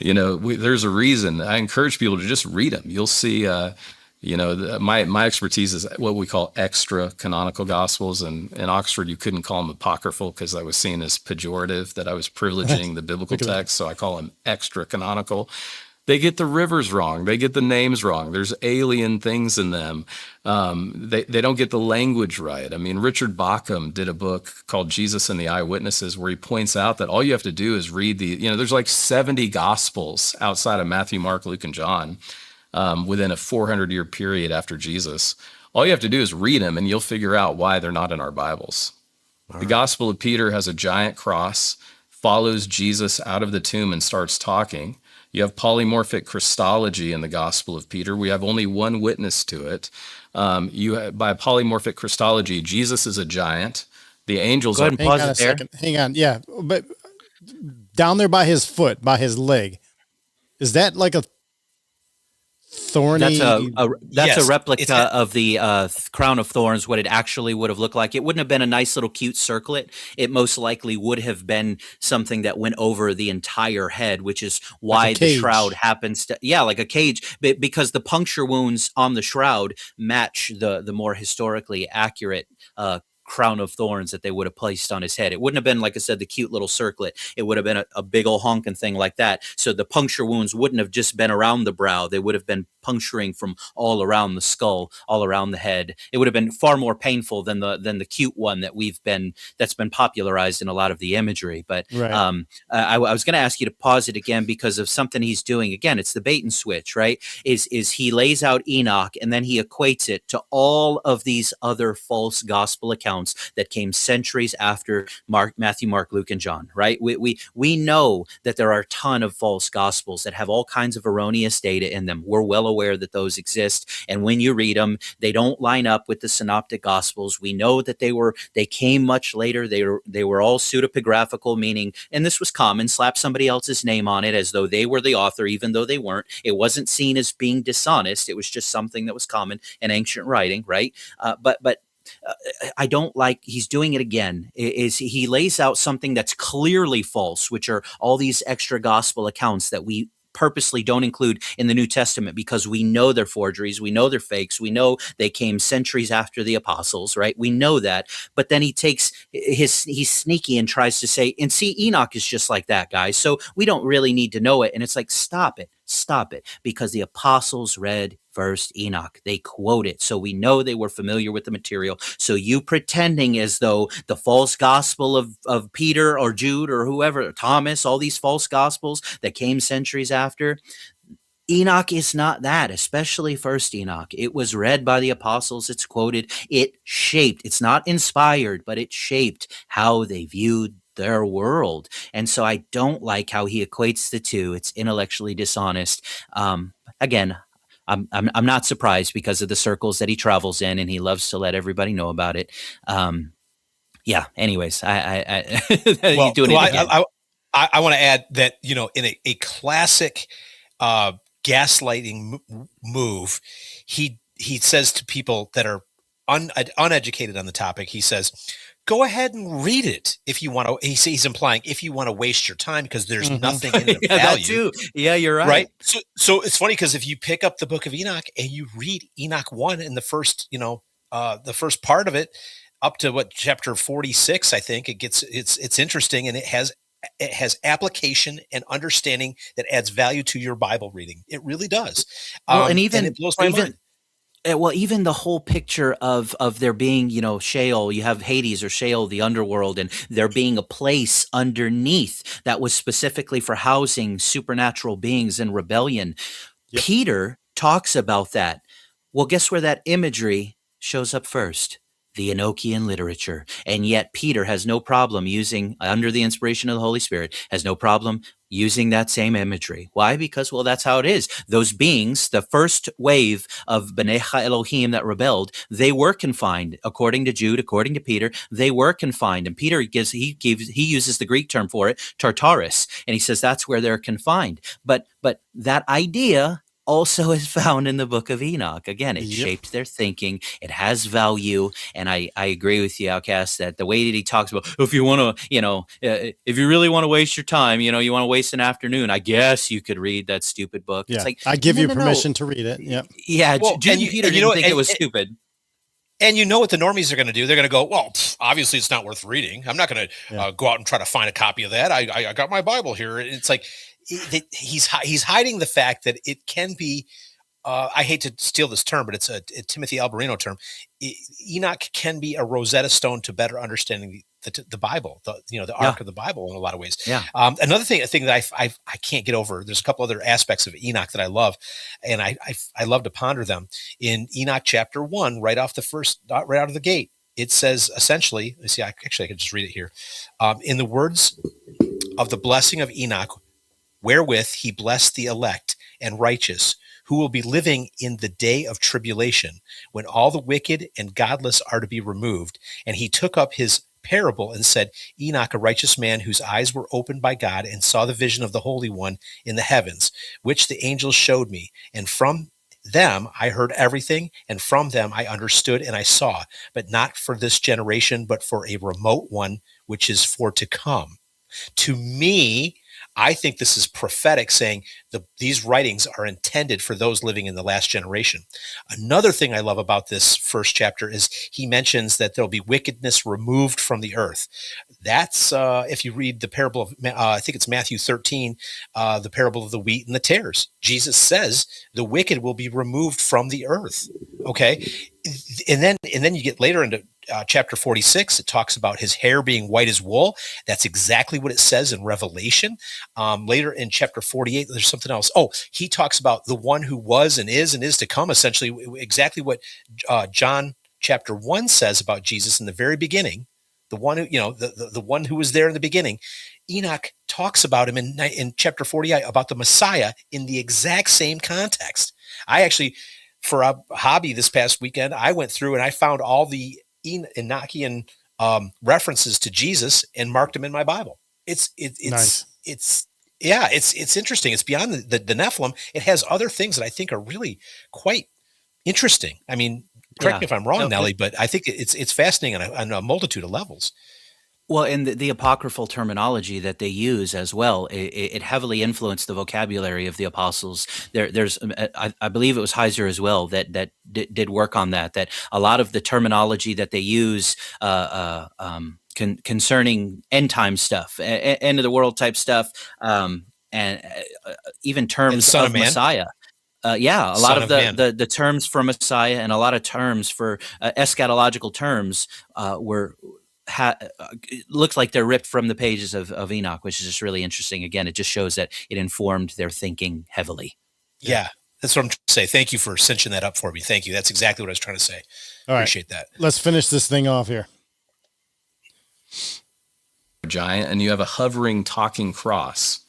There's a reason. I encourage people to just read them. You'll see. My expertise is what we call extra canonical gospels, and in Oxford you couldn't call them apocryphal because I was seen as pejorative, that I was privileging the biblical text, so I call them extra canonical. They get the rivers wrong. They get the names wrong. There's alien things in them. They don't get the language right. I mean, Richard Bauckham did a book called Jesus and the Eyewitnesses, where he points out that all you have to do is read there's like 70 gospels outside of Matthew, Mark, Luke, and John. Within a 400-year period after Jesus. All you have to do is read them, and you'll figure out why they're not in our Bibles. The Gospel of Peter has a giant cross, follows Jesus out of the tomb and starts talking. You have polymorphic Christology in the Gospel of Peter. We have only one witness to it. By polymorphic Christology, Jesus is a giant. The angels are. Hang on a second. Hang on. Yeah. But down there by his foot, by his leg, is that like a thorny? That's a replica of the crown of thorns, what it actually would have looked like. It wouldn't have been a nice little cute circlet. It most likely would have been something that went over the entire head, which is why like the shroud happens to, like a cage, because the puncture wounds on the shroud match the more historically accurate crown of thorns that they would have placed on his head. It wouldn't have been, like I said, the cute little circlet. It would have been a big old honking thing like that. So the puncture wounds wouldn't have just been around the brow. They would have been puncturing from all around the skull, all around the head. It would have been far more painful than the cute one that's been popularized in a lot of the imagery. But right. I was going to ask you to pause it again because of something he's doing. Again, it's the bait and switch, right? Is he lays out Enoch and then he equates it to all of these other false gospel accounts that came centuries after Matthew, Mark, Luke, and John, right? We know that there are a ton of false gospels that have all kinds of erroneous data in them. We're well aware that those exist. And when you read them, they don't line up with the synoptic gospels. We know that they came much later. They were all pseudepigraphical, meaning, and this was common, slap somebody else's name on it as though they were the author, even though they weren't. It wasn't seen as being dishonest. It was just something that was common in ancient writing, right? But I don't like he's doing it again. Is he lays out something that's clearly false, which are all these extra gospel accounts that we purposely don't include in the New Testament because we know they're forgeries, we know they're fakes, we know they came centuries after the apostles, right? We know that. But then he's sneaky and tries to say, and see, Enoch is just like that, guys. So we don't really need to know it. And it's like, stop it, because the apostles read First Enoch. They quote it. So we know they were familiar with the material. So you pretending as though the false gospel of Peter or Jude or whoever, Thomas, all these false gospels that came centuries after, Enoch is not that, especially First Enoch. It was read by the apostles. It's quoted. It shaped. It's not inspired, but it shaped how they viewed their world. And so I don't like how he equates the two. It's intellectually dishonest. Again, I'm not surprised because of the circles that he travels in, and he loves to let everybody know about it. Anyways, I want to add that, in a classic gaslighting move, he says to people that are uneducated on the topic, he says, go ahead and read it if you want to. He's implying if you want to waste your time because there's nothing in the value. That too. Yeah, you're right. Right. So it's funny because if you pick up the Book of Enoch and you read Enoch 1 in the first, the first part of it up to chapter 46, I think it's interesting, and it has application and understanding that adds value to your Bible reading. It really does. And it blows my mind. Well, even the whole picture of there being, Sheol, you have Hades or Sheol, the underworld, and there being a place underneath that was specifically for housing supernatural beings in rebellion. Yep. Peter talks about that. Well, guess where that imagery shows up first? The Enochian literature. And yet Peter has no problem using, under the inspiration of the Holy Spirit, has no problem using that same imagery. Why? Because, that's how it is. Those beings, the first wave of B'nai Elohim that rebelled, they were confined. According to Jude, according to Peter, they were confined. And Peter he uses the Greek term for it, Tartarus, and he says that's where they're confined. But that idea also is found in the Book of Enoch. Again, it shaped their thinking. It has value. And I agree with you, Outcast, that the way that he talks about, if you want to, if you really want to waste your time, you want to waste an afternoon, I guess you could read that stupid book. Yeah. It's like, I give you permission to read it. Yeah. Yeah. Jude and Peter didn't think it was stupid. And you know what the normies are going to do? They're going to go, well, obviously it's not worth reading. I'm not going to go out and try to find a copy of that. I got my Bible here. It's like, he's hiding the fact that it can be, I hate to steal this term, but it's a Timothy Alberino term. Enoch can be a Rosetta Stone to better understanding the Bible, the arc of the Bible in a lot of ways. Yeah. Another thing that I can't get over, there's a couple other aspects of Enoch that I love, and I love to ponder them. In Enoch chapter 1, right out of the gate, it says essentially, see, I could just read it here. In the words of the blessing of Enoch, wherewith he blessed the elect and righteous, who will be living in the day of tribulation, when all the wicked and godless are to be removed. And he took up his parable and said, Enoch, a righteous man whose eyes were opened by God, and saw the vision of the Holy One in the heavens, which the angels showed me. And from them I heard everything, and from them I understood and I saw, but not for this generation, but for a remote one, which is for to come. To me, I think this is prophetic, saying these writings are intended for those living in the last generation. Another thing I love about this first chapter is he mentions that there'll be wickedness removed from the earth. That's, if you read the parable of, I think it's Matthew 13, the parable of the wheat and the tares. Jesus says the wicked will be removed from the earth. Okay. And then you get later into chapter 46, it talks about his hair being white as wool. That's exactly what it says in Revelation. Later in chapter 48, there's something else. Oh, he talks about the one who was and is to come, essentially exactly what John chapter 1 says about Jesus in the very beginning. The one who, the one who was there in the beginning. Enoch talks about him in chapter 48 about the Messiah in the exact same context. I actually, for a hobby this past weekend, I went through and I found all the Enochian references to Jesus and marked them in my Bible. It's nice. It's interesting. It's beyond the Nephilim. It has other things that I think are really quite interesting. I mean, correct me if I'm wrong, Nelly, but I think it's fascinating on a multitude of levels. Well, and the apocryphal terminology that they use as well, it heavily influenced the vocabulary of the apostles. There's, I believe it was Heiser as well that did work on that. That a lot of the terminology that they use concerning end time stuff, end of the world type stuff, and even terms of Messiah. A lot of the terms for Messiah and a lot of terms for eschatological terms looks like they're ripped from the pages of Enoch, which is just really interesting. Again, it just shows that it informed their thinking heavily. Yeah, that's what I'm trying to say. Thank you for cinching that up for me. Thank you. That's exactly what I was trying to say. Appreciate that. Let's finish this thing off here. Giant, and you have a hovering, talking cross.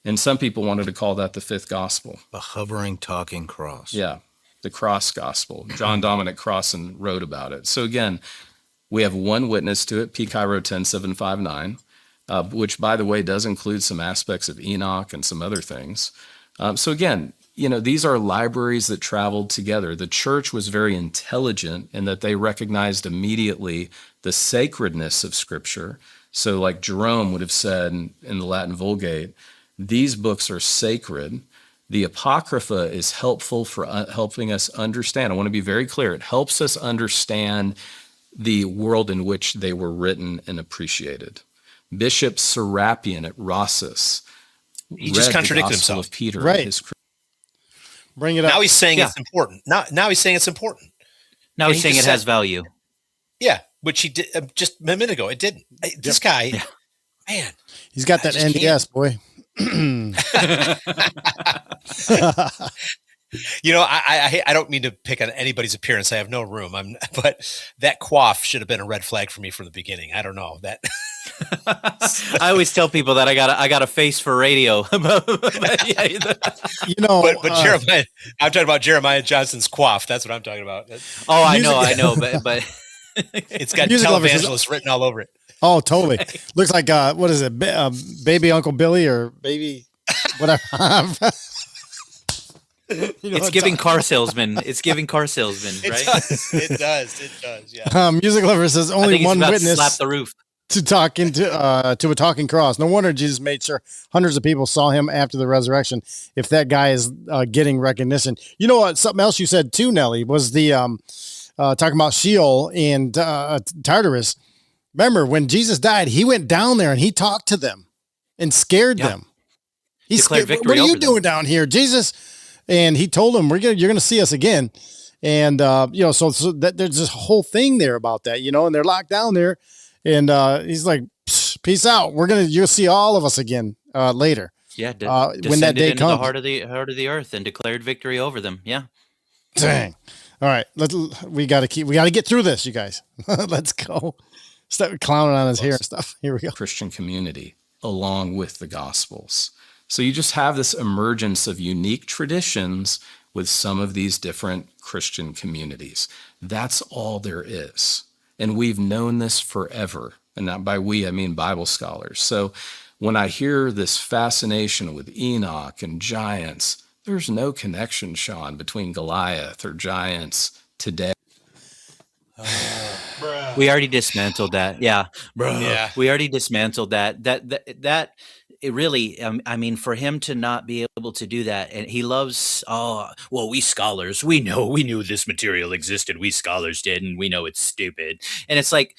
And some people wanted to call that the fifth gospel. A hovering, talking cross. Yeah, the cross gospel. John Dominic Crossan wrote about it. So again, we have one witness to it, P. Cairo 10759, which, by the way, does include some aspects of Enoch and some other things. So again, these are libraries that traveled together. The church was very intelligent in that they recognized immediately the sacredness of Scripture. So like Jerome would have said in the Latin Vulgate, these books are sacred. The Apocrypha is helpful for helping us understand. I want to be very clear. It helps us understand the world in which they were written and appreciated. Bishop Serapion at Rosses, he just contradicted himself. Of Peter, right? Bring it up. Now he's saying it's important. Now he's saying it's important. Now he's saying it has value. Yeah, which he did just a minute ago. It didn't. This guy, man, he's got that NDS, boy. I don't mean to pick on anybody's appearance. I have no room. But that coif should have been a red flag for me from the beginning. I don't know that. I always tell people that I got a face for radio. But Jeremiah, I'm talking about Jeremiah Johnston's coif. That's what I'm talking about. I know, but it's got televangelist written all over it. Oh, totally. Looks like what is it, baby Uncle Billy or baby whatever. It's giving car salesman. It's giving car salesman, right? It does. Yeah. Music Lover says only one witness slap the roof to talk to a talking cross. No wonder Jesus made sure hundreds of people saw him after the resurrection. If that guy is getting recognition, you know what? Something else you said too, Nelly, was the talking about Sheol and Tartarus. Remember when Jesus died, he went down there and he talked to them and scared them. He declared victory. What are you doing down here, Jesus? And he told them, you're going to see us again. And, so that there's this whole thing there about that, and they're locked down there. And he's like, peace out. You'll see all of us again later. Yeah. When that day into comes. The heart of the earth and declared victory over them. Yeah. Dang. All right, we got to get through this, you guys. Let's go. Stop clowning on his hair and stuff. Here we go. Christian community along with the Gospels. So you just have this emergence of unique traditions with some of these different Christian communities. That's all there is. And we've known this forever. And not by we, I mean Bible scholars. So when I hear this fascination with Enoch and giants, there's no connection, Shawn, between Goliath or giants today. We already dismantled that. Yeah. Bro. Yeah. We already dismantled that. That it really, I mean, for him to not be able to do that, and he loves, we scholars, we knew this material existed. We scholars did, and we know it's stupid. And it's like,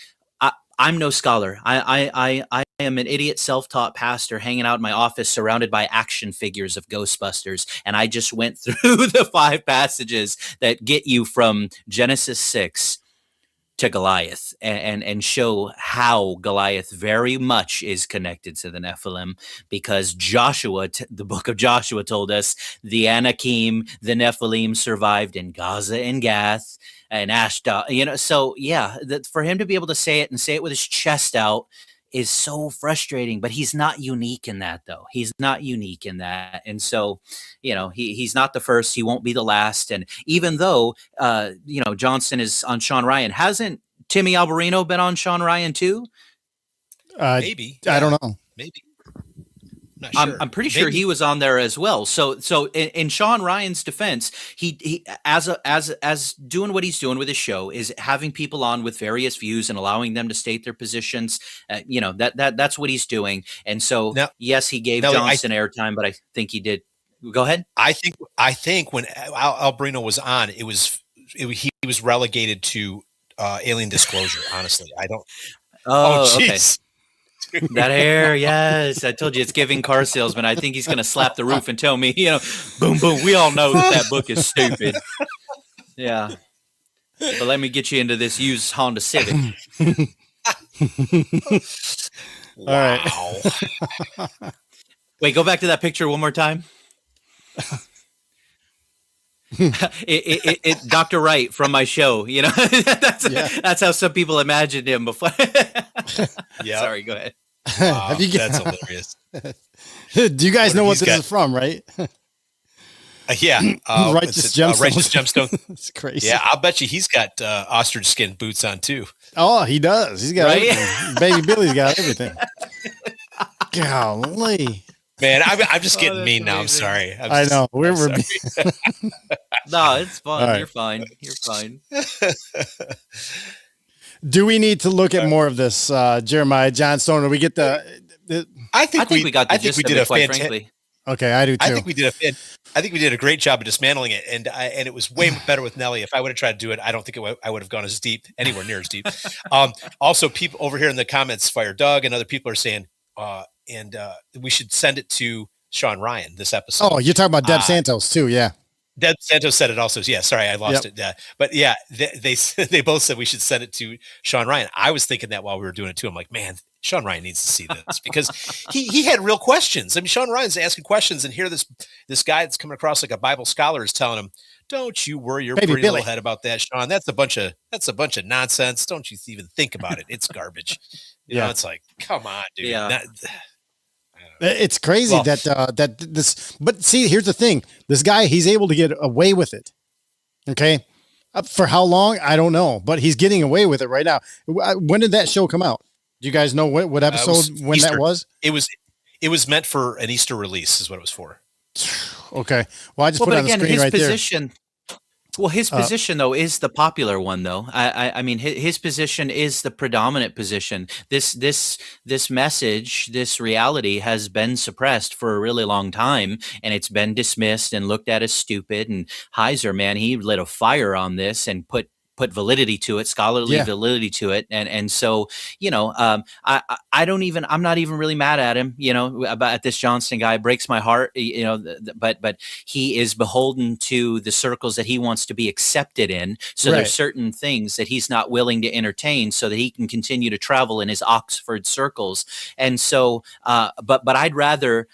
I'm no scholar. I am an idiot self-taught pastor hanging out in my office surrounded by action figures of Ghostbusters. And I just went through the 5 passages that get you from Genesis 6 to Goliath and show how Goliath very much is connected to the Nephilim, because Joshua, the book of Joshua told us the Anakim, the Nephilim survived in Gaza and Gath and Ashdod, so yeah, that for him to be able to say it and say it with his chest out is so frustrating, but he's not unique in that though. He's not unique in that. And so, he's not the first, he won't be the last. And even though, Johnston is on Shawn Ryan, hasn't Timmy Alberino been on Shawn Ryan too? Maybe. I don't know. Maybe. Not sure. I'm pretty sure he was on there as well. So in Shawn Ryan's defense, he as doing what he's doing with his show is having people on with various views and allowing them to state their positions. That's what he's doing. And so now, yes, he gave Johnston airtime, but I think he did. Go ahead. I think when Alberino was on, he was relegated to alien disclosure. Honestly, I don't. Oh, okay. That hair, yes. I told you it's giving car salesman. I think he's going to slap the roof and tell me, boom, boom. We all know that book is stupid. Yeah. But let me get you into this used Honda Civic. All right. Wait, go back to that picture one more time. It Dr. Wright from my show, that's how some people imagined him before. Yeah. Sorry, go ahead. Wow, that's hilarious. Do you guys know what this is from, right? Yeah. Righteous Gemstone. Righteous Gemstone. It's crazy. Yeah, I'll bet you he's got ostrich skin boots on too. Oh, he does. He's got everything. Baby Billy's got everything. Golly. Man, I'm just getting mean now. I'm amazing. sorry. I know. We're No, it's fine. Right. You're fine. You're fine. Do we need to look at more of this Jeremiah Johnston, or we get the I think we got the gist of it, quite fantastic. frankly. Okay, I do too. I think we did a great job of dismantling it, and it was way better with Nelly. If I would have tried to do it, I don't think I would have gone as deep, anywhere near as deep. Also, people over here in the comments, Fire Doug and other people are saying, we should send it to Shawn Ryan this episode. Oh, you're talking about Deb Santos too, yeah. Deb Santos said it also. Yeah, sorry, I lost it. But yeah, they both said we should send it to Shawn Ryan. I was thinking that while we were doing it too. I'm like, man, Shawn Ryan needs to see this because he had real questions. I mean, Shawn Ryan's asking questions, and here this guy that's coming across like a Bible scholar is telling him, "Don't you worry your pretty little head about that, Shawn. That's a bunch of nonsense. Don't you even think about it. It's garbage." You know, it's like, come on, dude. Yeah. It's crazy that this, but see, here's the thing. This guy, he's able to get away with it. Okay. For how long? I don't know, but he's getting away with it right now. When did that show come out? Do you guys know what episode when Easter. that was? It was meant for an Easter release is what it was for. Okay. Well, I just put it on the screen right there. Well, his position though is the popular one though. I mean, his position is the predominant position. This message, this reality has been suppressed for a really long time, and it's been dismissed and looked at as stupid. And Heiser, man, he lit a fire on this and put validity to it, scholarly validity to it. And so, I'm not even really mad at him, about this Johnston guy. It breaks my heart, but he is beholden to the circles that he wants to be accepted in. So there's certain things that he's not willing to entertain so that he can continue to travel in his Oxford circles. And so, but I'd rather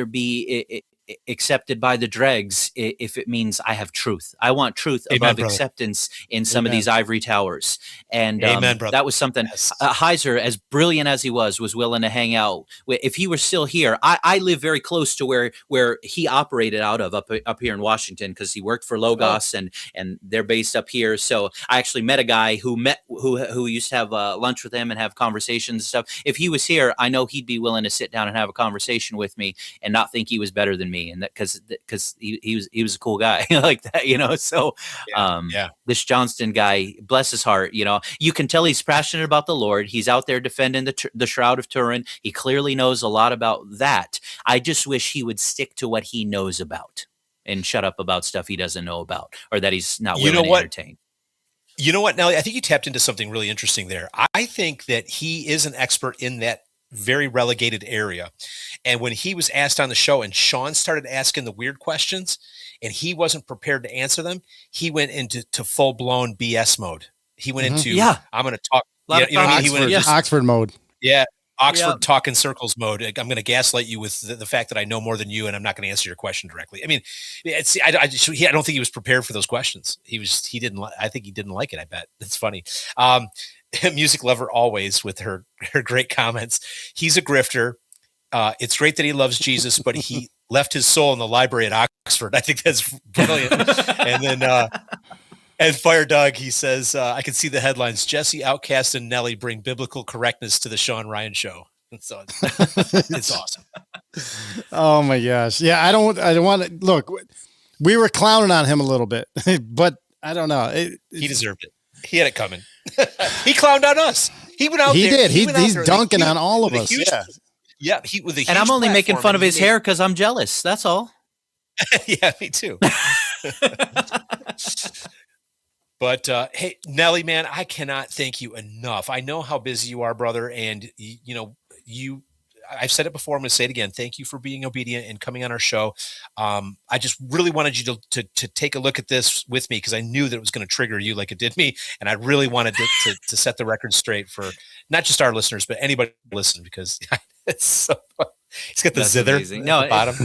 be accepted by the dregs if it means I have truth. I want truth above acceptance in some of these ivory towers. And that was something Heiser, as brilliant as he was willing to hang out. If he were still here, I live very close to where he operated out of up here in Washington, because he worked for Logos and they're based up here. So I actually met a guy who used to have lunch with him and have conversations and stuff. If he was here, I know he'd be willing to sit down and have a conversation with me and not think he was better than me. And that because he was a cool guy like that, you know. So this Johnston guy, bless his heart, you know, you can tell he's passionate about the Lord. He's out there defending the Shroud of Turin. He clearly knows a lot about that. I just wish he would stick to what he knows about and shut up about stuff he doesn't know about, or that he's not willing to entertain. You know what, Nelly? I think you tapped into something really interesting there. I think that he is an expert in that very relegated area. And when he was asked on the show and Shawn started asking the weird questions and he wasn't prepared to answer them, he went into full-blown BS mode. He went into, I'm going to talk. You know what I mean? He went into Oxford mode. Yeah. Oxford talk in circles mode. I'm going to gaslight you with the fact that I know more than you, and I'm not going to answer your question directly. I mean, I don't think he was prepared for those questions. I think he didn't like it. I bet. It's funny. Music lover always with her great comments. He's a grifter. It's great that he loves Jesus, but he left his soul in the library at Oxford. I think that's brilliant. And then, and Fire Dog, he says, I can see the headlines. Jesse, Outcast, and Nelly bring biblical correctness to the Shawn Ryan Show. So it's awesome. Oh my gosh. Yeah. I don't want to look, we were clowning on him a little bit, but I don't know. He deserved it. He had it coming. He clowned on us. He went out he there. Did. He's dunking on all of us. Yeah. And I'm only making fun of his hair because I'm jealous. That's all. Yeah, me too. But hey, Nelly, man, I cannot thank you enough. I know how busy you are, brother, and I've said it before. I'm going to say it again. Thank you for being obedient and coming on our show. I just really wanted you to take a look at this with me because I knew that it was going to trigger you like it did me, and I really wanted to set the record straight for not just our listeners but anybody listening because it's so fun. He's got the zither at the bottom.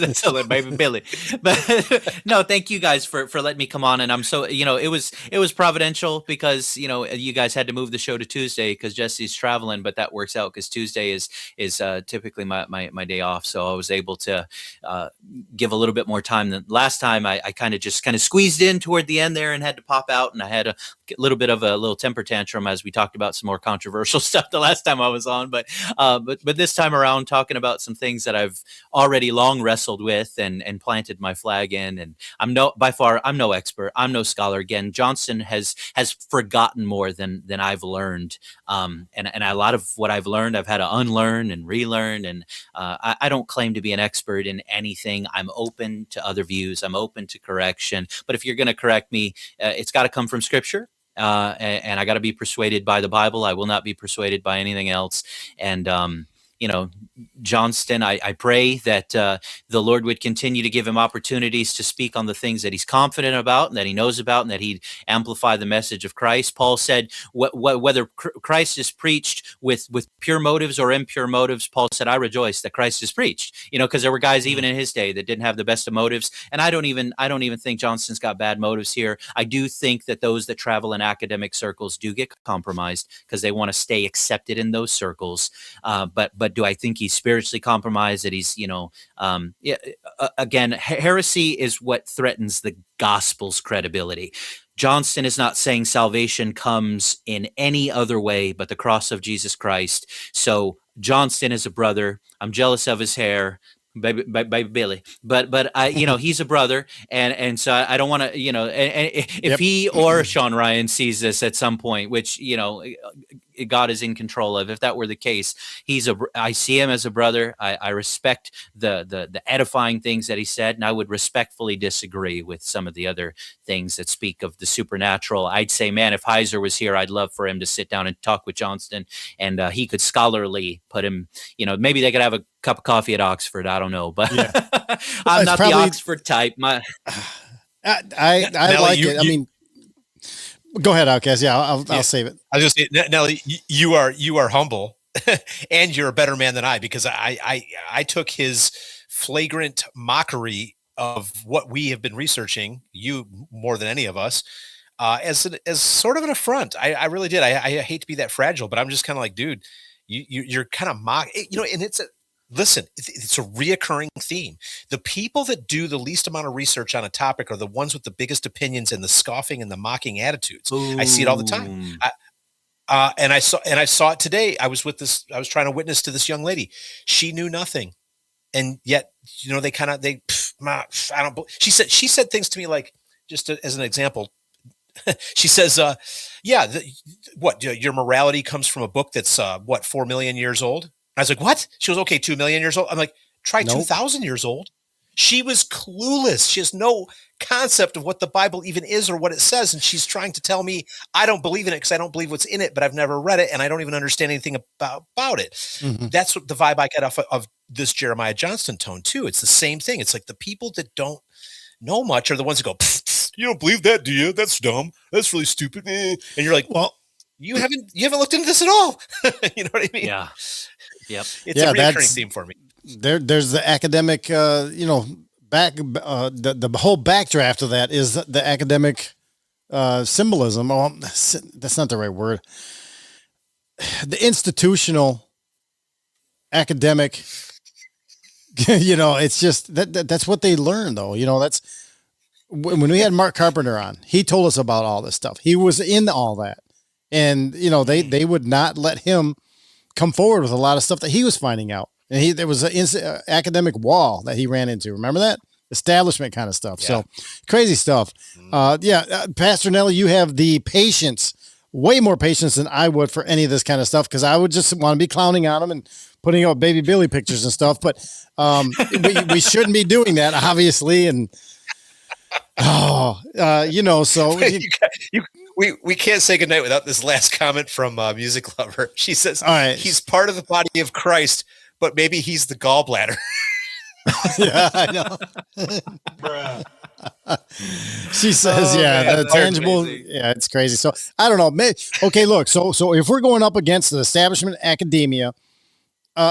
That's a little baby Billy. But no, thank you guys for letting me come on. And I'm so, it was providential because, you guys had to move the show to Tuesday because Jesse's traveling, but that works out because Tuesday is typically my day off. So I was able to give a little bit more time than last time. I kind of squeezed in toward the end there and had to pop out. And I had a little bit of a little temper tantrum as we talked about some more controversial stuff the last time I was on. But this time around, talking about some things that I've already long wrestled with and planted my flag in. And I'm no expert. I'm no scholar. Again, Johnston has forgotten more than I've learned. And a lot of what I've learned, I've had to unlearn and relearn. And I don't claim to be an expert in anything. I'm open to other views. I'm open to correction. But if you're going to correct me, it's got to come from Scripture. And I got to be persuaded by the Bible. I will not be persuaded by anything else. And, Johnston, I pray that the Lord would continue to give him opportunities to speak on the things that he's confident about and that he knows about, and that he'd amplify the message of Christ. Paul said, whether Christ is preached with pure motives or impure motives, Paul said, I rejoice that Christ is preached, because there were guys even in his day that didn't have the best of motives. And I don't even think Johnston's got bad motives here. I do think that those that travel in academic circles do get compromised because they want to stay accepted in those circles. But do I think he's spiritually compromised, that he's, again, heresy is what threatens the gospel's credibility. Johnston is not saying salvation comes in any other way but the cross of Jesus Christ. So Johnston is a brother. I'm jealous of his hair. Baby Billy, but I, he's a brother, and so I don't want to, and if he or Shawn Ryan sees this at some point, which God is in control of. If that were the case, I see him as a brother. I respect the edifying things that he said, and I would respectfully disagree with some of the other things that speak of the supernatural. I'd say, man, if Heiser was here, I'd love for him to sit down and talk with Johnston, and he could scholarly put him. Maybe they could have a cup of coffee at Oxford. I don't know, but I'm not the Oxford type. I Nelly, like it. I mean, go ahead, Outcast. Yeah, I'll save it. I was going to say, Nelly, you are humble, and you're a better man than I, because I took his flagrant mockery of what we have been researching, you more than any of us, as sort of an affront. I really did. I hate to be that fragile, but I'm just kind of like, dude, you're kind of and listen, it's a reoccurring theme. The people that do the least amount of research on a topic are the ones with the biggest opinions and the scoffing and the mocking attitudes. I see it all the time. And I saw it today. I was trying to witness to this young lady. She knew nothing. And yet, she said things to me like, just as an example, she says, your morality comes from a book that's 4 million years old. I was like, what? She was okay. 2 million years old. I'm like, try 2,000 years old. She was clueless. She has no concept of what the Bible even is or what it says. And she's trying to tell me I don't believe in it because I don't believe what's in it, but I've never read it and I don't even understand anything about it. Mm-hmm. That's what the vibe I get off of this Jeremiah Johnston tone too. It's the same thing. It's like the people that don't know much are the ones that go, pfft, pfft, you don't believe that, do you? That's dumb. That's really stupid. And you're like, well, you haven't looked into this at all. You know what I mean? Yeah. Yep. It's a recurring theme for me. There's the academic, the whole backdraft of that is the academic symbolism. Oh, that's not the right word. The institutional academic, it's just that's what they learn though. That's when we had Mark Carpenter on, he told us about all this stuff. He was in all that. And, they would not let him come forward with a lot of stuff that he was finding out. And there was an academic wall that he ran into. Remember that? Establishment kind of stuff. Yeah. So crazy stuff. Pastor Nelly, you have the patience, way more patience than I would for any of this kind of stuff. Cause I would just want to be clowning on him and putting out baby Billy pictures and stuff. But we shouldn't be doing that, obviously. And, so we can't say goodnight without this last comment from Music Lover. She says, all right, he's part of the body of Christ, but maybe he's the gallbladder. Yeah, I know. She says, the tangible. Crazy. Yeah, it's crazy. So I don't know. Okay, look. So if we're going up against the establishment academia,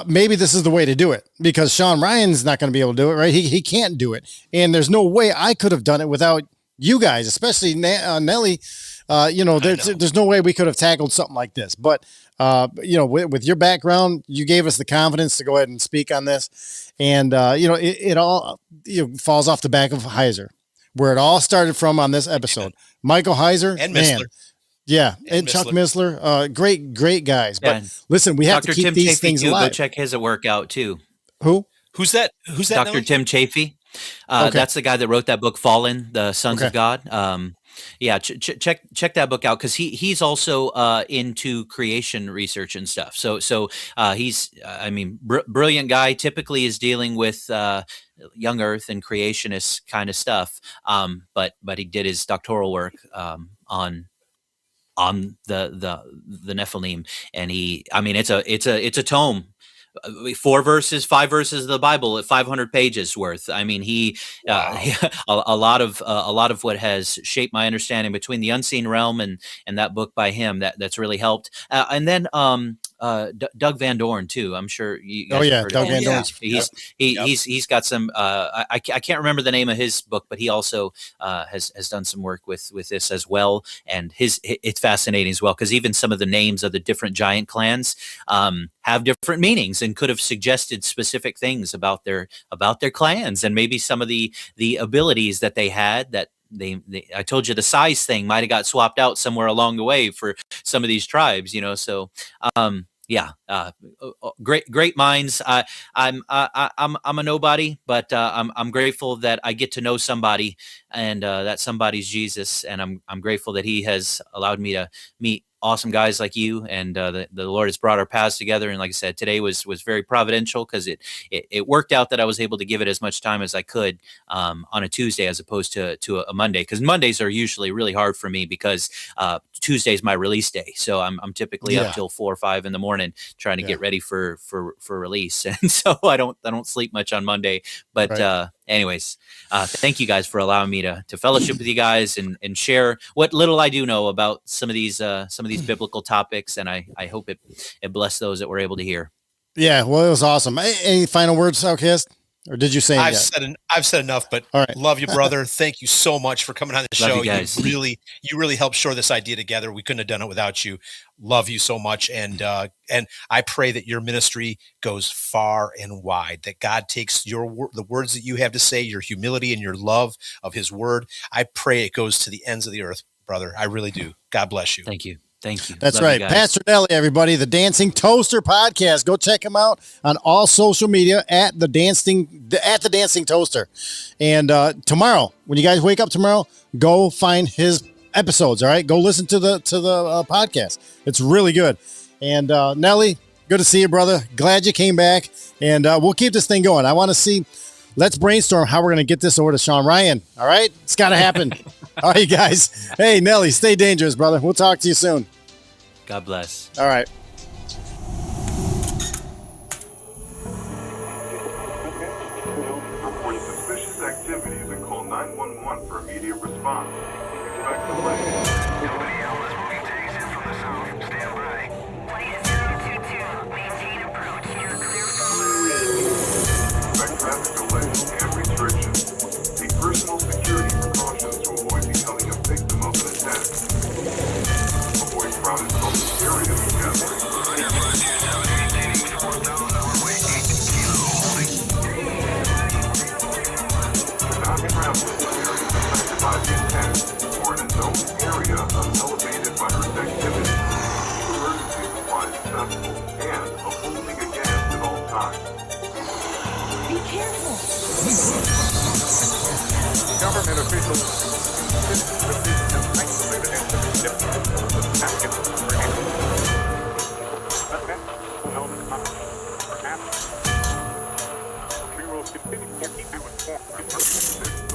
maybe this is the way to do it because Shawn Ryan's not going to be able to do it, right? He can't do it, and there's no way I could have done it without you guys, especially Nelly. There's no way we could have tackled something like this, but with your background, you gave us the confidence to go ahead and speak on this. And, it all falls off the back of Heiser, where it all started from on this episode. Michael Heiser and Missler. Yeah. And Chuck Missler, great guys. But listen, we have Dr. to keep Tim these Chafee things too. alive. Go check his workout too. Who's that? Dr. Nelly? Tim Chafee. That's the guy that wrote that book, Fallen, the Sons of God. Check that book out because he's also into creation research and stuff. So he's brilliant guy. Typically is dealing with young Earth and creationist kind of stuff. But he did his doctoral work on the Nephilim, and it's a tome. 4 verses, 5 verses of the Bible at 500 pages worth. I mean, a lot of what has shaped my understanding between the unseen realm and that book by him that's really helped. And then Doug Van Dorn too. I'm sure you guys have heard Doug of him. Van Dorn. He's got some. I can't remember the name of his book, but he also has done some work with this as well. And it's fascinating as well because even some of the names of the different giant clans have different meanings and could have suggested specific things about their clans and maybe some of the abilities that they had that. I told you the size thing might have got swapped out somewhere along the way for some of these tribes, so great minds. I'm a nobody, but I'm grateful that I get to know somebody, and that somebody's Jesus, and I'm grateful that he has allowed me to meet awesome guys like you, and the Lord has brought our paths together. And like I said, today was very providential because it worked out that I was able to give it as much time as I could on a Tuesday as opposed to a Monday, because Mondays are usually really hard for me because Tuesday's my release day. So I'm typically up till 4 or 5 in the morning trying to get ready for release, and so I don't sleep much on Monday. But right. Anyways, thank you guys for allowing me to fellowship with you guys and share what little I do know about some of these biblical topics, and I hope it blessed those that were able to hear. Yeah, well, it was awesome. Any final words, Outcast? Or did you say it I've yet? I've said enough, but All right. love you, brother. Thank you so much for coming on the Love show. you guys. You really helped shore this idea together. We couldn't have done it without you. Love you so much, and I pray that your ministry goes far and wide. That God takes the words that you have to say, your humility and your love of His Word. I pray it goes to the ends of the earth, brother. I really do. God bless you. Thank you. Thank you. That's Love you right. guys. Pastor Nelly, everybody, the Dancing Toaster podcast. Go check him out on all social media at the Dancing Toaster. And tomorrow, when you guys wake up tomorrow, go find his episodes. All right, go listen to the podcast. It's really good. And Nelly, good to see you, brother. Glad you came back. And we'll keep this thing going. I want to see. Let's brainstorm how we're going to get this over to Shawn Ryan. All right, it's got to happen. All right, guys. Hey, Nelly, stay dangerous, brother. We'll talk to you soon. God bless. All right. Report suspicious activities and call 911 for immediate response. Expect delay. Nobody else is moving days in from the south. Stand by. Flight 022. Maintain approach. You're clear for movement. Expect traffic delays and restrictions. Take personal security precautions to avoid becoming a victim of an attack. Avoid crowded public areas and gatherings. Do not travel in areas affected by the attack or in a known area of elevated virus activity. Keep emergency supplies accessible and a full tank of gas at all times. Be careful. Government officials insist that this is an isolated incident different from the packet of perhaps we will continue to keep you informed.